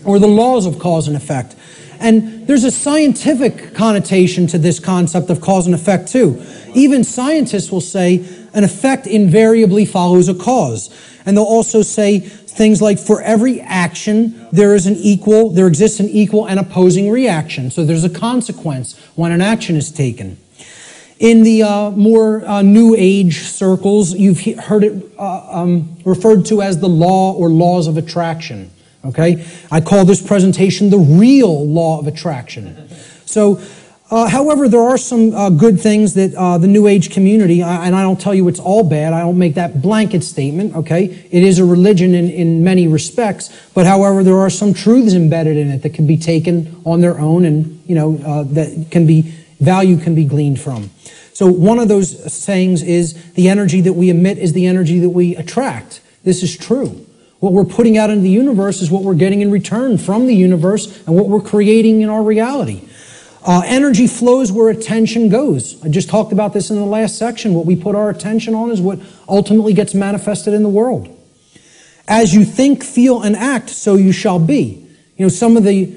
or the laws of cause and effect. And there's a scientific connotation to this concept of cause and effect too. Even scientists will say an effect invariably follows a cause. And they'll also say things like, for every action, there exists an equal and opposing reaction. So there's a consequence when an action is taken. In the more New Age circles, you've heard it referred to as the law or laws of attraction. Okay? I call this presentation the real law of attraction. So, however, there are some good things that the New Age community, and I don't tell you it's all bad, I don't make that blanket statement, okay? It is a religion in many respects, but however, there are some truths embedded in it that can be taken on their own and, value can be gleaned from. So one of those sayings is, the energy that we emit is the energy that we attract. This is true. What we're putting out into the universe is what we're getting in return from the universe and what we're creating in our reality. Energy flows where attention goes. I just talked about this in the last section. What we put our attention on is what ultimately gets manifested in the world. As you think, feel, and act, so you shall be. Some of the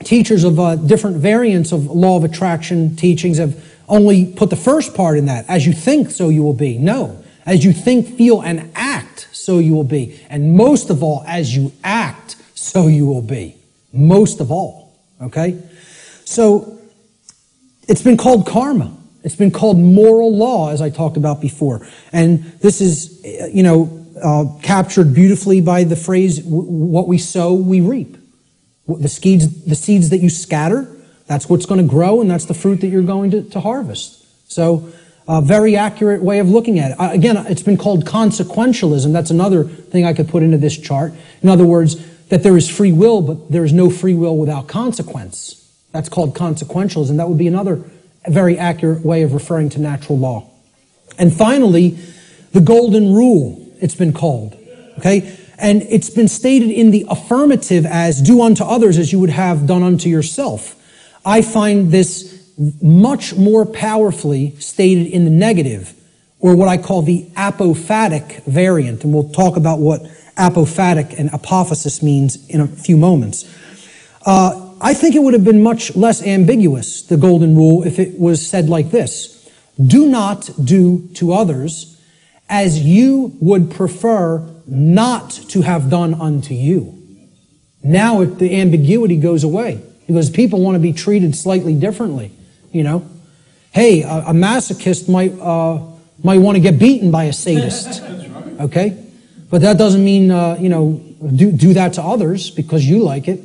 teachers of different variants of law of attraction teachings have only put the first part in that. As you think, so you will be. No. As you think, feel, and act, so you will be. And most of all, as you act, so you will be. Most of all. Okay? So, it's been called karma. It's been called moral law, as I talked about before. And this is, captured beautifully by the phrase, what we sow, we reap. The seeds that you scatter, that's what's going to grow, and that's the fruit that you're going to harvest. So, a very accurate way of looking at it. Again, it's been called consequentialism. That's another thing I could put into this chart. In other words, that there is free will, but there is no free will without consequence. That's called consequentialism. That would be another very accurate way of referring to natural law. And finally, the golden rule, it's been called. Okay? And it's been stated in the affirmative as, do unto others as you would have done unto yourself. I find this much more powerfully stated in the negative, or what I call the apophatic variant. And we'll talk about what apophatic and apophasis means in a few moments. I think it would have been much less ambiguous, the golden rule, if it was said like this. Do not do to others as you would prefer not to have done unto you. Now the ambiguity goes away, because people want to be treated slightly differently. Hey, a masochist might want to get beaten by a sadist. Okay? But that doesn't mean, do that to others because you like it.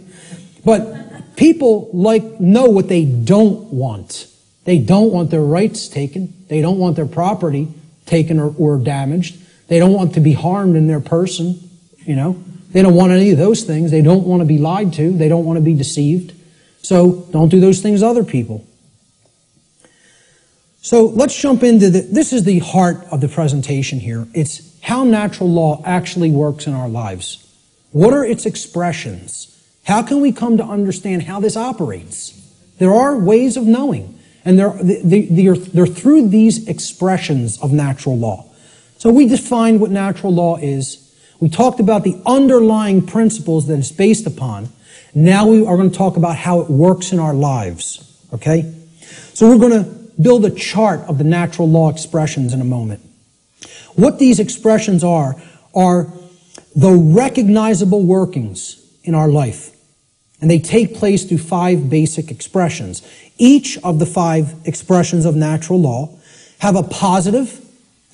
But people know what they don't want. They don't want their rights taken. They don't want their property taken or damaged. They don't want to be harmed in their person. They don't want any of those things. They don't want to be lied to. They don't want to be deceived. So don't do those things to other people. So let's jump into this is the heart of the presentation here. It's how natural law actually works in our lives. What are its expressions? How can we come to understand how this operates? There are ways of knowing, and they're through these expressions of natural law. So we defined what natural law is. We talked about the underlying principles that it's based upon. Now we are going to talk about how it works in our lives. Okay? So we're going to build a chart of the natural law expressions in a moment. What these expressions are the recognizable workings in our life. And they take place through 5 basic expressions. Each of the 5 expressions of natural law have a positive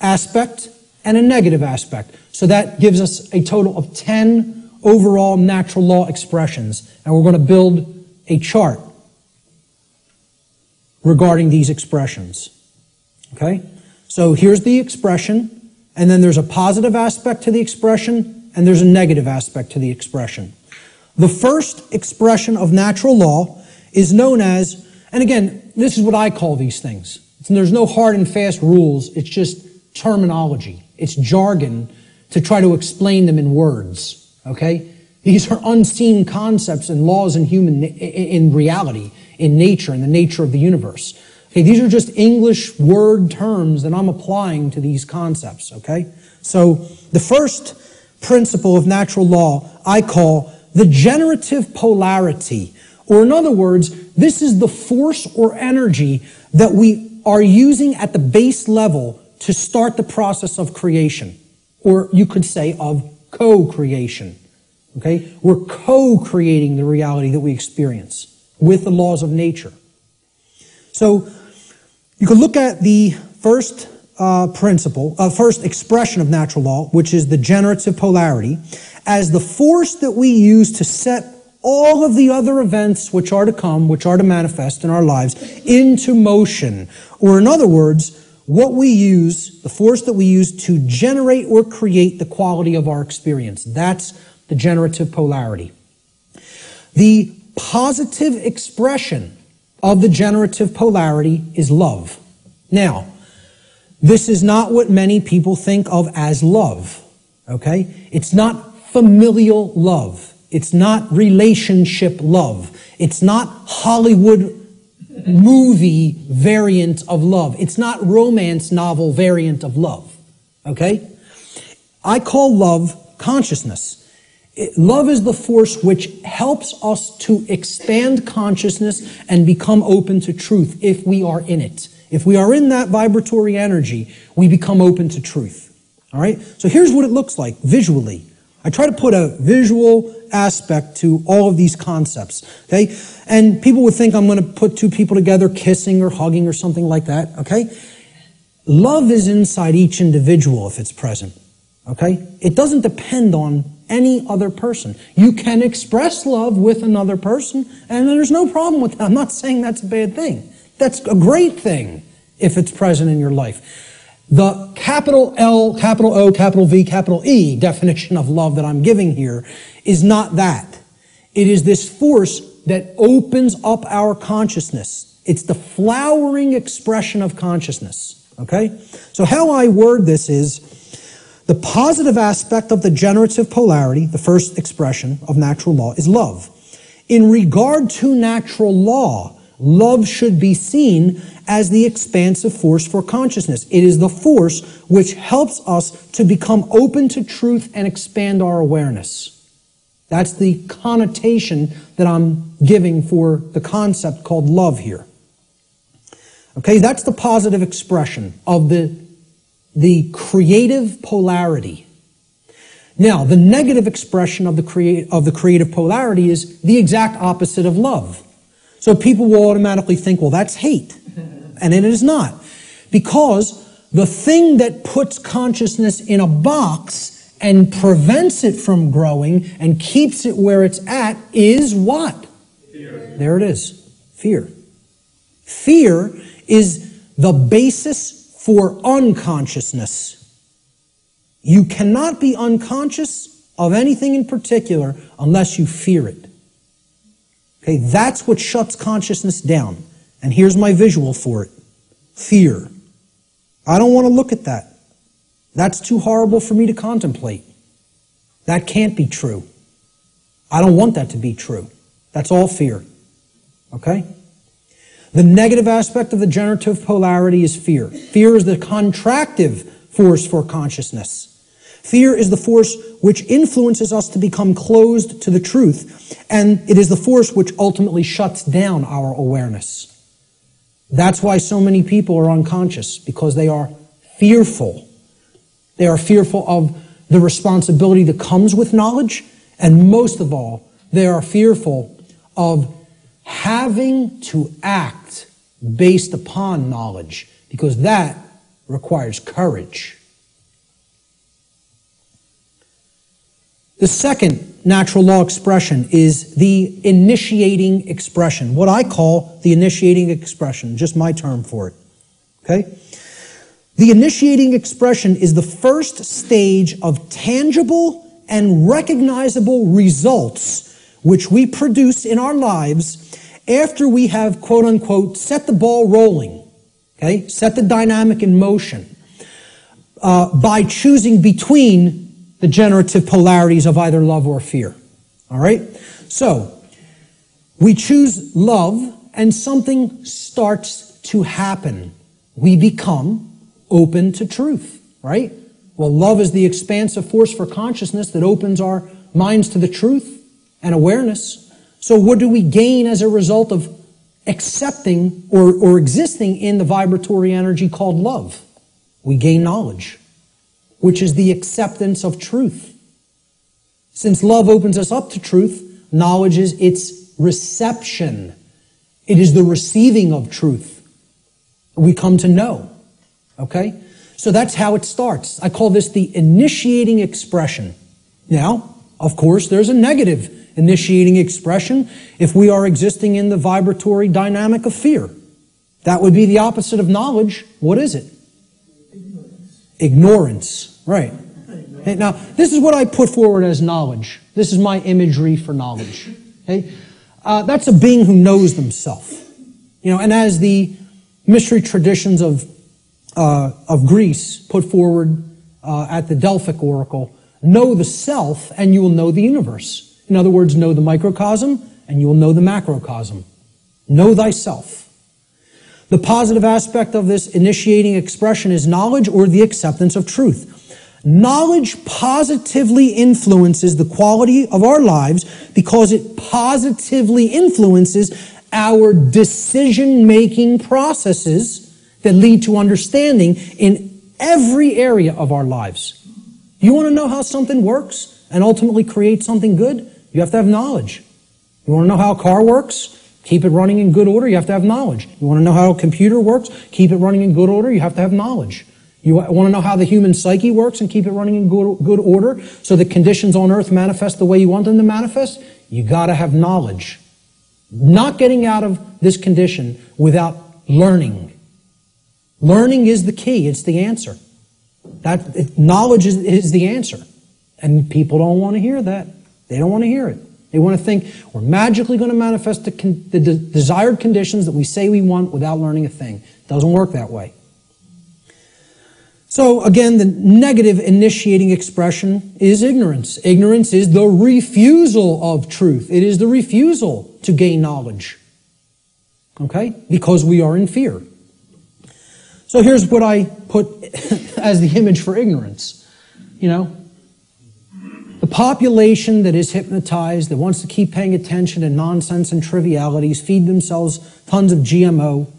aspect and a negative aspect. So that gives us a total of 10 overall natural law expressions. And we're going to build a chart regarding these expressions. Okay? So here's the expression, and then there's a positive aspect to the expression, and there's a negative aspect to the expression. The first expression of natural law is known as, and again, this is what I call these things. There's no hard and fast rules. It's just terminology. It's jargon to try to explain them in words. Okay? These are unseen concepts and laws in reality, in nature, in the nature of the universe. Okay, these are just English word terms that I'm applying to these concepts, okay? So the first principle of natural law I call the generative polarity. Or in other words, this is the force or energy that we are using at the base level to start the process of creation. Or you could say of co-creation. Okay? We're co-creating the reality that we experience with the laws of nature. So you can look at the first first expression of natural law, which is the generative polarity, as the force that we use to set all of the other events which are to come, which are to manifest in our lives, into motion. Or in other words, what we use, the force that we use to generate or create the quality of our experience. That's the generative polarity. The positive expression of the generative polarity is love. Now, this is not what many people think of as love, okay? It's not familial love. It's not relationship love. It's not Hollywood movie variant of love. It's not romance novel variant of love, okay? I call love consciousness. Love is the force which helps us to expand consciousness and become open to truth if we are in it. If we are in that vibratory energy, we become open to truth. All right? So here's what it looks like visually. I try to put a visual aspect to all of these concepts. Okay? And people would think I'm going to put two people together kissing or hugging or something like that. Okay? Love is inside each individual if it's present. Okay? It doesn't depend on any other person. You can express love with another person, and there's no problem with that. I'm not saying that's a bad thing. That's a great thing if it's present in your life. The capital L, capital O, capital V, capital E definition of love that I'm giving here is not that. It is this force that opens up our consciousness. It's the flowering expression of consciousness. Okay? So how I word this is the positive aspect of the generative polarity, the first expression of natural law, is love. In regard to natural law, love should be seen as the expansive force for consciousness. It is the force which helps us to become open to truth and expand our awareness. That's the connotation that I'm giving for the concept called love here. Okay, that's the positive expression of the creative polarity. Now, the negative expression of the creative polarity is the exact opposite of love. So people will automatically think, well, that's hate. And it is not. Because the thing that puts consciousness in a box and prevents it from growing and keeps it where it's at is what? Fear. There it is. Fear. Fear is the basis for unconsciousness. You cannot be unconscious of anything in particular unless you fear it. Okay, that's what shuts consciousness down. And here's my visual for it. Fear. I don't want to look at that. That's too horrible for me to contemplate. That can't be true. I don't want that to be true. That's all fear. Okay? The negative aspect of the generative polarity is fear. Fear is the contractive force for consciousness. Fear is the force which influences us to become closed to the truth, and it is the force which ultimately shuts down our awareness. That's why so many people are unconscious, because they are fearful. They are fearful of the responsibility that comes with knowledge, and most of all, they are fearful of having to act based upon knowledge, because that requires courage. The second natural law expression is the initiating expression, what I call the initiating expression, just my term for it. Okay? The initiating expression is the first stage of tangible and recognizable results which we produce in our lives after we have, quote unquote, set the ball rolling, okay? Set the dynamic in motion by choosing between the generative polarities of either love or fear. All right? So, we choose love and something starts to happen, we become open to truth, right? Well, love is the expansive force for consciousness that opens our minds to the truth and awareness. So what do we gain as a result of accepting or existing in the vibratory energy called love? We gain knowledge, which is the acceptance of truth. Since love opens us up to truth, knowledge is its reception. It is the receiving of truth. We come to know. Okay? So that's how it starts. I call this the initiating expression. Now, of course, there's a negative initiating expression if we are existing in the vibratory dynamic of fear. That would be the opposite of knowledge. What is it? Ignorance. Right. Okay, now, this is what I put forward as knowledge. This is my imagery for knowledge. Okay? That's a being who knows themselves. You know, and as the mystery traditions of Greece put forward at the Delphic Oracle, know the self and you will know the universe. In other words, know the microcosm and you will know the macrocosm. Know thyself. The positive aspect of this initiating expression is knowledge or the acceptance of truth. Knowledge positively influences the quality of our lives because it positively influences our decision-making processes that lead to understanding in every area of our lives. You want to know how something works and ultimately create something good? You have to have knowledge. You want to know how a car works? Keep it running in good order, you have to have knowledge. You want to know how a computer works? Keep it running in good order, you have to have knowledge. You want to know how the human psyche works and keep it running in good order so that conditions on earth manifest the way you want them to manifest? You got to have knowledge. Not getting out of this condition without learning. Learning is the key, it's the answer. Knowledge is the answer. And people don't want to hear that. They don't want to hear it. They want to think we're magically going to manifest the desired conditions that we say we want without learning a thing. It doesn't work that way. So again, the negative initiating expression is ignorance. Ignorance is the refusal of truth. It is the refusal to gain knowledge. Okay? Because we are in fear. So here's what I put as the image for ignorance. You know, the population that is hypnotized, that wants to keep paying attention to nonsense and trivialities, feed themselves tons of GMO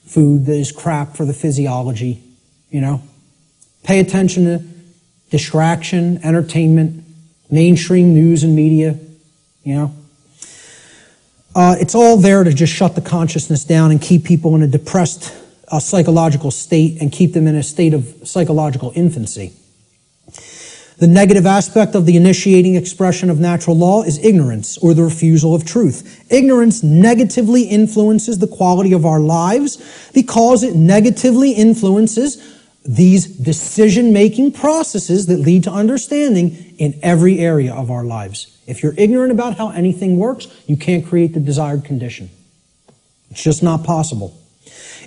food that is crap for the physiology, you know. Pay attention to distraction, entertainment, mainstream news and media, you know. It's all there to just shut the consciousness down and keep people in a depressed psychological state and keep them in a state of psychological infancy. The negative aspect of the initiating expression of natural law is ignorance, or the refusal of truth. Ignorance negatively influences the quality of our lives because it negatively influences these decision-making processes that lead to understanding in every area of our lives. If you're ignorant about how anything works, you can't create the desired condition. It's just not possible.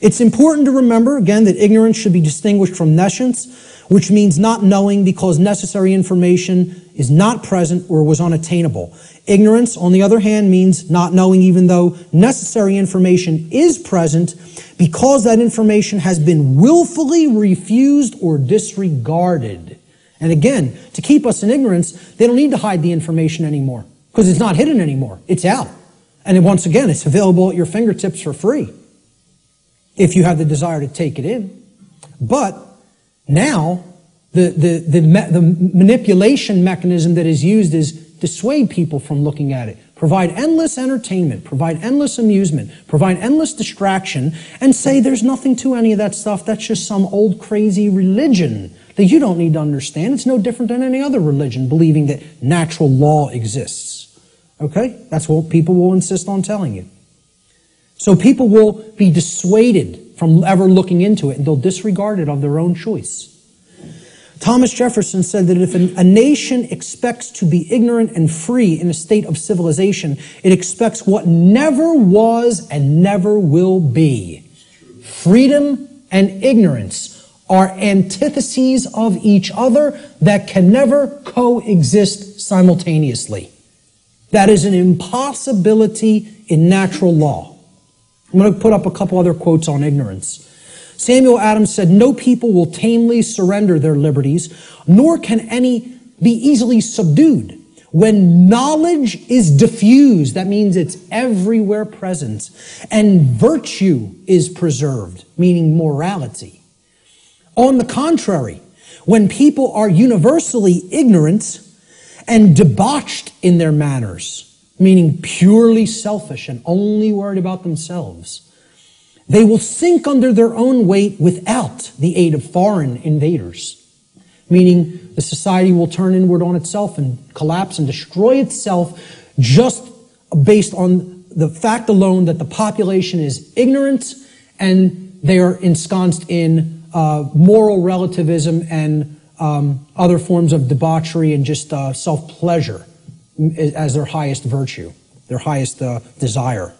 It's important to remember, again, that ignorance should be distinguished from nescience, which means not knowing because necessary information is not present or was unattainable. Ignorance, on the other hand, means not knowing even though necessary information is present because that information has been willfully refused or disregarded. And again, to keep us in ignorance, they don't need to hide the information anymore because it's not hidden anymore. It's out. And once again, it's available at your fingertips for free if you have the desire to take it in. But now, the manipulation mechanism that is used is dissuade people from looking at it, provide endless entertainment, provide endless amusement, provide endless distraction, and say there's nothing to any of that stuff. That's just some old crazy religion that you don't need to understand. It's no different than any other religion, believing that natural law exists. Okay? That's what people will insist on telling you. So people will be dissuaded from ever looking into it, and they'll disregard it of their own choice. Thomas Jefferson said that if a nation expects to be ignorant and free in a state of civilization, it expects what never was and never will be. Freedom and ignorance are antitheses of each other that can never coexist simultaneously. That is an impossibility in natural law. I'm going to put up a couple other quotes on ignorance. Samuel Adams said, "No people will tamely surrender their liberties, nor can any be easily subdued. When knowledge is diffused," that means it's everywhere present, "and virtue is preserved," meaning morality. On the contrary, when people are universally ignorant and debauched in their manners, meaning purely selfish and only worried about themselves, they will sink under their own weight without the aid of foreign invaders, meaning the society will turn inward on itself and collapse and destroy itself just based on the fact alone that the population is ignorant and they are ensconced in moral relativism and other forms of debauchery and just self-pleasure as their highest virtue, their highest desire.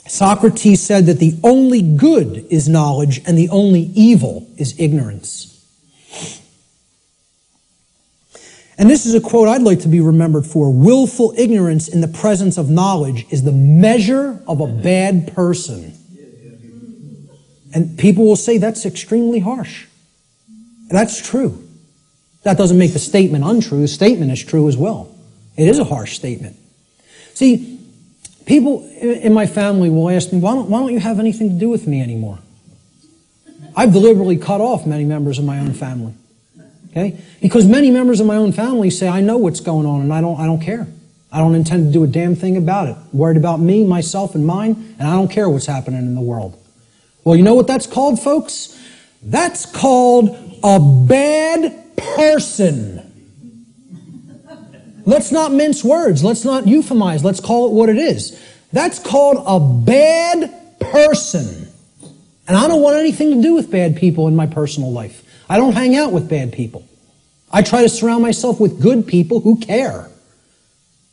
Socrates said that the only good is knowledge and the only evil is ignorance. And this is a quote I'd like to be remembered for. "Willful ignorance in the presence of knowledge is the measure of a bad person." And people will say that's extremely harsh. That's true. That doesn't make the statement untrue. The statement is true as well. It is a harsh statement. See, people in my family will ask me, why don't you have anything to do with me anymore? I've deliberately cut off many members of my own family. Okay? Because many members of my own family say, I know what's going on and I don't care. I don't intend to do a damn thing about it. I'm worried about me, myself, and mine, and I don't care what's happening in the world. Well, you know what that's called, folks? That's called a bad person. Let's not mince words. Let's not euphemize. Let's call it what it is. That's called a bad person. And I don't want anything to do with bad people in my personal life. I don't hang out with bad people. I try to surround myself with good people who care.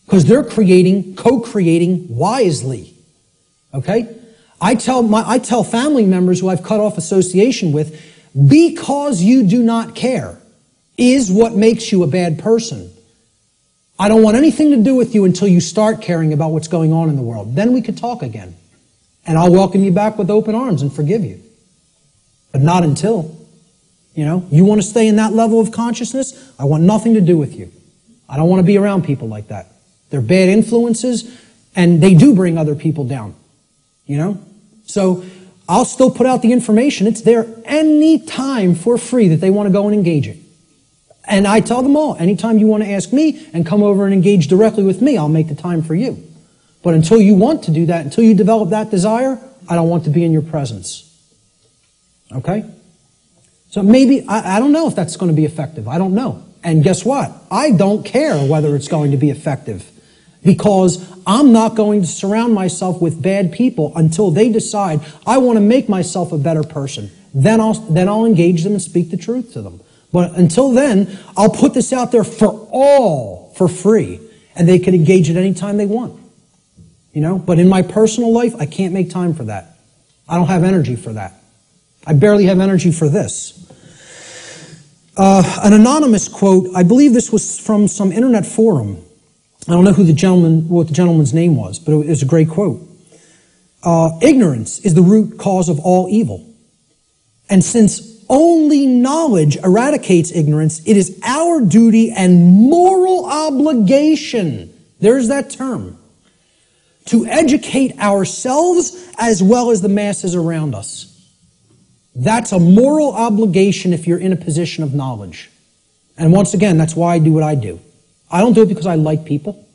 Because they're co-creating wisely. Okay? I tell family members who I've cut off association with, because you do not care is what makes you a bad person. I don't want anything to do with you until you start caring about what's going on in the world. Then we could talk again. And I'll welcome you back with open arms and forgive you. But not until. You want to stay in that level of consciousness? I want nothing to do with you. I don't want to be around people like that. They're bad influences, and they do bring other people down. So I'll still put out the information. It's there any time for free that they want to go and engage it. And I tell them all, anytime you want to ask me and come over and engage directly with me, I'll make the time for you. But until you want to do that, until you develop that desire, I don't want to be in your presence. Okay? So maybe, I don't know if that's going to be effective. I don't know. And guess what? I don't care whether it's going to be effective. Because I'm not going to surround myself with bad people until they decide I want to make myself a better person. Then I'll engage them and speak the truth to them. But until then, I'll put this out there for free. And they can engage it any time they want. But in my personal life, I can't make time for that. I don't have energy for that. I barely have energy for this. An anonymous quote, I believe this was from some internet forum. I don't know what the gentleman's name was, but it was a great quote. Ignorance is the root cause of all evil. And since only knowledge eradicates ignorance, it is our duty and moral obligation, there's that term, to educate ourselves as well as the masses around us. That's a moral obligation if you're in a position of knowledge. And once again, that's why I do what I do. I don't do it because I like people.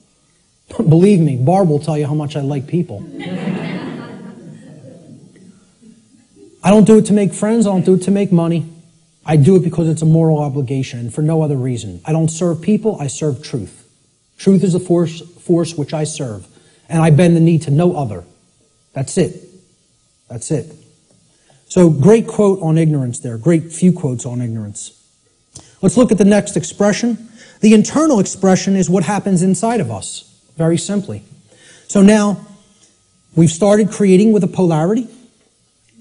Believe me, Barb will tell you how much I like people. I don't do it to make friends. I don't do it to make money. I do it because it's a moral obligation and for no other reason. I don't serve people. I serve truth. Truth is the force which I serve. And I bend the knee to no other. That's it. That's it. So great quote on ignorance there. Great few quotes on ignorance. Let's look at the next expression. The internal expression is what happens inside of us. Very simply. So now, we've started creating with a polarity.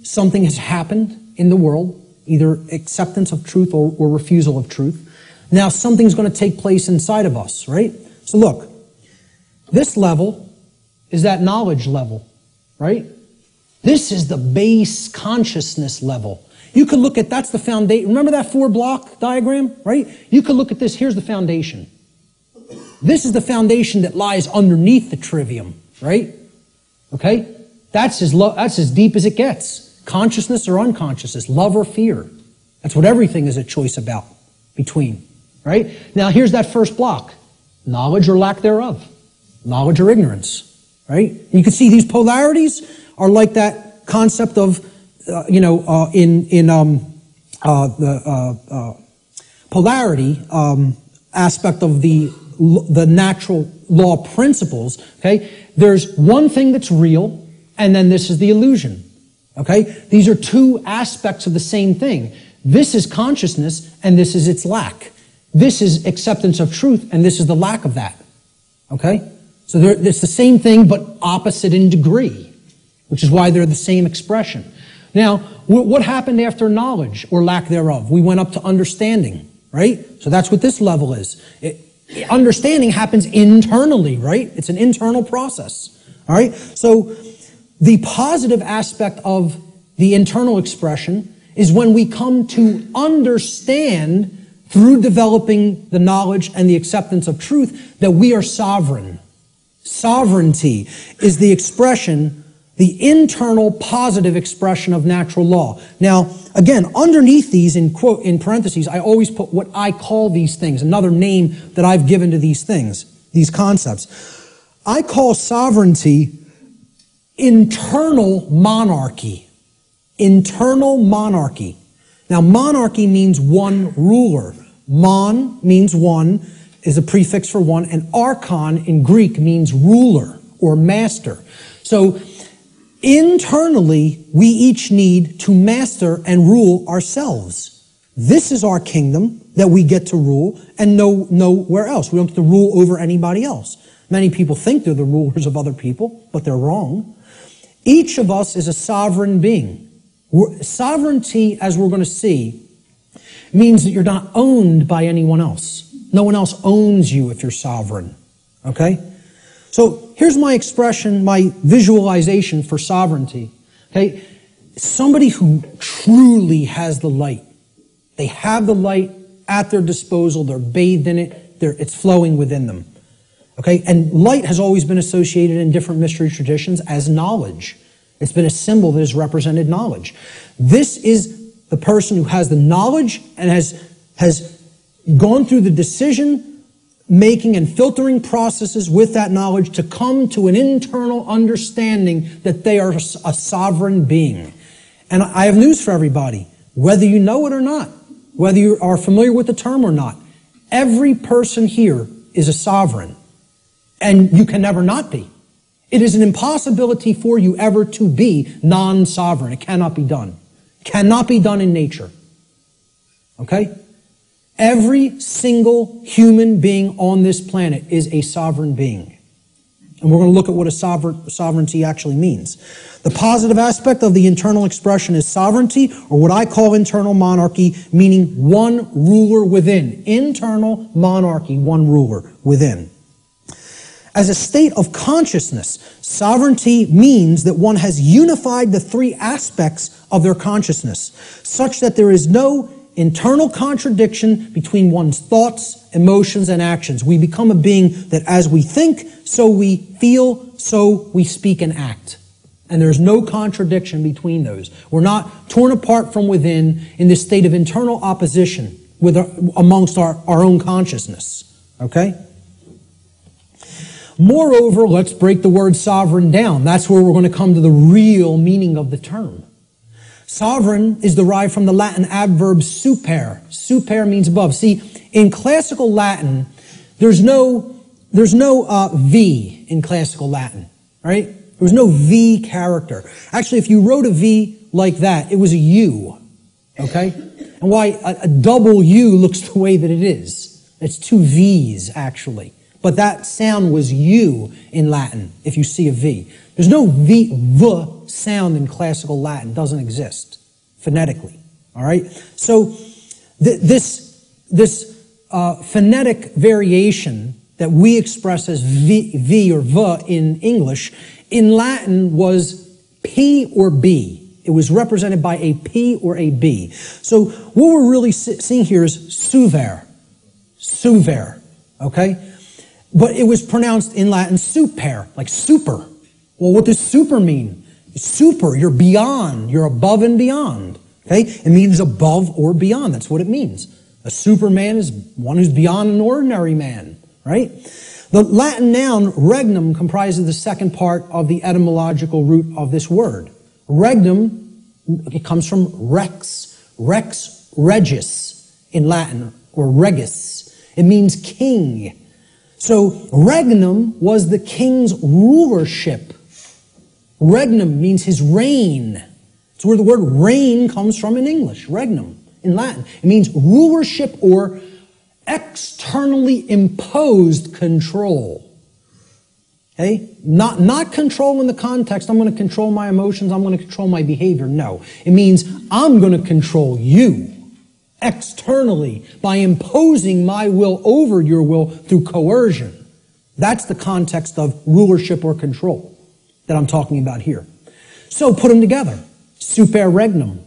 Something has happened in the world, either acceptance of truth or refusal of truth. Now something's going to take place inside of us, right? So look, this level is that knowledge level. right? This is the base consciousness level. You could look at, that's the foundation. Remember that 4-block diagram, right? You could look at this. Here's the foundation. This is the foundation that lies underneath the trivium, right? Okay? That's as deep as it gets. Consciousness or unconsciousness, love or fear. That's what everything is a choice about, between, right? Now here's that first block. Knowledge or lack thereof. Knowledge or ignorance, right? And you can see these polarities are like that concept of, the polarity aspect of the natural law principles, okay? There's one thing that's real, and then this is the illusion, okay? These are two aspects of the same thing. This is consciousness, and this is its lack. This is acceptance of truth, and this is the lack of that, okay? So it's the same thing, but opposite in degree, which is why they're the same expression. Now, what happened after knowledge or lack thereof? We went up to understanding, right? So that's what this level is. Understanding happens internally, right? It's an internal process, all right? So the positive aspect of the internal expression is when we come to understand through developing the knowledge and the acceptance of truth that we are sovereign. Sovereignty is the expression, the internal positive expression of natural law. Now, again, underneath these, in parentheses, I always put what I call these things, another name that I've given to these things, these concepts. I call sovereignty internal monarchy. Internal monarchy. Now, monarchy means one ruler. Mon means one, is a prefix for one, and archon in Greek means ruler or master. So, internally, we each need to master and rule ourselves. This is our kingdom that we get to rule and nowhere else. We don't get to rule over anybody else. Many people think they're the rulers of other people, but they're wrong. Each of us is a sovereign being. Sovereignty, as we're going to see, means that you're not owned by anyone else. No one else owns you if you're sovereign. Okay? So here's my expression, my visualization for sovereignty. Okay? Somebody who truly has the light. They have the light at their disposal. They're bathed in it. It's flowing within them. Okay? And light has always been associated in different mystery traditions as knowledge. It's been a symbol that has represented knowledge. This is the person who has the knowledge and has gone through the decision making and filtering processes with that knowledge to come to an internal understanding that they are a sovereign being. And I have news for everybody. Whether you know it or not, whether you are familiar with the term or not, every person here is a sovereign. And you can never not be. It is an impossibility for you ever to be non-sovereign. It cannot be done. Cannot be done in nature. Okay? Every single human being on this planet is a sovereign being. And we're going to look at what a sovereignty actually means. The positive aspect of the internal expression is sovereignty, or what I call internal monarchy, meaning one ruler within. Internal monarchy, one ruler within. As a state of consciousness, sovereignty means that one has unified the three aspects of their consciousness, such that there is no internal contradiction between one's thoughts, emotions, and actions. We become a being that as we think, so we feel, so we speak and act. And there's no contradiction between those. We're not torn apart from within in this state of internal opposition amongst our own consciousness. Okay? Moreover, let's break the word sovereign down. That's where we're going to come to the real meaning of the term. Sovereign is derived from the Latin adverb super. Super means above. See, in classical Latin, there's no V in classical Latin, right? There was no V character. Actually, if you wrote a V like that, it was a U, okay? And why a double U looks the way that it is. It's two V's, actually. But that sound was U in Latin, if you see a V. There's no V sound in classical Latin. It doesn't exist phonetically. All right? So this phonetic variation that we express as V or V in English, in Latin was P or B. It was represented by a P or a B. So what we're really seeing here is suver. Suver. Okay? But it was pronounced in Latin super, like super. Well, what does super mean? Super, you're beyond, you're above and beyond. Okay? It means above or beyond. That's what it means. A superman is one who's beyond an ordinary man, right? The Latin noun regnum comprises the second part of the etymological root of this word. Regnum, it comes from rex. Rex regis in Latin, or regis. It means king. So regnum was the king's rulership. Regnum means his reign. It's where the word reign comes from in English, regnum, in Latin. It means rulership or externally imposed control. Okay? Not control in the context, I'm going to control my emotions, I'm going to control my behavior. No. It means I'm going to control you externally by imposing my will over your will through coercion. That's the context of rulership or control that I'm talking about here. So put them together. Super regnum,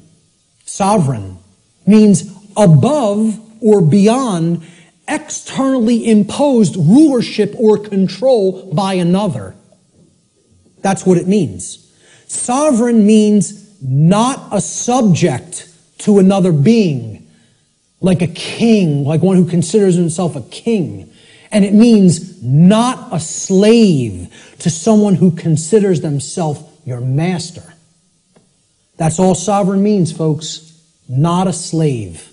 sovereign, means above or beyond externally imposed rulership or control by another. That's what it means. Sovereign means not a subject to another being, like a king, like one who considers himself a king. And it means not a slave to someone who considers themselves your master. That's all sovereign means, folks. Not a slave.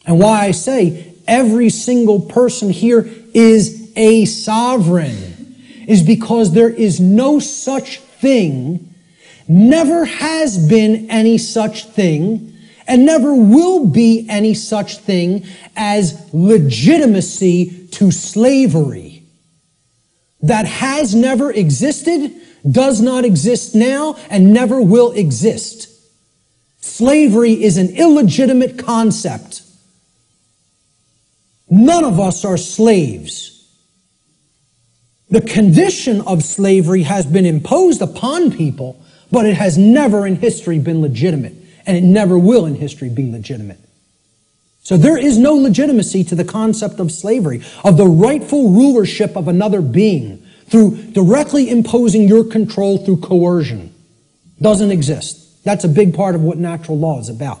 And why I say every single person here is a sovereign is because there is no such thing, never has been any such thing, and never will be any such thing as legitimacy to slavery. That has never existed, does not exist now, and never will exist. Slavery is an illegitimate concept. None of us are slaves. The condition of slavery has been imposed upon people, but it has never in history been legitimate, and it never will in history be legitimate. So there is no legitimacy to the concept of slavery, of the rightful rulership of another being through directly imposing your control through coercion. Doesn't exist. That's a big part of what natural law is about.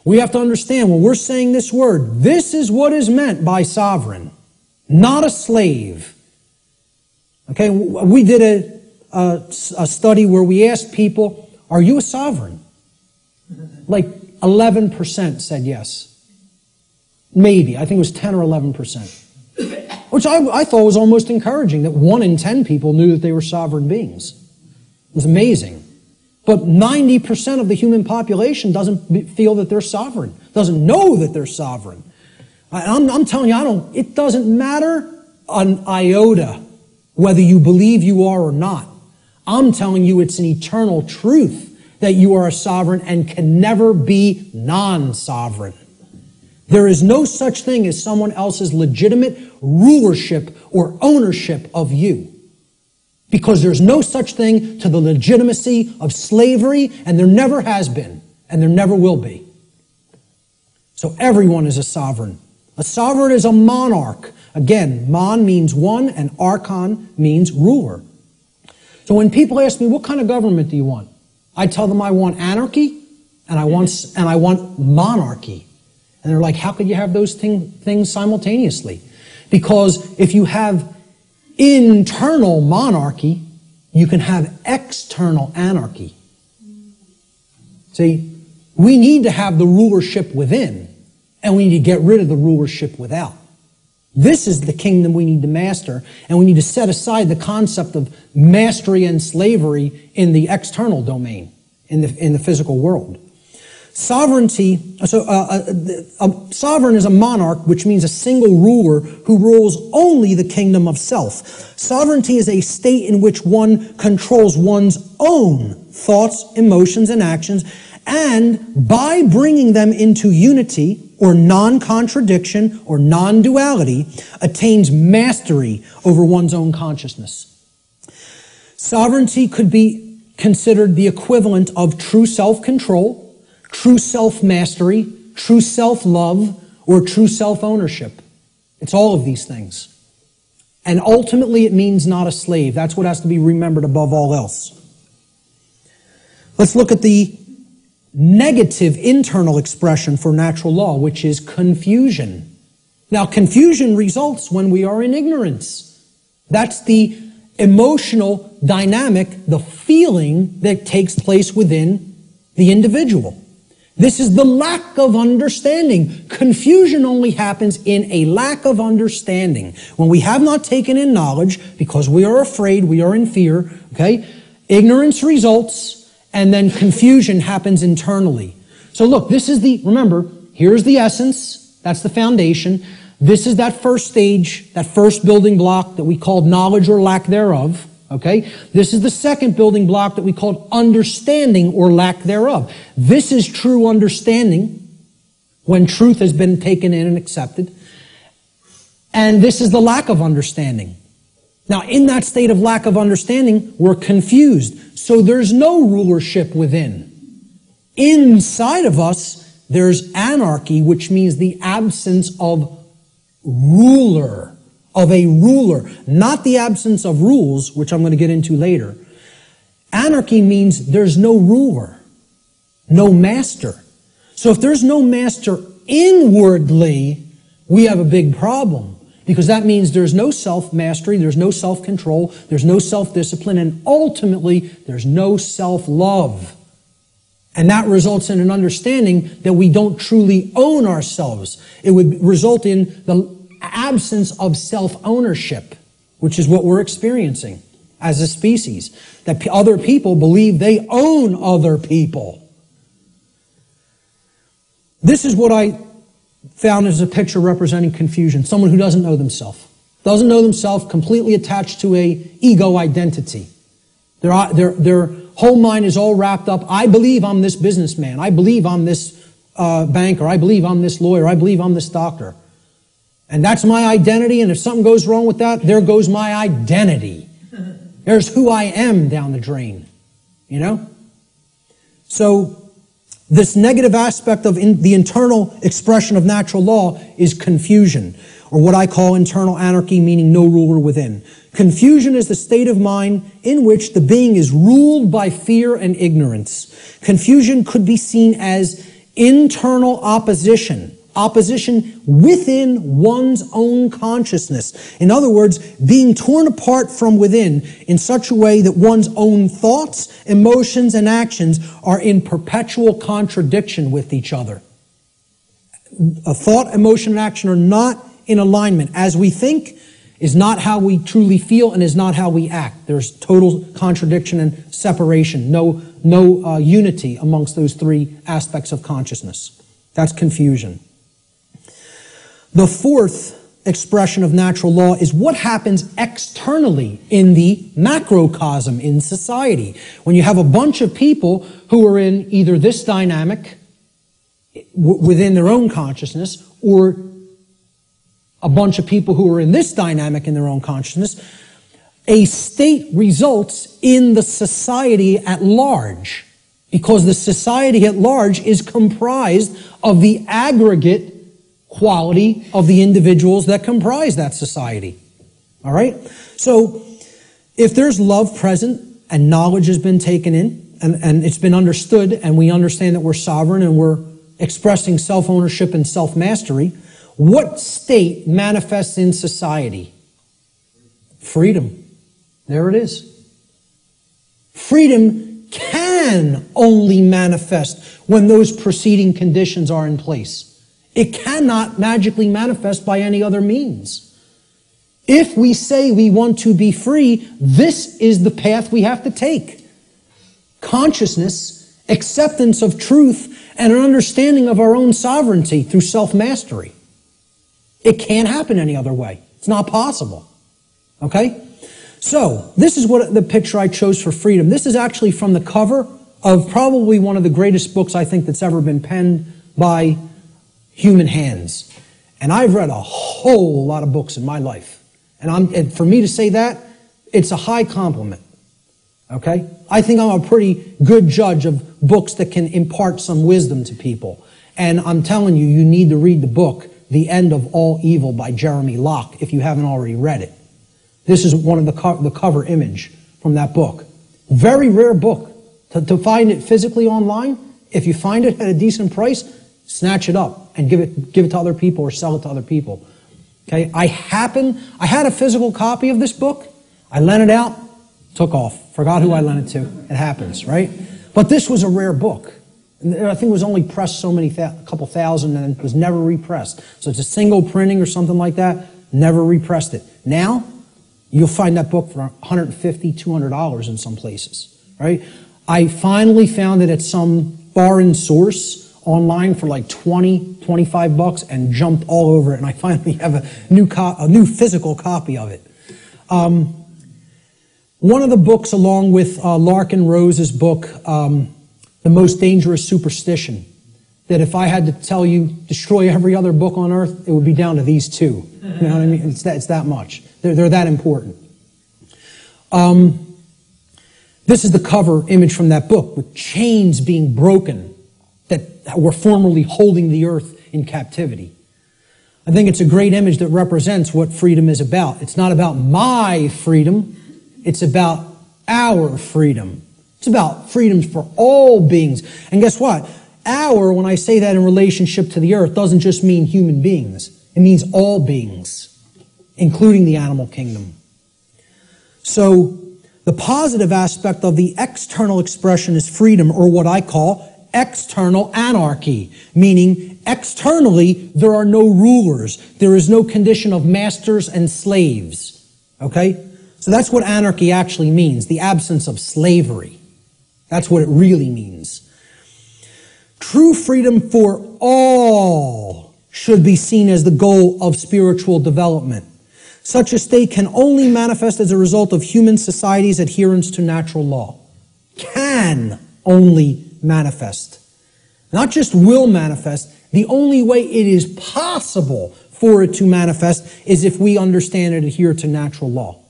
We have to understand when we're saying this word, this is what is meant by sovereign, not a slave. Okay, we did a study where we asked people, are you a sovereign? Like 11% said yes. Maybe. I think it was 10 or 11%. Which I thought was almost encouraging, that 1 in 10 people knew that they were sovereign beings. It was amazing. But 90% of the human population doesn't feel that they're sovereign, doesn't know that they're sovereign. I'm telling you, it doesn't matter an iota whether you believe you are or not. I'm telling you it's an eternal truth that you are a sovereign and can never be non-sovereign. There is no such thing as someone else's legitimate rulership or ownership of you. Because there's no such thing to the legitimacy of slavery, and there never has been, and there never will be. So everyone is a sovereign. A sovereign is a monarch. Again, mon means one, and archon means ruler. So when people ask me, what kind of government do you want? I tell them I want anarchy, and I want monarchy. And they're like, how could you have those things simultaneously? Because if you have internal monarchy, you can have external anarchy. See, we need to have the rulership within, and we need to get rid of the rulership without. This is the kingdom we need to master, and we need to set aside the concept of mastery and slavery in the external domain, in the physical world. Sovereignty, a sovereign is a monarch, which means a single ruler who rules only the kingdom of self. Sovereignty is a state in which one controls one's own thoughts, emotions, and actions, and by bringing them into unity or non-contradiction or non-duality, attains mastery over one's own consciousness. Sovereignty could be considered the equivalent of true self-control, true self-mastery, true self-love, or true self-ownership. It's all of these things. And ultimately it means not a slave. That's what has to be remembered above all else. Let's look at the negative internal expression for natural law, which is confusion. Now, confusion results when we are in ignorance. That's the emotional dynamic, the feeling that takes place within the individual. This is the lack of understanding. Confusion only happens in a lack of understanding. When we have not taken in knowledge, because we are afraid, we are in fear, okay? Ignorance results, and then confusion happens internally. So look, this is remember, here's the essence, that's the foundation. This is that first stage, that first building block that we called knowledge or lack thereof. Okay? This is the second building block that we called understanding or lack thereof. This is true understanding when truth has been taken in and accepted. And this is the lack of understanding. Now, in that state of lack of understanding, we're confused. So there's no rulership within. Inside of us, there's anarchy, which means the absence of ruler. Of a ruler, not the absence of rules, which I'm going to get into later. Anarchy means there's no ruler, no master. So if there's no master inwardly, we have a big problem, because that means there's no self-mastery, there's no self-control, there's no self-discipline, and ultimately there's no self-love. And that results in an understanding that we don't truly own ourselves. It would result in the absence of self-ownership, which is what we're experiencing as a species. That other people believe they own other people. This is what I found as a picture representing confusion. Someone who doesn't know themselves. Doesn't know themselves, completely attached to a ego identity. Their whole mind is all wrapped up. I believe I'm this businessman. I believe I'm this banker. I believe I'm this lawyer. I believe I'm this doctor. And that's my identity, and if something goes wrong with that, there goes my identity. There's who I am down the drain. You know? So, this negative aspect of the internal expression of natural law is confusion, or what I call internal anarchy, meaning no ruler within. Confusion is the state of mind in which the being is ruled by fear and ignorance. Confusion could be seen as internal opposition. Opposition within one's own consciousness. In other words, being torn apart from within in such a way that one's own thoughts, emotions, and actions are in perpetual contradiction with each other. A thought, emotion, and action are not in alignment. As we think is not how we truly feel and is not how we act. There's total contradiction and separation. No unity amongst those three aspects of consciousness. That's confusion. The fourth expression of natural law is what happens externally in the macrocosm in society. When you have a bunch of people who are in either this dynamic within their own consciousness or a bunch of people who are in this dynamic in their own consciousness, a state results in the society at large, because the society at large is comprised of the aggregate quality of the individuals that comprise that society. All right? So, if there's love present and knowledge has been taken in and it's been understood and we understand that we're sovereign and we're expressing self-ownership and self-mastery, what state manifests in society? Freedom. There it is. Freedom can only manifest when those preceding conditions are in place. It cannot magically manifest by any other means. If we say we want to be free, this is the path we have to take. Consciousness, acceptance of truth, and an understanding of our own sovereignty through self-mastery. It can't happen any other way. It's not possible. Okay? So, this is what the picture I chose for freedom. This is actually from the cover of probably one of the greatest books I think that's ever been penned by human hands. And I've read a whole lot of books in my life. And for me to say that, it's a high compliment. Okay? I think I'm a pretty good judge of books that can impart some wisdom to people. And I'm telling you, you need to read the book, The End of All Evil by Jeremy Locke, if you haven't already read it. This is one of the cover image from that book. Very rare book. To find it physically online, if you find it at a decent price, snatch it up and give it to other people or sell it to other people. Okay? I had a physical copy of this book. I lent it out, took off. Forgot who I lent it to. It happens, right? But this was a rare book. I think it was only pressed a couple thousand, and it was never repressed. So it's a single printing or something like that. Never repressed it. Now, you'll find that book for $150, $200 in some places, right? I finally found it at some foreign source online for like $20, $25 and jumped all over it, and I finally have a new physical copy of it. One of the books, along with Larkin Rose's book, The Most Dangerous Superstition, that if I had to tell you, destroy every other book on earth, it would be down to these two. You know what I mean? It's that much. They're that important. This is the cover image from that book, with chains being broken that were formerly holding the earth in captivity. I think it's a great image that represents what freedom is about. It's not about my freedom. It's about our freedom. It's about freedom for all beings. And guess what? Our, when I say that in relationship to the earth, doesn't just mean human beings. It means all beings, including the animal kingdom. So, the positive aspect of the external expression is freedom, or what I call external anarchy, meaning externally there are no rulers. There is no condition of masters and slaves. Okay? So that's what anarchy actually means, the absence of slavery. That's what it really means. True freedom for all should be seen as the goal of spiritual development. Such a state can only manifest as a result of human society's adherence to natural law. Can only manifest. Not just will manifest. The only way it is possible for it to manifest is if we understand and adhere to natural law.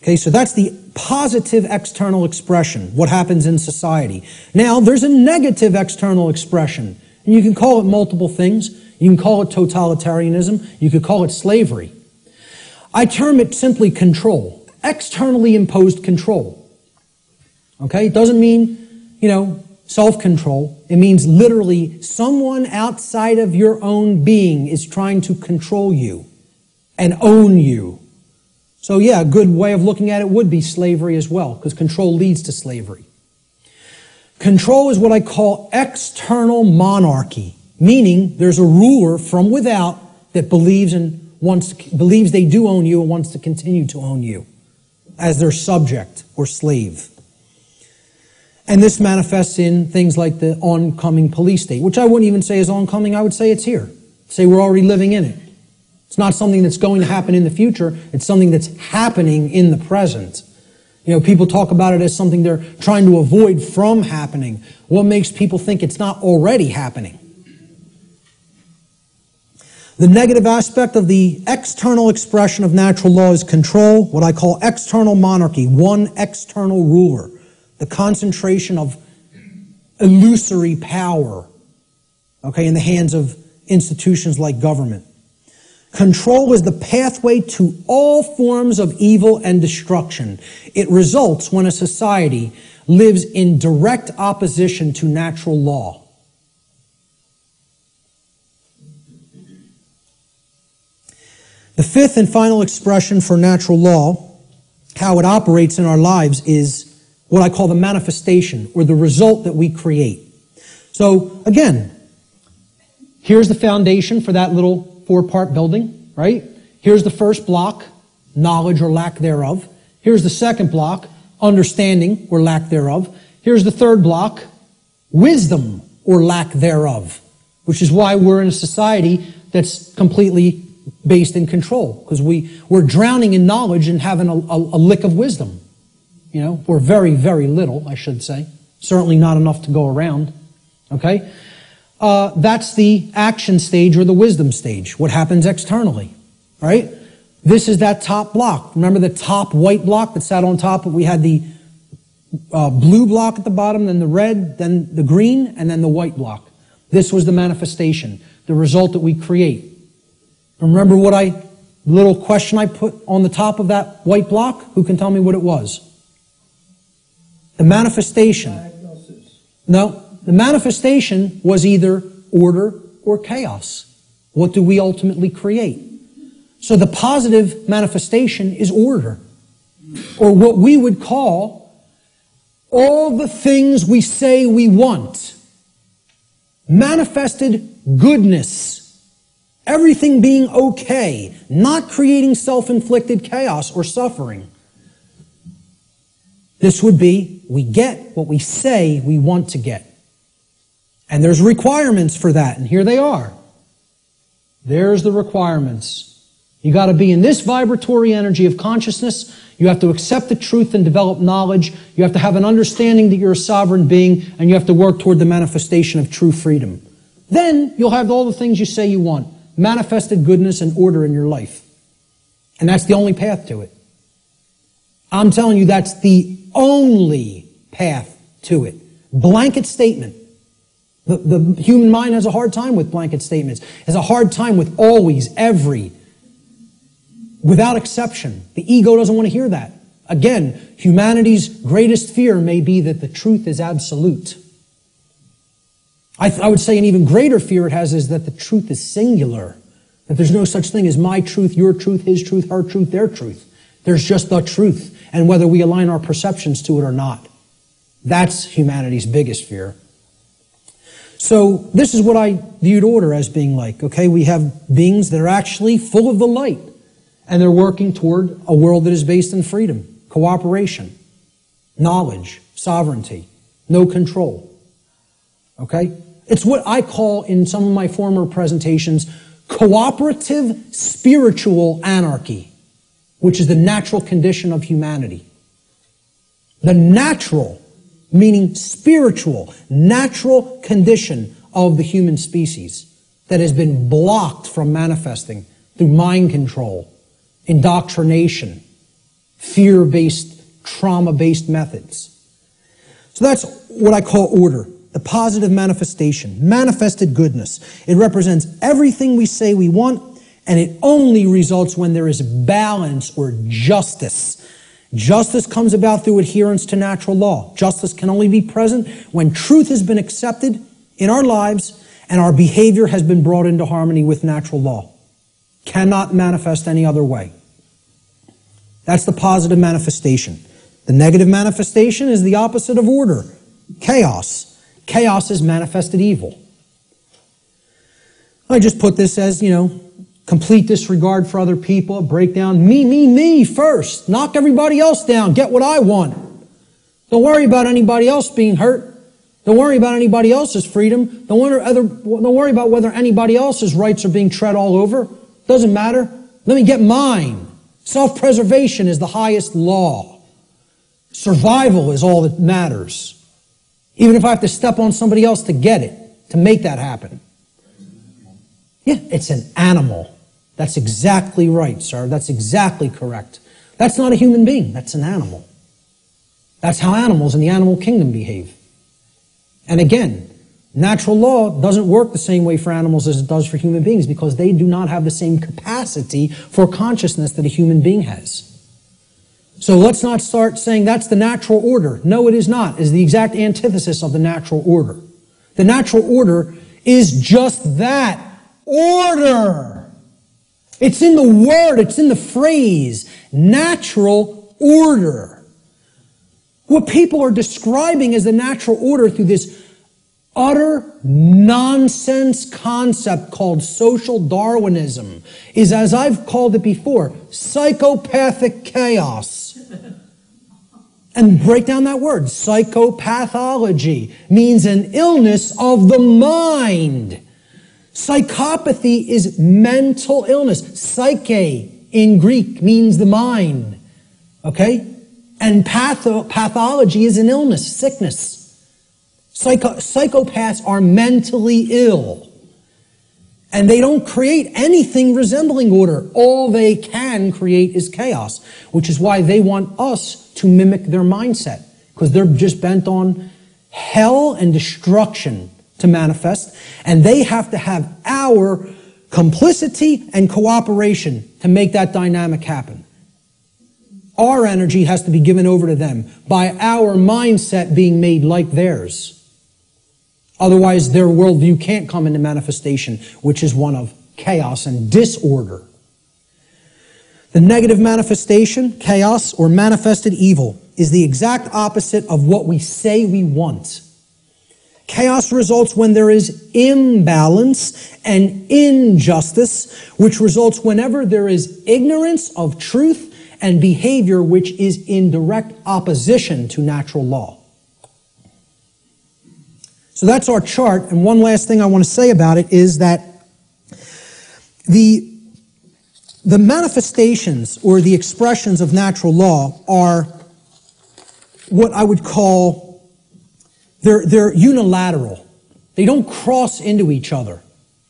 Okay, so that's the positive external expression, what happens in society. Now, there's a negative external expression, and you can call it multiple things. You can call it totalitarianism. You could call it slavery. I term it simply control, externally imposed control. Okay, it doesn't mean, self-control. It means literally someone outside of your own being is trying to control you and own you. So yeah, a good way of looking at it would be slavery as well, because control leads to slavery. Control is what I call external monarchy, meaning there's a ruler from without that believes they do own you and wants to continue to own you as their subject or slave. And this manifests in things like the oncoming police state, which I wouldn't even say is oncoming, I would say it's here. Say we're already living in it. It's not something that's going to happen in the future. It's something that's happening in the present. People talk about it as something they're trying to avoid from happening. What makes people think it's not already happening? The negative aspect of the external expression of natural law is control, what I call external monarchy, one external ruler, the concentration of illusory power, in the hands of institutions like government. Control is the pathway to all forms of evil and destruction. It results when a society lives in direct opposition to natural law. The fifth and final expression for natural law, how it operates in our lives, is what I call the manifestation, or the result that we create. So, again, here's the foundation for that little 4-part building, right? Here's the first block, knowledge or lack thereof. Here's the second block, understanding or lack thereof. Here's the third block, wisdom or lack thereof, which is why we're in a society that's completely based in control, because we're drowning in knowledge and having a lick of wisdom. Or very, very little, I should say. Certainly not enough to go around. Okay? That's the action stage or the wisdom stage, what happens externally, right? This is that top block. Remember the top white block that sat on top? We had the blue block at the bottom, then the red, then the green, and then the white block. This was the manifestation, the result that we create. Remember the little question I put on the top of that white block? Who can tell me what it was? The manifestation. No, the manifestation was either order or chaos. What do we ultimately create? So the positive manifestation is order, or what we would call all the things we say we want. Manifested goodness. Everything being okay, not creating self-inflicted chaos or suffering. This would be, we get what we say we want to get. And there's requirements for that, and here they are. There's the requirements. You got to be in this vibratory energy of consciousness. You have to accept the truth and develop knowledge. You have to have an understanding that you're a sovereign being, and you have to work toward the manifestation of true freedom. Then you'll have all the things you say you want. Manifested goodness and order in your life. And that's the only path to it. I'm telling you, that's the only path to it. Blanket statement. The human mind has a hard time with blanket statements. Has a hard time with always, every, without exception. The ego doesn't want to hear that. Again, humanity's greatest fear may be that the truth is absolute. I would say an even greater fear it has is that the truth is singular. That there's no such thing as my truth, your truth, his truth, her truth, their truth. There's just the truth. And whether we align our perceptions to it or not. That's humanity's biggest fear. So this is what I viewed order as being like. Okay, we have beings that are actually full of the light. And they're working toward a world that is based in freedom, cooperation, knowledge, sovereignty, no control. Okay? It's what I call in some of my former presentations, cooperative spiritual anarchy, which is the natural condition of humanity. The natural, meaning spiritual, natural condition of the human species that has been blocked from manifesting through mind control, indoctrination, fear-based, trauma-based methods. So that's what I call order, the positive manifestation, manifested goodness. It represents everything we say we want, and it only results when there is balance or justice. Justice comes about through adherence to natural law. Justice can only be present when truth has been accepted in our lives and our behavior has been brought into harmony with natural law. Cannot manifest any other way. That's the positive manifestation. The negative manifestation is the opposite of order. Chaos. Chaos is manifested evil. I just put this as, complete disregard for other people, breakdown, me first. Knock everybody else down. Get what I want. Don't worry about anybody else being hurt. Don't worry about anybody else's freedom. Don't worry about whether anybody else's rights are being tread all over. Doesn't matter. Let me get mine. Self-preservation is the highest law. Survival is all that matters. Even if I have to step on somebody else to get it, to make that happen. Yeah, it's an animal. That's exactly right, sir. That's exactly correct. That's not a human being. That's an animal. That's how animals in the animal kingdom behave. And again, natural law doesn't work the same way for animals as it does for human beings because they do not have the same capacity for consciousness that a human being has. So let's not start saying that's the natural order. No, it is not. It is the exact antithesis of the natural order. The natural order is just that. Order. It's in the word. It's in the phrase. Natural order. What people are describing as the natural order through this utter nonsense concept called social Darwinism is, as I've called it before, psychopathic chaos. And break down that word. Psychopathology means an illness of the mind. Psychopathy is mental illness. Psyche in Greek means the mind. Okay? And pathology is an illness, sickness. Psychopaths are mentally ill. And they don't create anything resembling order. All they can create is chaos, which is why they want us to mimic their mindset, because they're just bent on hell and destruction to manifest, and they have to have our complicity and cooperation to make that dynamic happen. Our energy has to be given over to them by our mindset being made like theirs. Otherwise, their worldview can't come into manifestation, which is one of chaos and disorder. The negative manifestation, chaos, or manifested evil, is the exact opposite of what we say we want. Chaos results when there is imbalance and injustice, which results whenever there is ignorance of truth and behavior which is in direct opposition to natural law. So that's our chart, and one last thing I want to say about it is that the manifestations or the expressions of natural law are what I would call, they're unilateral. They don't cross into each other,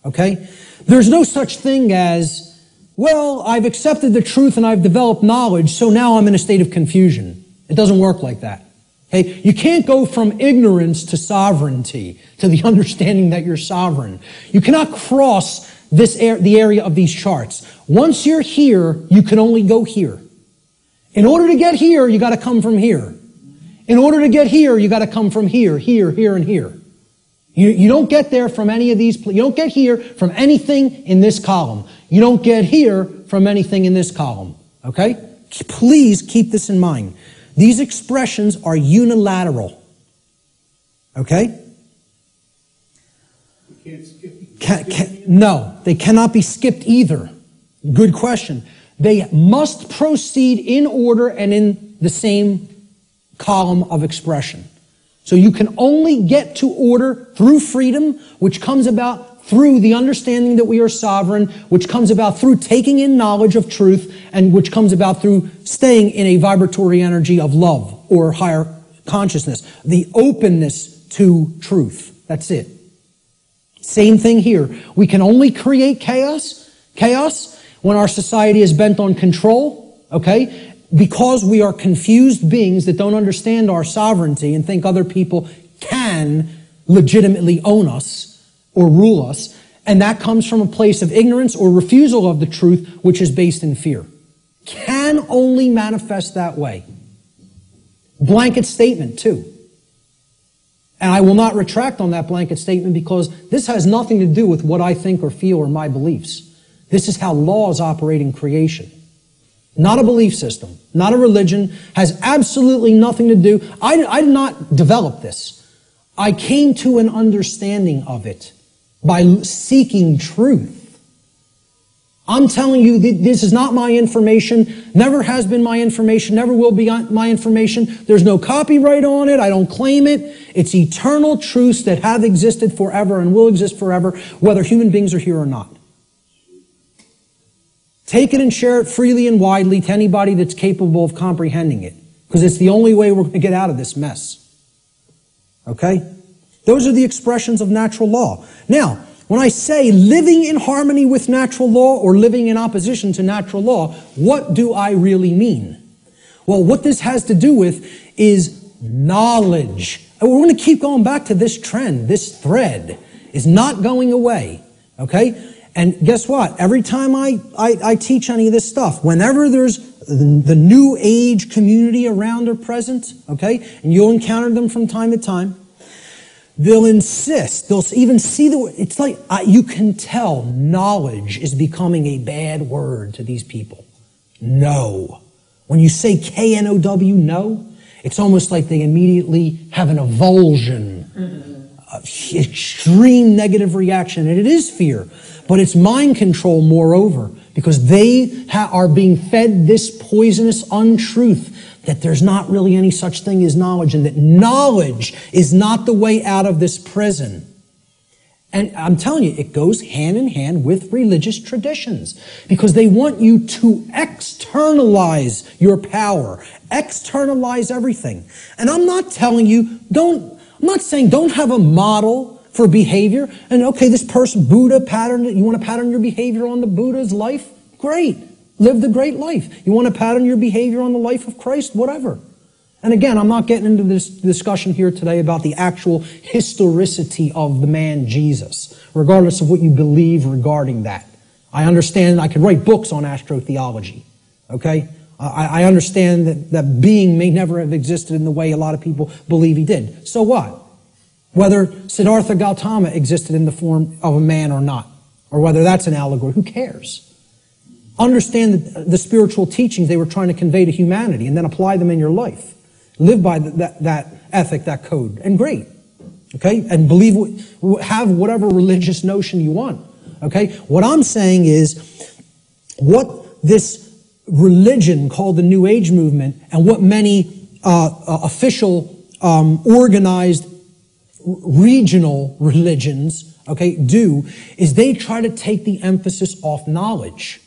okay? There's no such thing as, well, I've accepted the truth and I've developed knowledge, so now I'm in a state of confusion. It doesn't work like that. Okay? You can't go from ignorance to sovereignty, to the understanding that you're sovereign. You cannot cross the area of these charts. Once you're here, you can only go here. In order to get here, you got to come from here. In order to get here, you got to come from here, here, here, and here. You don't get there from any of these. You don't get here from anything in this column. You don't get here from anything in this column. Okay? Please keep this in mind. These expressions are unilateral. Okay? You can't skip. No, they cannot be skipped either. Good question. They must proceed in order and in the same column of expression. So you can only get to order through freedom, which comes about through the understanding that we are sovereign, which comes about through taking in knowledge of truth, and which comes about through staying in a vibratory energy of love or higher consciousness. The openness to truth. That's it. Same thing here. We can only create chaos when our society is bent on control, okay? Because we are confused beings that don't understand our sovereignty and think other people can legitimately own us or rule us, and that comes from a place of ignorance or refusal of the truth, which is based in fear. Can only manifest that way. Blanket statement, too. And I will not retract on that blanket statement because this has nothing to do with what I think or feel or my beliefs. This is how laws operate in creation. Not a belief system, not a religion, has absolutely nothing to do. I did not develop this. I came to an understanding of it by seeking truth. I'm telling you, this is not my information, never has been my information, never will be my information. There's no copyright on it, I don't claim it. It's eternal truths that have existed forever and will exist forever, whether human beings are here or not. Take it and share it freely and widely to anybody that's capable of comprehending it, because it's the only way we're going to get out of this mess. Okay? Those are the expressions of natural law. Now, when I say living in harmony with natural law or living in opposition to natural law, what do I really mean? Well, what this has to do with is knowledge. And we're going to keep going back to this trend. This thread is not going away. Okay? And guess what? Every time I teach any of this stuff, whenever there's the new age community around or present, okay, and you'll encounter them from time to time, they'll insist, they'll even see it's like, you can tell knowledge is becoming a bad word to these people. No. When you say K-N-O-W, no, it's almost like they immediately have an avulsion, extreme negative reaction, and it is fear. But it's mind control, moreover, because they are being fed this poisonous untruth that there's not really any such thing as knowledge, and that knowledge is not the way out of this prison. And I'm telling you, it goes hand in hand with religious traditions, because they want you to externalize your power, externalize everything. And I'm not telling you, I'm not saying don't have a model for behavior. And okay, this person, Buddha, you want to pattern your behavior on the Buddha's life? Great. Live the great life. You want to pattern your behavior on the life of Christ? Whatever. And again, I'm not getting into this discussion here today about the actual historicity of the man Jesus, regardless of what you believe regarding that. I understand I could write books on astrotheology. Okay? I understand that being may never have existed in the way a lot of people believe he did. So what? Whether Siddhartha Gautama existed in the form of a man or not, or whether that's an allegory, who cares? Understand the spiritual teachings they were trying to convey to humanity and then apply them in your life. Live by that ethic, that code, and great. Okay? And have whatever religious notion you want. Okay? What I'm saying is, what this religion called the New Age movement and what many official, organized, regional religions, okay, do is they try to take the emphasis off knowledge.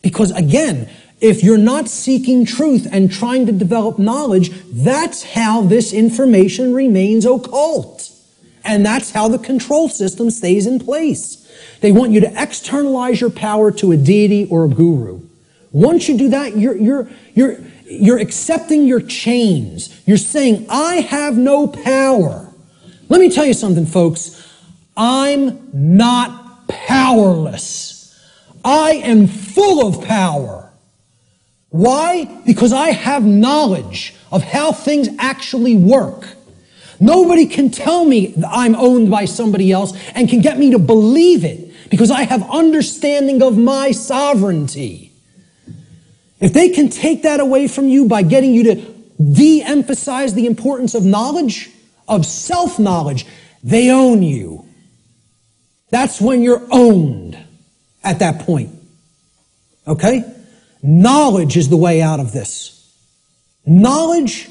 Because again, if you're not seeking truth and trying to develop knowledge, that's how this information remains occult. And that's how the control system stays in place. They want you to externalize your power to a deity or a guru. Once you do that, you're accepting your chains. You're saying, I have no power. Let me tell you something, folks. I'm not powerless. I am full of power. Why? Because I have knowledge of how things actually work. Nobody can tell me that I'm owned by somebody else and can get me to believe it because I have understanding of my sovereignty. If they can take that away from you by getting you to de-emphasize the importance of knowledge, of self-knowledge, they own you. That's when you're owned at that point. Okay? Knowledge is the way out of this. Knowledge,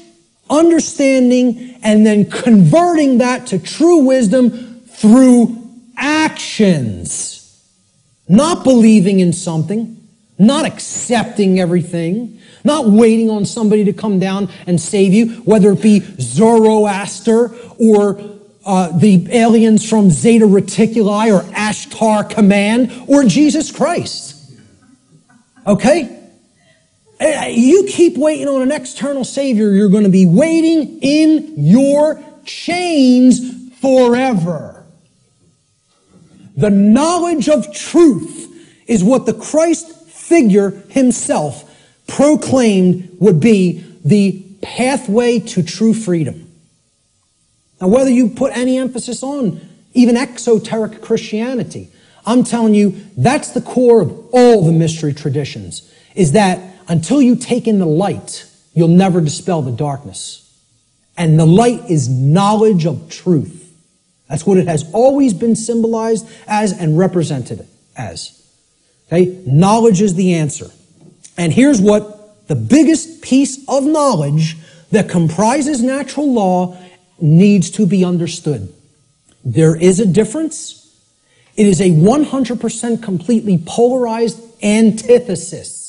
understanding, and then converting that to true wisdom through actions. Not believing in something, not accepting everything, not waiting on somebody to come down and save you, whether it be Zoroaster or the aliens from Zeta Reticuli or Ashtar Command or Jesus Christ. Okay? You keep waiting on an external savior, you're going to be waiting in your chains forever. The knowledge of truth is what the Christ figure himself proclaimed would be the pathway to true freedom. Now, whether you put any emphasis on even exoteric Christianity, I'm telling you, that's the core of all the mystery traditions, is that until you take in the light, you'll never dispel the darkness. And the light is knowledge of truth. That's what it has always been symbolized as and represented as. Okay? Knowledge is the answer. And here's what the biggest piece of knowledge that comprises natural law needs to be understood. There is a difference. It is a 100% completely polarized antithesis.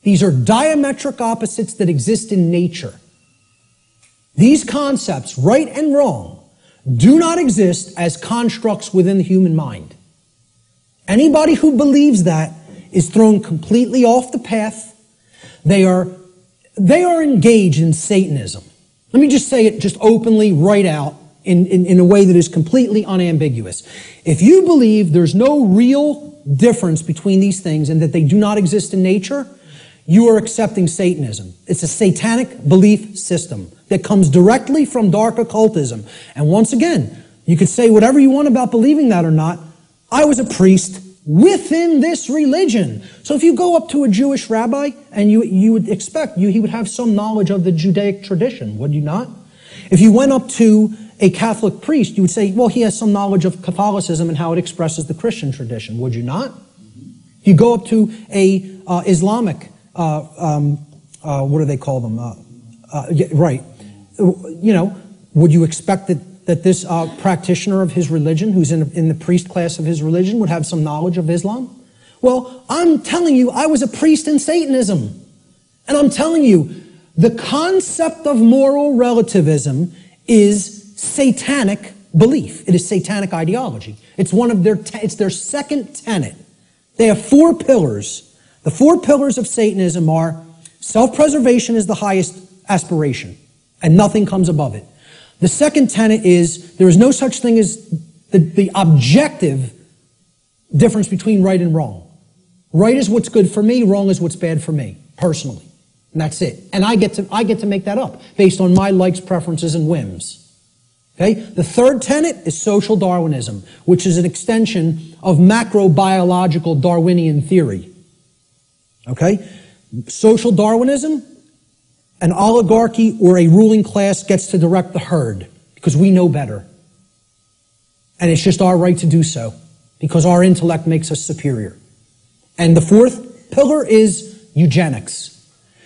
These are diametric opposites that exist in nature. These concepts, right and wrong, do not exist as constructs within the human mind. Anybody who believes that is thrown completely off the path. They are engaged in Satanism. Let me just say it just openly, right out, in a way that is completely unambiguous. If you believe there's no real difference between these things and that they do not exist in nature, you are accepting Satanism. It's a satanic belief system that comes directly from dark occultism. And once again, you could say whatever you want about believing that or not. I was a priest within this religion. So if you go up to a Jewish rabbi and you would expect he would have some knowledge of the Judaic tradition, would you not? If you went up to a Catholic priest, you would say, well, he has some knowledge of Catholicism and how it expresses the Christian tradition, would you not? If you go up to a Islamic, what do they call them? Right. You know, would you expect that this practitioner of his religion, who's in the priest class of his religion, would have some knowledge of Islam? Well, I'm telling you, I was a priest in Satanism. And I'm telling you, the concept of moral relativism is satanic belief. It is satanic ideology. It's one of it's their second tenet. They have 4 pillars. The 4 pillars of Satanism are self-preservation is the highest aspiration, and nothing comes above it. The second tenet is there is no such thing as the objective difference between right and wrong. Right is what's good for me, wrong is what's bad for me, personally. And that's it. And I get to make that up based on my likes, preferences, and whims. Okay? The third tenet is social Darwinism, which is an extension of macrobiological Darwinian theory. Okay? Social Darwinism, an oligarchy or a ruling class gets to direct the herd because we know better. And it's just our right to do so because our intellect makes us superior. And the fourth pillar is eugenics.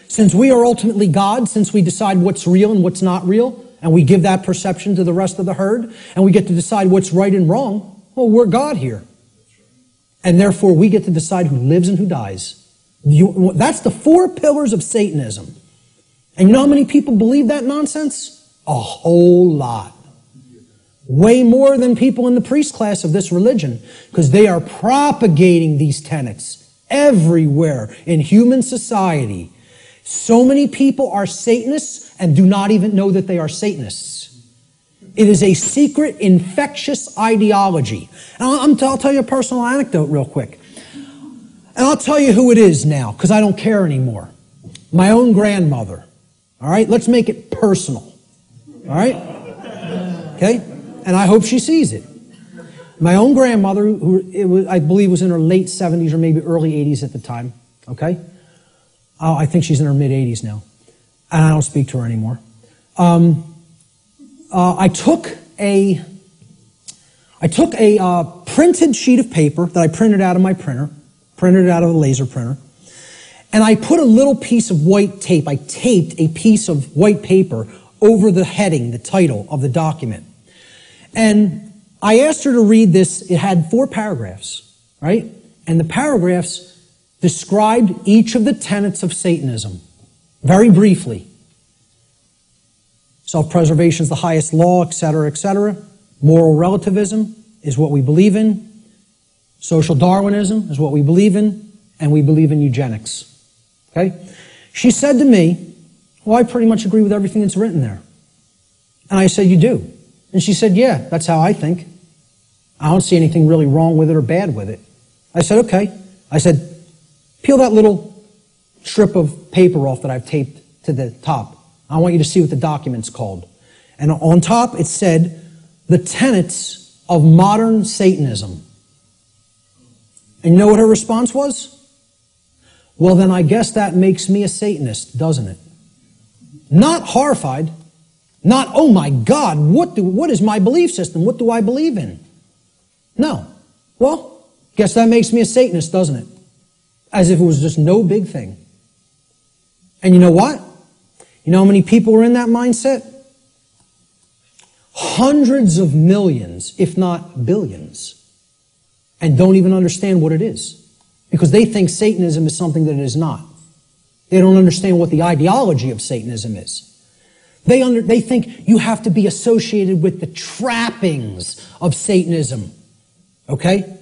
Since we are ultimately God, since we decide what's real and what's not real, and we give that perception to the rest of the herd, and we get to decide what's right and wrong, well, we're God here. And therefore, we get to decide who lives and who dies. That's the 4 pillars of Satanism. And you know how many people believe that nonsense? A whole lot. Way more than people in the priest class of this religion, because they are propagating these tenets everywhere in human society. So many people are Satanists and do not even know that they are Satanists. It is a secret, infectious ideology. And I'll tell you a personal anecdote real quick. And I'll tell you who it is now, because I don't care anymore. My own grandmother. All right? Let's make it personal. All right? Okay? And I hope she sees it. My own grandmother, who I believe was in her late 70s or maybe early 80s at the time. Okay? I think she's in her mid-80s now. And I don't speak to her anymore. I took a printed sheet of paper that I printed out of my printer, printed it out of a laser printer, and I put a little piece of white tape. I taped a piece of white paper over the heading, the title of the document. And I asked her to read this. It had 4 paragraphs, right? And the paragraphs described each of the tenets of Satanism, very briefly. Self-preservation is the highest law, etc., etc. Moral relativism is what we believe in. Social Darwinism is what we believe in. And we believe in eugenics. Okay? She said to me, well, I pretty much agree with everything that's written there. And I said, you do? And she said, yeah, that's how I think. I don't see anything really wrong with it or bad with it. I said, okay. I said, peel that little strip of paper off that I've taped to the top. I want you to see what the document's called. And on top it said, the tenets of modern Satanism. And you know what her response was? Well, then I guess that makes me a Satanist, doesn't it? Not horrified. Not, oh my God, what is my belief system? What do I believe in? No. Well, guess that makes me a Satanist, doesn't it? As if it was just no big thing. And you know what? You know how many people are in that mindset? Hundreds of millions, if not billions, and don't even understand what it is. Because they think Satanism is something that it is not. They don't understand what the ideology of Satanism is. They think you have to be associated with the trappings of Satanism. Okay?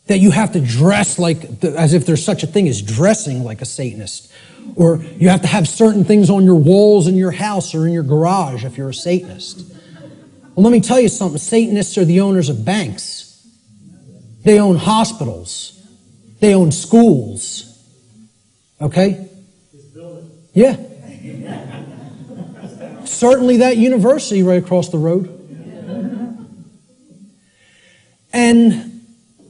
That you have to dress like, as if there's such a thing as dressing like a Satanist. Or you have to have certain things on your walls in your house or in your garage if you're a Satanist. Well, let me tell you something. Satanists are the owners of banks. They own hospitals. They own schools. Okay? Yeah. Certainly that university right across the road. And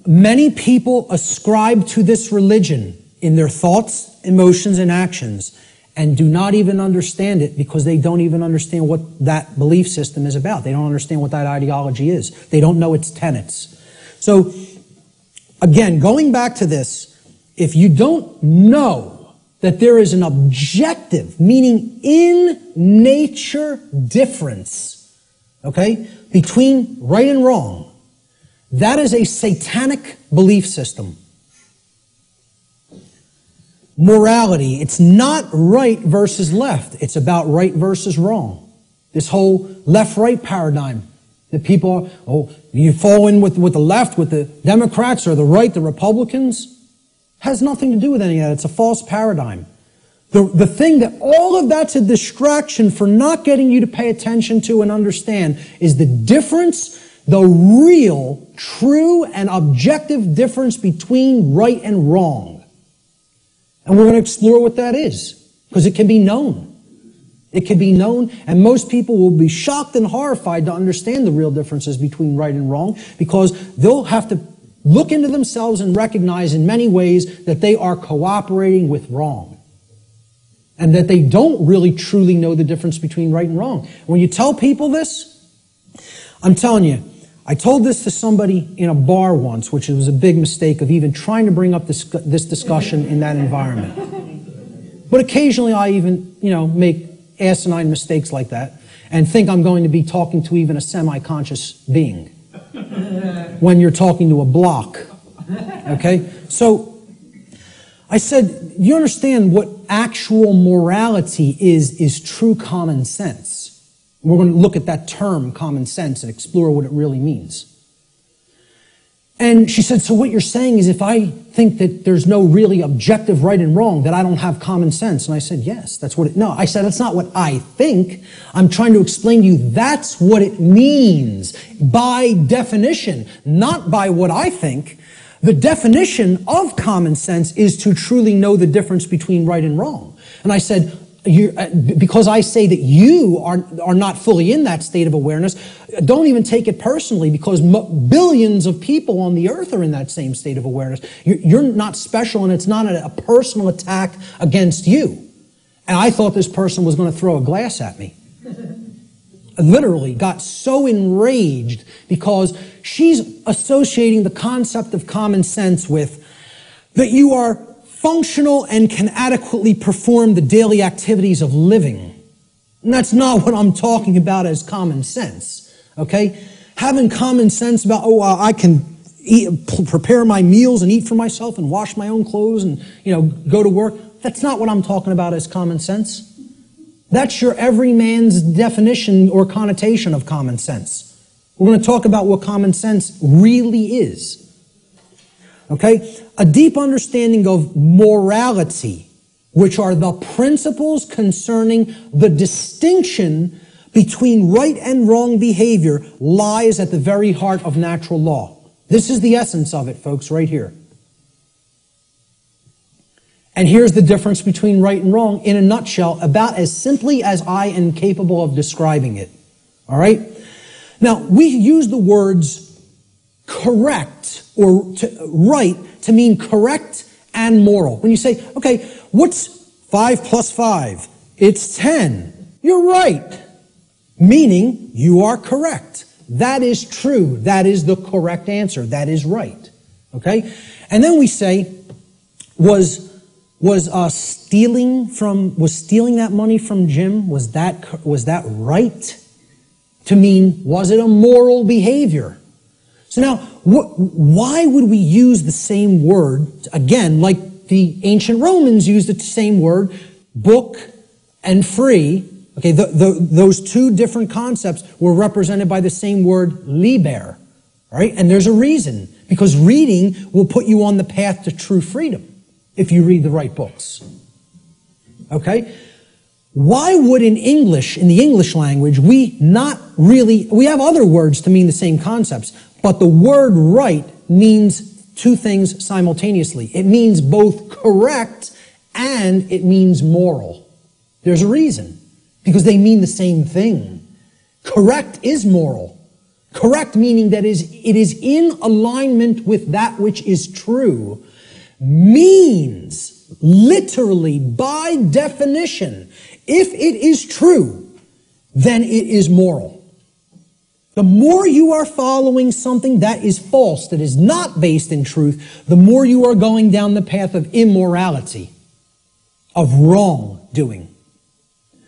many people ascribe to this religion in their thoughts, emotions, and actions, and do not even understand it because they don't even understand what that belief system is about. They don't understand what that ideology is. They don't know its tenets. So, again, going back to this, if you don't know that there is an objective, meaning in nature difference, okay, between right and wrong, that is a satanic belief system. Morality, it's not right versus left. It's about right versus wrong. This whole left-right paradigm That people are, oh, you fall in with the left, with the Democrats, or the right, the Republicans. Has nothing to do with any of that. It's a false paradigm. The thing that all of that's a distraction for not getting you to pay attention to and understand is the difference, the real, true, and objective difference between right and wrong. And we're going to explore what that is, because it can be known. It can be known, and most people will be shocked and horrified to understand the real differences between right and wrong, because they'll have to look into themselves and recognize in many ways that they are cooperating with wrong. And that they don't really truly know the difference between right and wrong. When you tell people this, I'm telling you, I told this to somebody in a bar once, which was a big mistake of even trying to bring up this discussion in that environment. But occasionally I even, make asinine mistakes like that and think I'm going to be talking to even a semi-conscious being when you're talking to a block. Okay? So I said, you understand what actual morality is true common sense. We're going to look at that term, common sense, and explore what it really means. And she said, so what you're saying is if I think that there's no really objective right and wrong, that I don't have common sense. And I said, yes, that's what it, no, I said, that's not what I think. I'm trying to explain to you that's what it means by definition, not by what I think. The definition of common sense is to truly know the difference between right and wrong. And I said, because I say that you are not fully in that state of awareness, don't even take it personally, because billions of people on the earth are in that same state of awareness. You're not special, and it's not a personal attack against you. And I thought this person was going to throw a glass at me. Literally got so enraged because she's associating the concept of common sense with that you are functional and can adequately perform the daily activities of living. And that's not what I'm talking about as common sense, okay? Having common sense about, I can prepare my meals and eat for myself and wash my own clothes and, go to work. That's not what I'm talking about as common sense. That's your everyman's definition or connotation of common sense. We're going to talk about what common sense really is. Okay? A deep understanding of morality, which are the principles concerning the distinction between right and wrong behavior, lies at the very heart of natural law. This is the essence of it, folks, right here. And here's the difference between right and wrong in a nutshell, about as simply as I am capable of describing it. All right? Now, we use the words correct or right to mean correct and moral. When you say, okay, what's 5 plus 5? It's 10. You're right. Meaning, you are correct. That is true. That is the correct answer. That is right. Okay? And then we say, was stealing that money from Jim, was that right? To mean, was it a moral behavior? So now, why would we use the same word, again, like the ancient Romans used the same word, book and free? Okay, those two different concepts were represented by the same word, liber. Right? And there's a reason, because reading will put you on the path to true freedom if you read the right books. Okay? Why would in the English language, we have other words to mean the same concepts, but the word right means two things simultaneously. It means both correct and it means moral. There's a reason, because they mean the same thing. Correct is moral. Correct meaning that it is in alignment with that which is true, means, literally, by definition, if it is true, then it is moral. The more you are following something that is false, that is not based in truth, the more you are going down the path of immorality, of wrongdoing.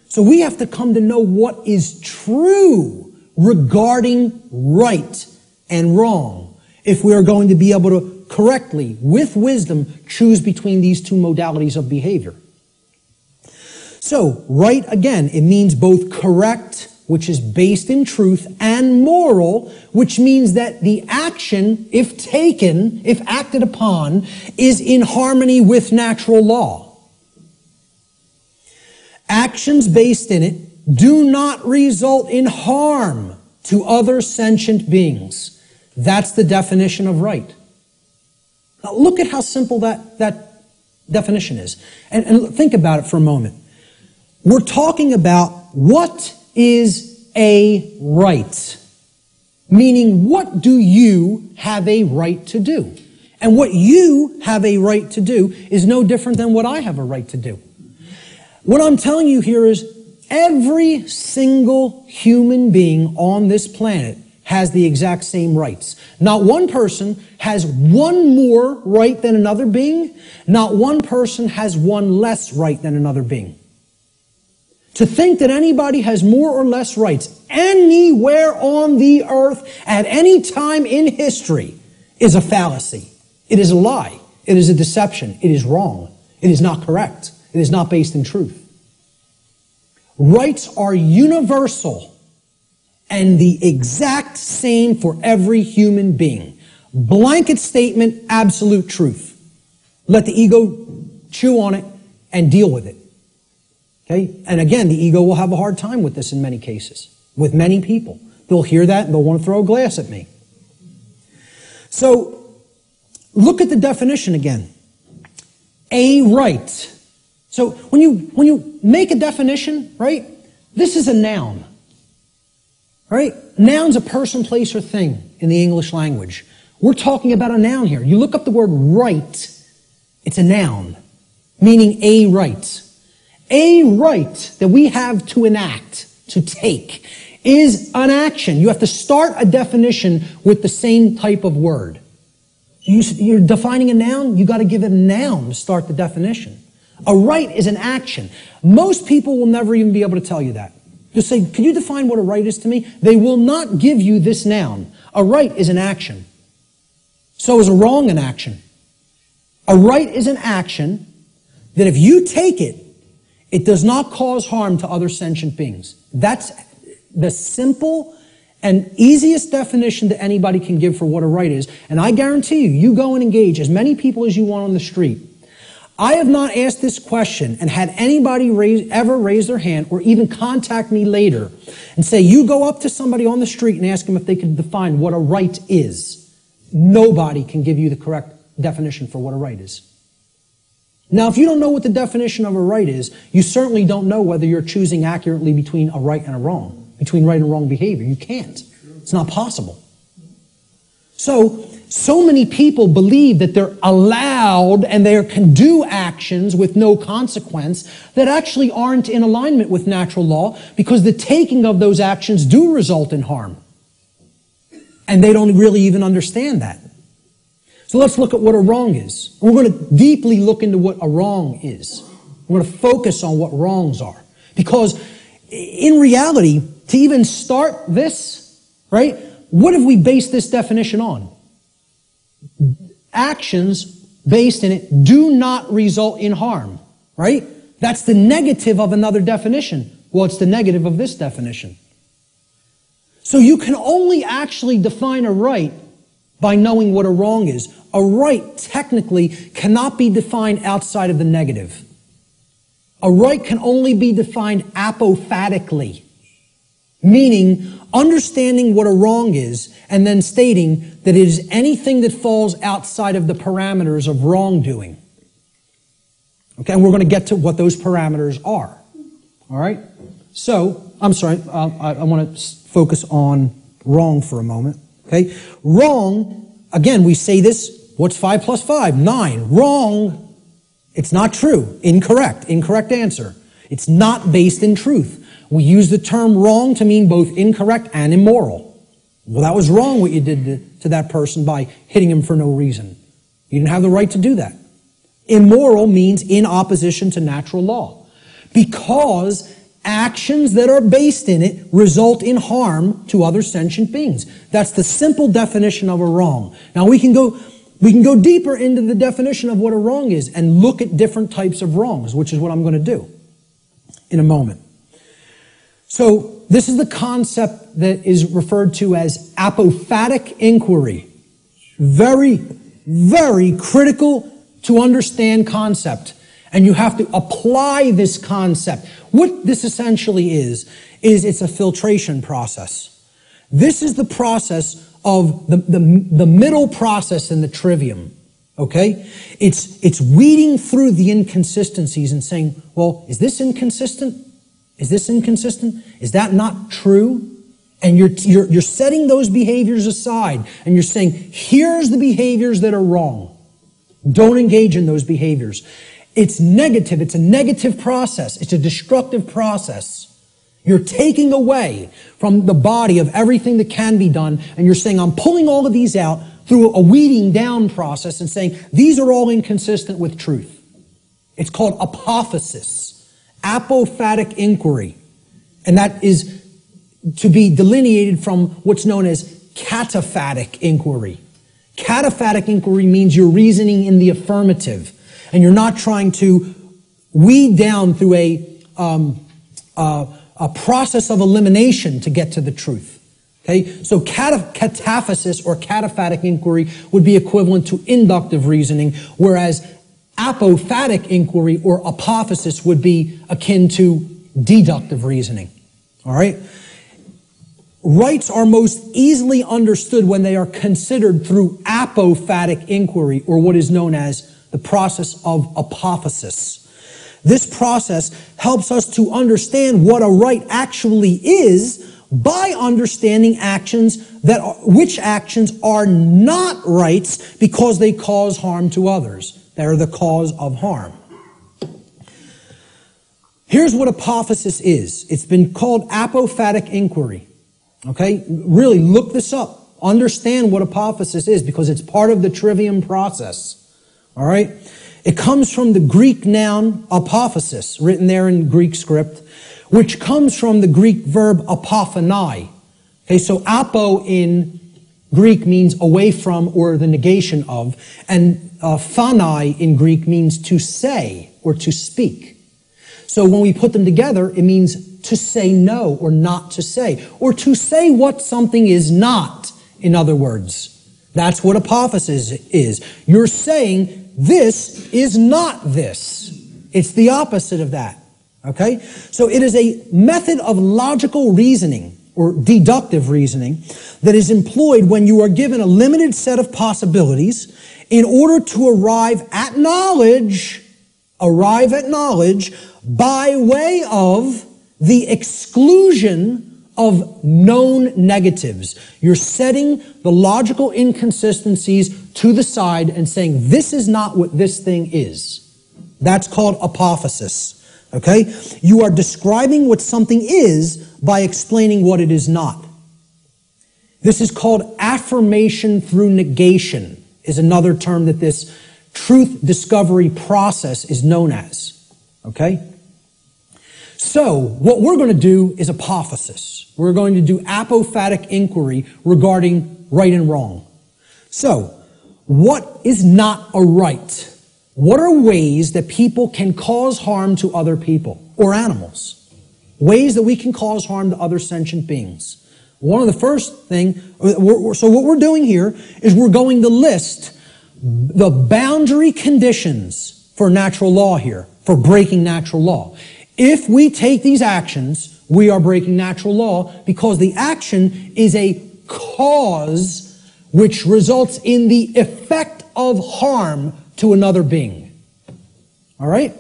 So we have to come to know what is true regarding right and wrong if we are going to be able to correctly, with wisdom, choose between these two modalities of behavior. So, right, again, it means both correct which is based in truth, and moral, which means that the action, if taken, if acted upon, is in harmony with natural law. Actions based in it do not result in harm to other sentient beings. That's the definition of right. Now look at how simple that definition is. And think about it for a moment. We're talking about what is a right. Meaning, what do you have a right to do? And what you have a right to do is no different than what I have a right to do. What I'm telling you here is every single human being on this planet has the exact same rights. Not one person has one more right than another being. Not one person has one less right than another being. To think that anybody has more or less rights anywhere on the earth at any time in history is a fallacy. It is a lie. It is a deception. It is wrong. It is not correct. It is not based in truth. Rights are universal and the exact same for every human being. Blanket statement, absolute truth. Let the ego chew on it and deal with it. Okay? And again, the ego will have a hard time with this in many cases, with many people. They'll hear that and they'll want to throw a glass at me. So, look at the definition again. A right. So, when you make a definition, right, this is a noun. Right? Noun's a person, place, or thing in the English language. We're talking about a noun here. You look up the word right, it's a noun, meaning a right. A right that we have to enact, to take, is an action. You have to start a definition with the same type of word. You're defining a noun, you got to give it a noun to start the definition. A right is an action. Most people will never even be able to tell you that. Just say, can you define what a right is to me? They will not give you this noun. A right is an action. So is a wrong an action. A right is an action that if you take it, it does not cause harm to other sentient beings. That's the simple and easiest definition that anybody can give for what a right is. And I guarantee you, you go and engage as many people as you want on the street. I have not asked this question and had anybody ever raise their hand or even contact me later and say, you go up to somebody on the street and ask them if they can define what a right is. Nobody can give you the correct definition for what a right is. Now, if you don't know what the definition of a right is, you certainly don't know whether you're choosing accurately between a right and a wrong, between right and wrong behavior. You can't. It's not possible. So many people believe that they're allowed and they can do actions with no consequence that actually aren't in alignment with natural law because the taking of those actions do result in harm. And they don't really even understand that. So let's look at what a wrong is. We're going to deeply look into what a wrong is. We're going to focus on what wrongs are. Because in reality, to even start this, right, what have we based this definition on? Actions based in it do not result in harm, right? That's the negative of another definition. Well, it's the negative of this definition. So you can only actually define a right by knowing what a wrong is. A right, technically, cannot be defined outside of the negative. A right can only be defined apophatically, meaning understanding what a wrong is and then stating that it is anything that falls outside of the parameters of wrongdoing. Okay, and we're going to get to what those parameters are. All right? So, I'm sorry, I want to focus on wrong for a moment. Okay? Wrong, again, we say this, what's 5 plus 5? 9. Wrong, it's not true. Incorrect. Incorrect answer. It's not based in truth. We use the term wrong to mean both incorrect and immoral. Well, that was wrong what you did to that person by hitting him for no reason. You didn't have the right to do that. Immoral means in opposition to natural law. Because actions that are based in it result in harm to other sentient beings. That's the simple definition of a wrong. Now we can go deeper into the definition of what a wrong is and look at different types of wrongs, which is what I'm going to do in a moment. So this is the concept that is referred to as apophatic inquiry. Very, very critical to understand concept. And you have to apply this concept. What this essentially is it's a filtration process. This is the process of the middle process in the trivium. Okay? It's weeding through the inconsistencies and saying, well, is this inconsistent? Is this inconsistent? Is that not true? And you're setting those behaviors aside and you're saying, here's the behaviors that are wrong. Don't engage in those behaviors. It's negative. It's a negative process. It's a destructive process. You're taking away from the body of everything that can be done, and you're saying, I'm pulling all of these out through a weeding down process and saying, these are all inconsistent with truth. It's called apophasis, apophatic inquiry. And that is to be delineated from what's known as cataphatic inquiry. Cataphatic inquiry means you're reasoning in the affirmative, and you're not trying to weed down through a process of elimination to get to the truth. Okay? So cataphasis or cataphatic inquiry would be equivalent to inductive reasoning, whereas apophatic inquiry or apophasis would be akin to deductive reasoning. All right? Rights are most easily understood when they are considered through apophatic inquiry, or what is known as the process of apophasis. This process helps us to understand what a right actually is by understanding which actions are not rights because they cause harm to others. They're the cause of harm. Here's what apophasis is. It's been called apophatic inquiry. Okay? Really look this up. Understand what apophasis is because it's part of the trivium process. All right? It comes from the Greek noun apophasis, written there in Greek script, which comes from the Greek verb apophanai. Okay, so apo in Greek means away from or the negation of, and phanai in Greek means to say or to speak. So when we put them together, it means to say no or not to say, or to say what something is not, in other words. That's what apophasis is. You're saying this is not this. It's the opposite of that. Okay? So it is a method of logical reasoning or deductive reasoning that is employed when you are given a limited set of possibilities in order to arrive at knowledge by way of the exclusion of known negatives. You're setting the logical inconsistencies to the side and saying, this is not what this thing is. That's called apophasis. Okay? You are describing what something is by explaining what it is not. This is called affirmation through negation, is another term that this truth discovery process is known as. Okay? So, what we're going to do is apophasis. We're going to do apophatic inquiry regarding right and wrong. So, what is not a right? What are ways that people can cause harm to other people or animals? Ways that we can cause harm to other sentient beings. One of the first thing, so what we're doing here is we're going to list the boundary conditions for natural law here, for breaking natural law. If we take these actions, we are breaking natural law because the action is a cause which results in the effect of harm to another being. All right?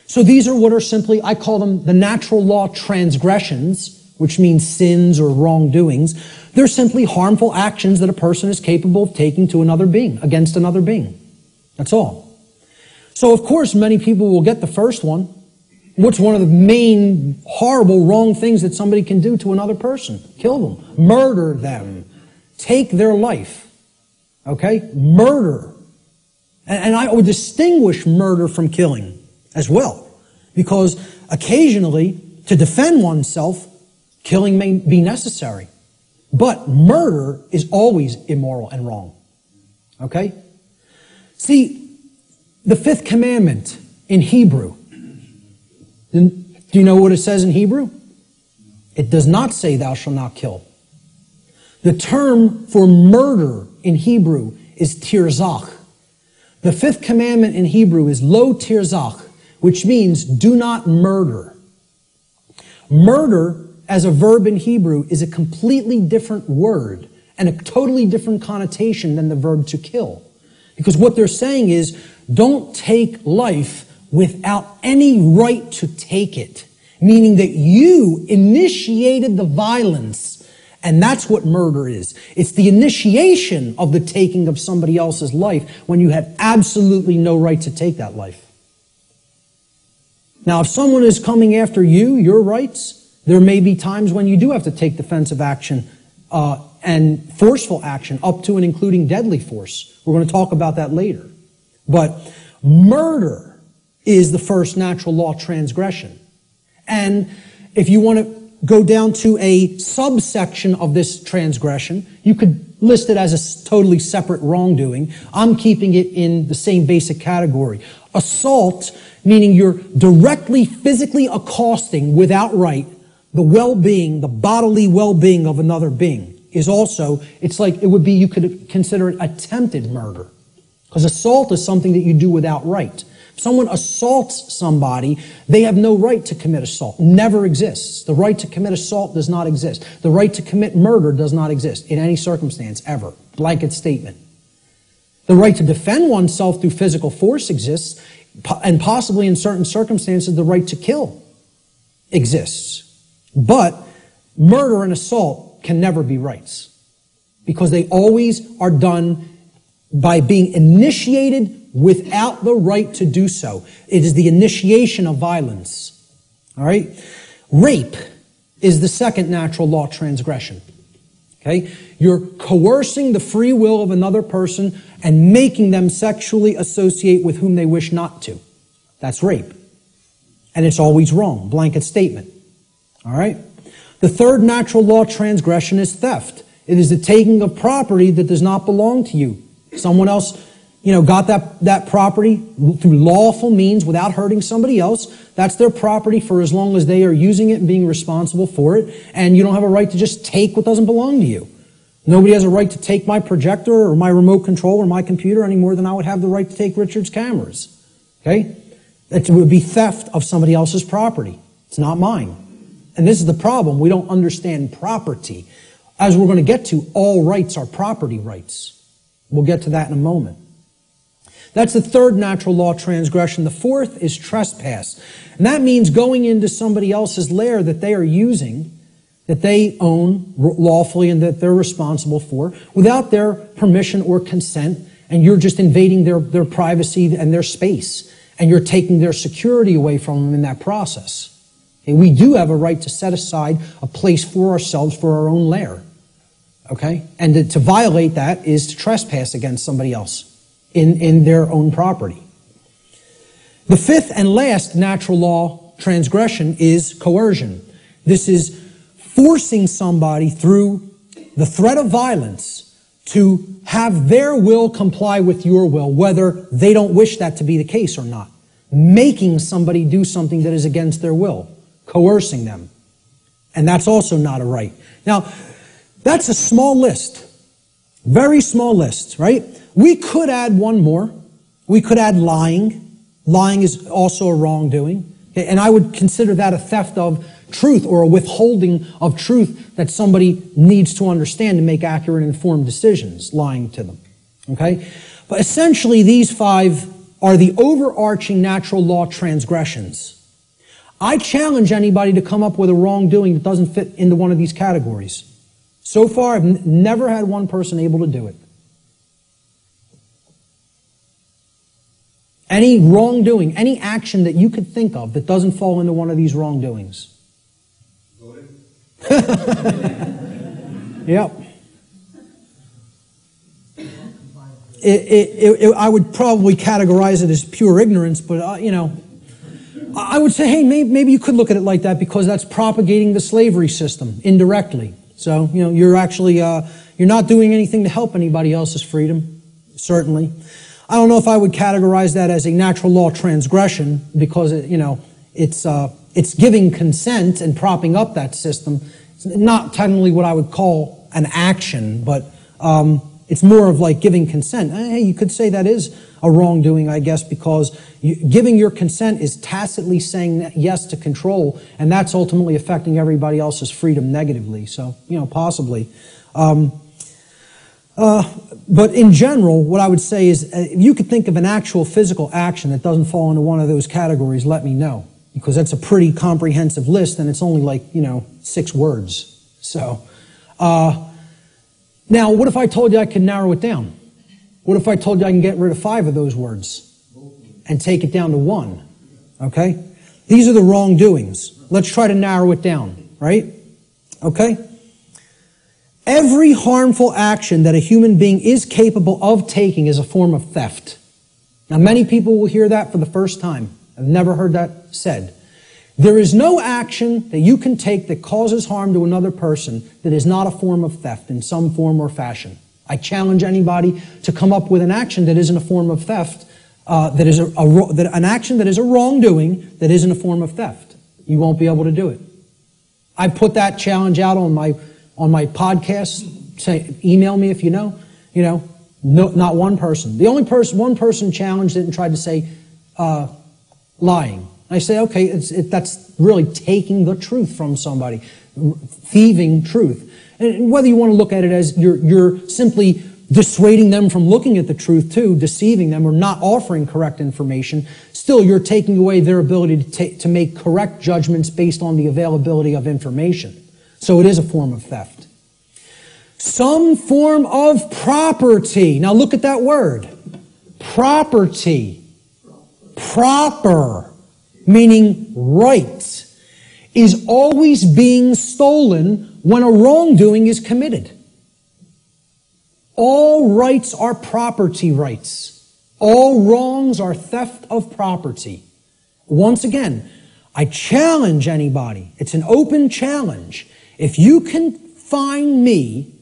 So these are what are simply, I call them the natural law transgressions, which means sins or wrongdoings. They're simply harmful actions that a person is capable of taking to another being, against another being. That's all. So of course, many people will get the first one. What's one of the main horrible, wrong things that somebody can do to another person? Kill them. Murder them. Take their life. Okay? Murder. And I would distinguish murder from killing as well. Because occasionally, to defend oneself, killing may be necessary. But murder is always immoral and wrong. Okay? See, the fifth commandment in Hebrew. Do you know what it says in Hebrew? It does not say thou shalt not kill. The term for murder in Hebrew is tirzach. The fifth commandment in Hebrew is lo tirzach, which means do not murder. Murder as a verb in Hebrew is a completely different word and a totally different connotation than the verb to kill. Because what they're saying is, don't take life without any right to take it. Meaning that you initiated the violence. And that's what murder is. It's the initiation of the taking of somebody else's life when you had absolutely no right to take that life. Now, if someone is coming after you, your rights, there may be times when you do have to take defensive action and forceful action up to and including deadly force. We're going to talk about that later. But murder is the first natural law transgression. And if you want to go down to a subsection of this transgression, you could list it as a totally separate wrongdoing. I'm keeping it in the same basic category. Assault, meaning you're directly, physically accosting without right the well-being, the bodily well-being of another being, is also, it's like, it would be, you could consider it attempted murder. Because assault is something that you do without right. If someone assaults somebody, they have no right to commit assault. Never exists. The right to commit assault does not exist. The right to commit murder does not exist in any circumstance, ever. Blanket statement. The right to defend oneself through physical force exists, and possibly in certain circumstances, the right to kill exists. But murder and assault can never be rights, because they always are done by being initiated without the right to do so. It is the initiation of violence. All right? Rape is the second natural law transgression. Okay? You're coercing the free will of another person and making them sexually associate with whom they wish not to. That's rape. And it's always wrong. Blanket statement. All right? The third natural law transgression is theft. It is the taking of property that does not belong to you. Someone else, got that property through lawful means without hurting somebody else. That's their property for as long as they are using it and being responsible for it. And you don't have a right to just take what doesn't belong to you. Nobody has a right to take my projector or my remote control or my computer any more than I would have the right to take Richard's cameras. Okay? It would be theft of somebody else's property. It's not mine. And this is the problem. We don't understand property. As we're going to get to, all rights are property rights. We'll get to that in a moment. That's the third natural law transgression. The fourth is trespass. And that means going into somebody else's lair that they are using, that they own lawfully and that they're responsible for, without their permission or consent, and you're just invading their privacy and their space, and you're taking their security away from them in that process. And we do have a right to set aside a place for ourselves for our own lair. Okay? And to violate that is to trespass against somebody else in their own property. The fifth and last natural law transgression is coercion. This is forcing somebody through the threat of violence to have their will comply with your will, whether they don't wish that to be the case or not. Making somebody do something that is against their will. Coercing them. And that's also not a right. Now, that's a small list. Very small list, right? We could add one more. We could add lying. Lying is also a wrongdoing. And I would consider that a theft of truth or a withholding of truth that somebody needs to understand to make accurate and informed decisions, lying to them. Okay? But essentially, these five are the overarching natural law transgressions. I challenge anybody to come up with a wrongdoing that doesn't fit into one of these categories. So far, I've never had one person able to do it. Any wrongdoing, any action that you could think of that doesn't fall into one of these wrongdoings. Yep. I would probably categorize it as pure ignorance, but, I would say, hey, maybe you could look at it like that because that's propagating the slavery system indirectly. So, you're actually, you're not doing anything to help anybody else's freedom, certainly. I don't know if I would categorize that as a natural law transgression because, it's it's giving consent and propping up that system. It's not technically what I would call an action, but it's more of like giving consent. Hey, you could say that is a wrongdoing, I guess, because giving your consent is tacitly saying yes to control, and that's ultimately affecting everybody else's freedom negatively. So, possibly. But in general, what I would say is, if you could think of an actual physical action that doesn't fall into one of those categories, let me know. Because that's a pretty comprehensive list, and it's only like, 6 words. So, now, what if I told you I could narrow it down? What if I told you I can get rid of 5 of those words and take it down to 1? Okay? These are the wrongdoings. Let's try to narrow it down, right? Okay? Every harmful action that a human being is capable of taking is a form of theft. Now, many people will hear that for the first time. I've never heard that said. There is no action that you can take that causes harm to another person that is not a form of theft in some form or fashion. I challenge anybody to come up with an action that isn't a form of theft, an action that is a wrongdoing that isn't a form of theft. You won't be able to do it. I put that challenge out on my podcast. Say, email me if you know. No, not one person. The only one person challenged it and tried to say lying. I say, okay, that's really taking the truth from somebody, thieving truth. And whether you want to look at it as you're simply dissuading them from looking at the truth too, deceiving them or not offering correct information, still you're taking away their ability to make correct judgments based on the availability of information. So it is a form of theft. Some form of property. Now look at that word. Property. Proper. Meaning right, is always being stolen when a wrongdoing is committed. All rights are property rights. All wrongs are theft of property. Once again, I challenge anybody. It's an open challenge. If you can find me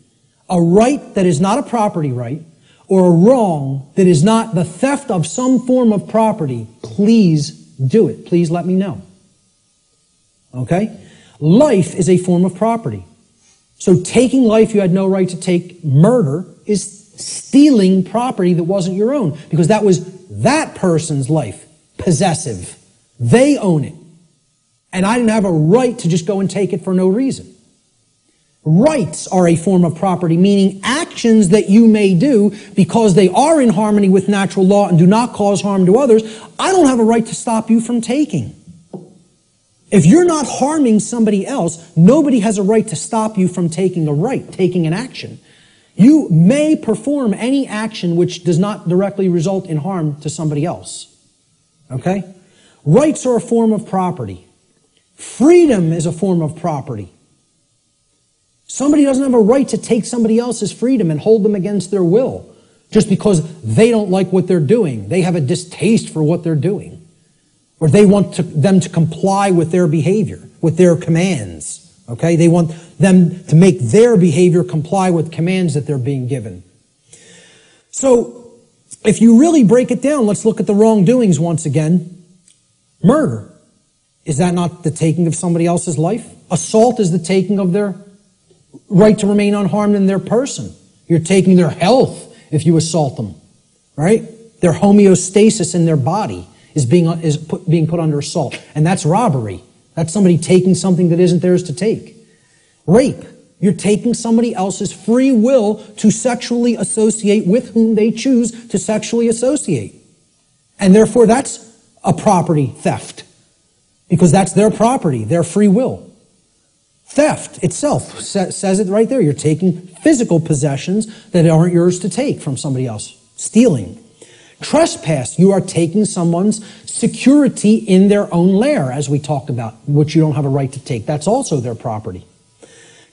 a right that is not a property right, or a wrong that is not the theft of some form of property, please do it. Please let me know. Okay? Life is a form of property. So taking life you had no right to take, murder, is stealing property that wasn't your own, because that was that person's life. Possessive. They own it. And I didn't have a right to just go and take it for no reason. Rights are a form of property, meaning actions that you may do because they are in harmony with natural law and do not cause harm to others. I don't have a right to stop you from taking. If you're not harming somebody else, nobody has a right to stop you from taking taking an action. You may perform any action which does not directly result in harm to somebody else. Okay? Rights are a form of property. Freedom is a form of property. Somebody doesn't have a right to take somebody else's freedom and hold them against their will just because they don't like what they're doing. They have a distaste for what they're doing. Or they want them to comply with their behavior, with their commands. Okay? They want them to make their behavior comply with commands that they're being given. So, if you really break it down, let's look at the wrongdoings once again. Murder. Is that not the taking of somebody else's life? Assault is the taking of their right to remain unharmed in their person. You're taking their health if you assault them, right? Their homeostasis in their body is being put under assault. And that's robbery. That's somebody taking something that isn't theirs to take. Rape. You're taking somebody else's free will to sexually associate with whom they choose to sexually associate. And therefore that's a property theft. Because that's their property, their free will. Theft itself says it right there. You're taking physical possessions that aren't yours to take from somebody else. Stealing. Trespass. You are taking someone's security in their own lair, as we talked about, which you don't have a right to take. That's also their property.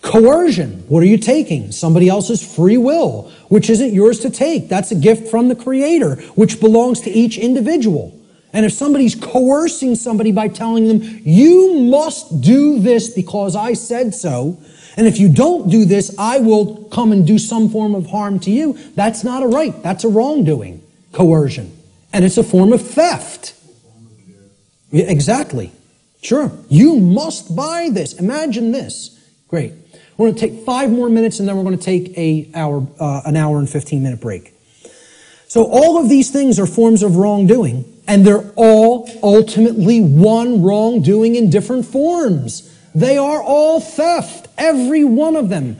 Coercion. What are you taking? Somebody else's free will, which isn't yours to take. That's a gift from the Creator, which belongs to each individual. And if somebody's coercing somebody by telling them, you must do this because I said so, and if you don't do this, I will come and do some form of harm to you, that's not a right. That's a wrongdoing. Coercion. And it's a form of theft. Yeah, exactly. Sure. You must buy this. Imagine this. Great. We're going to take 5 more minutes and then we're going to take an hour and 15-minute break. So all of these things are forms of wrongdoing, and they're all ultimately one wrongdoing in different forms. They are all theft, every one of them.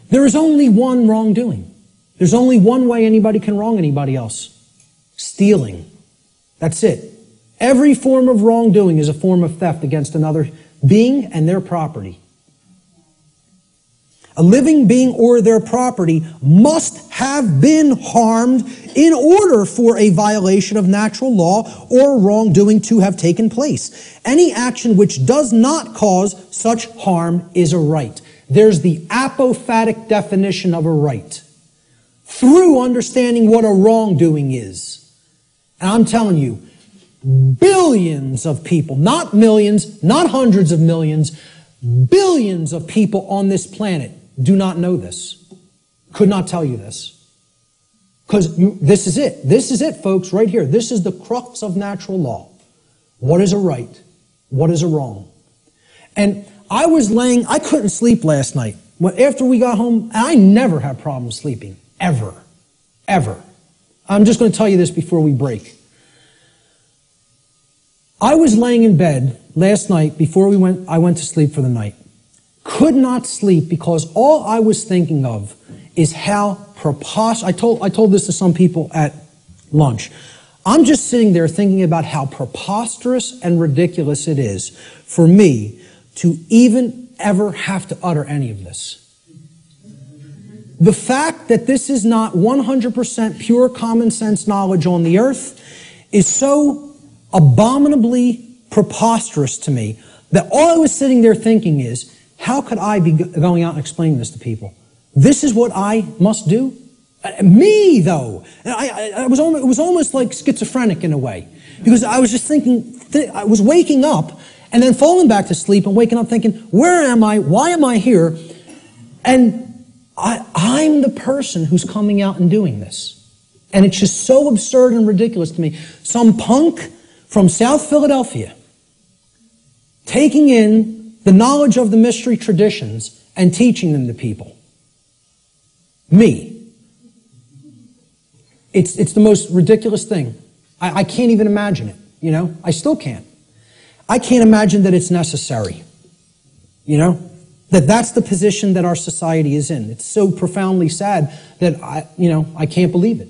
There is only one wrongdoing. There's only one way anybody can wrong anybody else. Stealing. That's it. Every form of wrongdoing is a form of theft against another being and their property. A living being or their property must have been harmed in order for a violation of natural law or wrongdoing to have taken place. Any action which does not cause such harm is a right. There's the apophatic definition of a right. Through understanding what a wrongdoing is. And I'm telling you, billions of people, not millions, not hundreds of millions, billions of people on this planet do not know this. Could not tell you this. Because this is it. This is it, folks, right here. This is the crux of natural law. What is a right? What is a wrong? And I couldn't sleep last night. After we got home, I never had problems sleeping. Ever. Ever. I'm just going to tell you this before we break. I was laying in bed last night before I went to sleep for the night. Could not sleep because all I was thinking of is how preposterous. I told this to some people at lunch. I'm just sitting there thinking about how preposterous and ridiculous it is for me to even ever have to utter any of this. The fact that this is not 100% pure common sense knowledge on the earth is so abominably preposterous to me that all I was sitting there thinking is, how could I be going out and explaining this to people? This is what I must do? Me, though. It was almost like schizophrenic in a way. Because I was just thinking, I was waking up and then falling back to sleep and waking up thinking, where am I? Why am I here? And I'm the person who's coming out and doing this. And it's just so absurd and ridiculous to me. Some punk from South Philadelphia taking in the knowledge of the mystery traditions and teaching them to people. Me. It's the most ridiculous thing. I can't even imagine it, you know? I still can't. I can't imagine that it's necessary, you know? That's the position that our society is in. It's so profoundly sad that I can't believe it.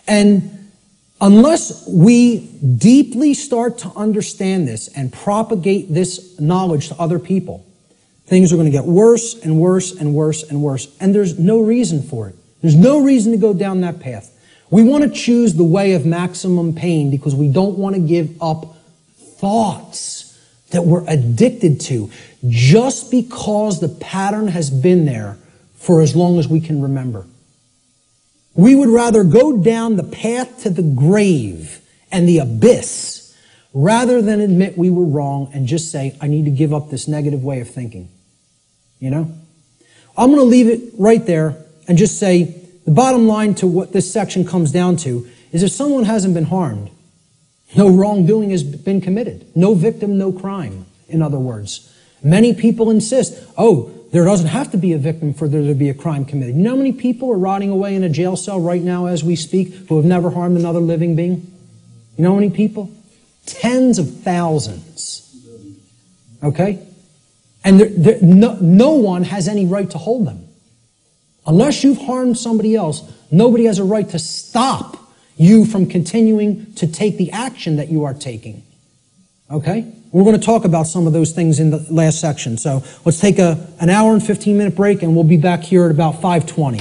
And unless we deeply start to understand this and propagate this knowledge to other people, things are going to get worse and worse and worse and worse. And there's no reason for it. There's no reason to go down that path. We want to choose the way of maximum pain because we don't want to give up thoughts that we're addicted to just because the pattern has been there for as long as we can remember. We would rather go down the path to the grave and the abyss rather than admit we were wrong and just say, I need to give up this negative way of thinking. You know? I'm going to leave it right there and just say the bottom line to what this section comes down to is if someone hasn't been harmed, no wrongdoing has been committed. No victim, no crime, in other words. Many people insist, there doesn't have to be a victim for there to be a crime committed. You know how many people are rotting away in a jail cell right now as we speak who have never harmed another living being? You know how many people? Tens of thousands. Okay? And no one has any right to hold them. Unless you've harmed somebody else, nobody has a right to stop you from continuing to take the action that you are taking. Okay? We're going to talk about some of those things in the last section. So let's take an hour and 15-minute break, and we'll be back here at about 5:20.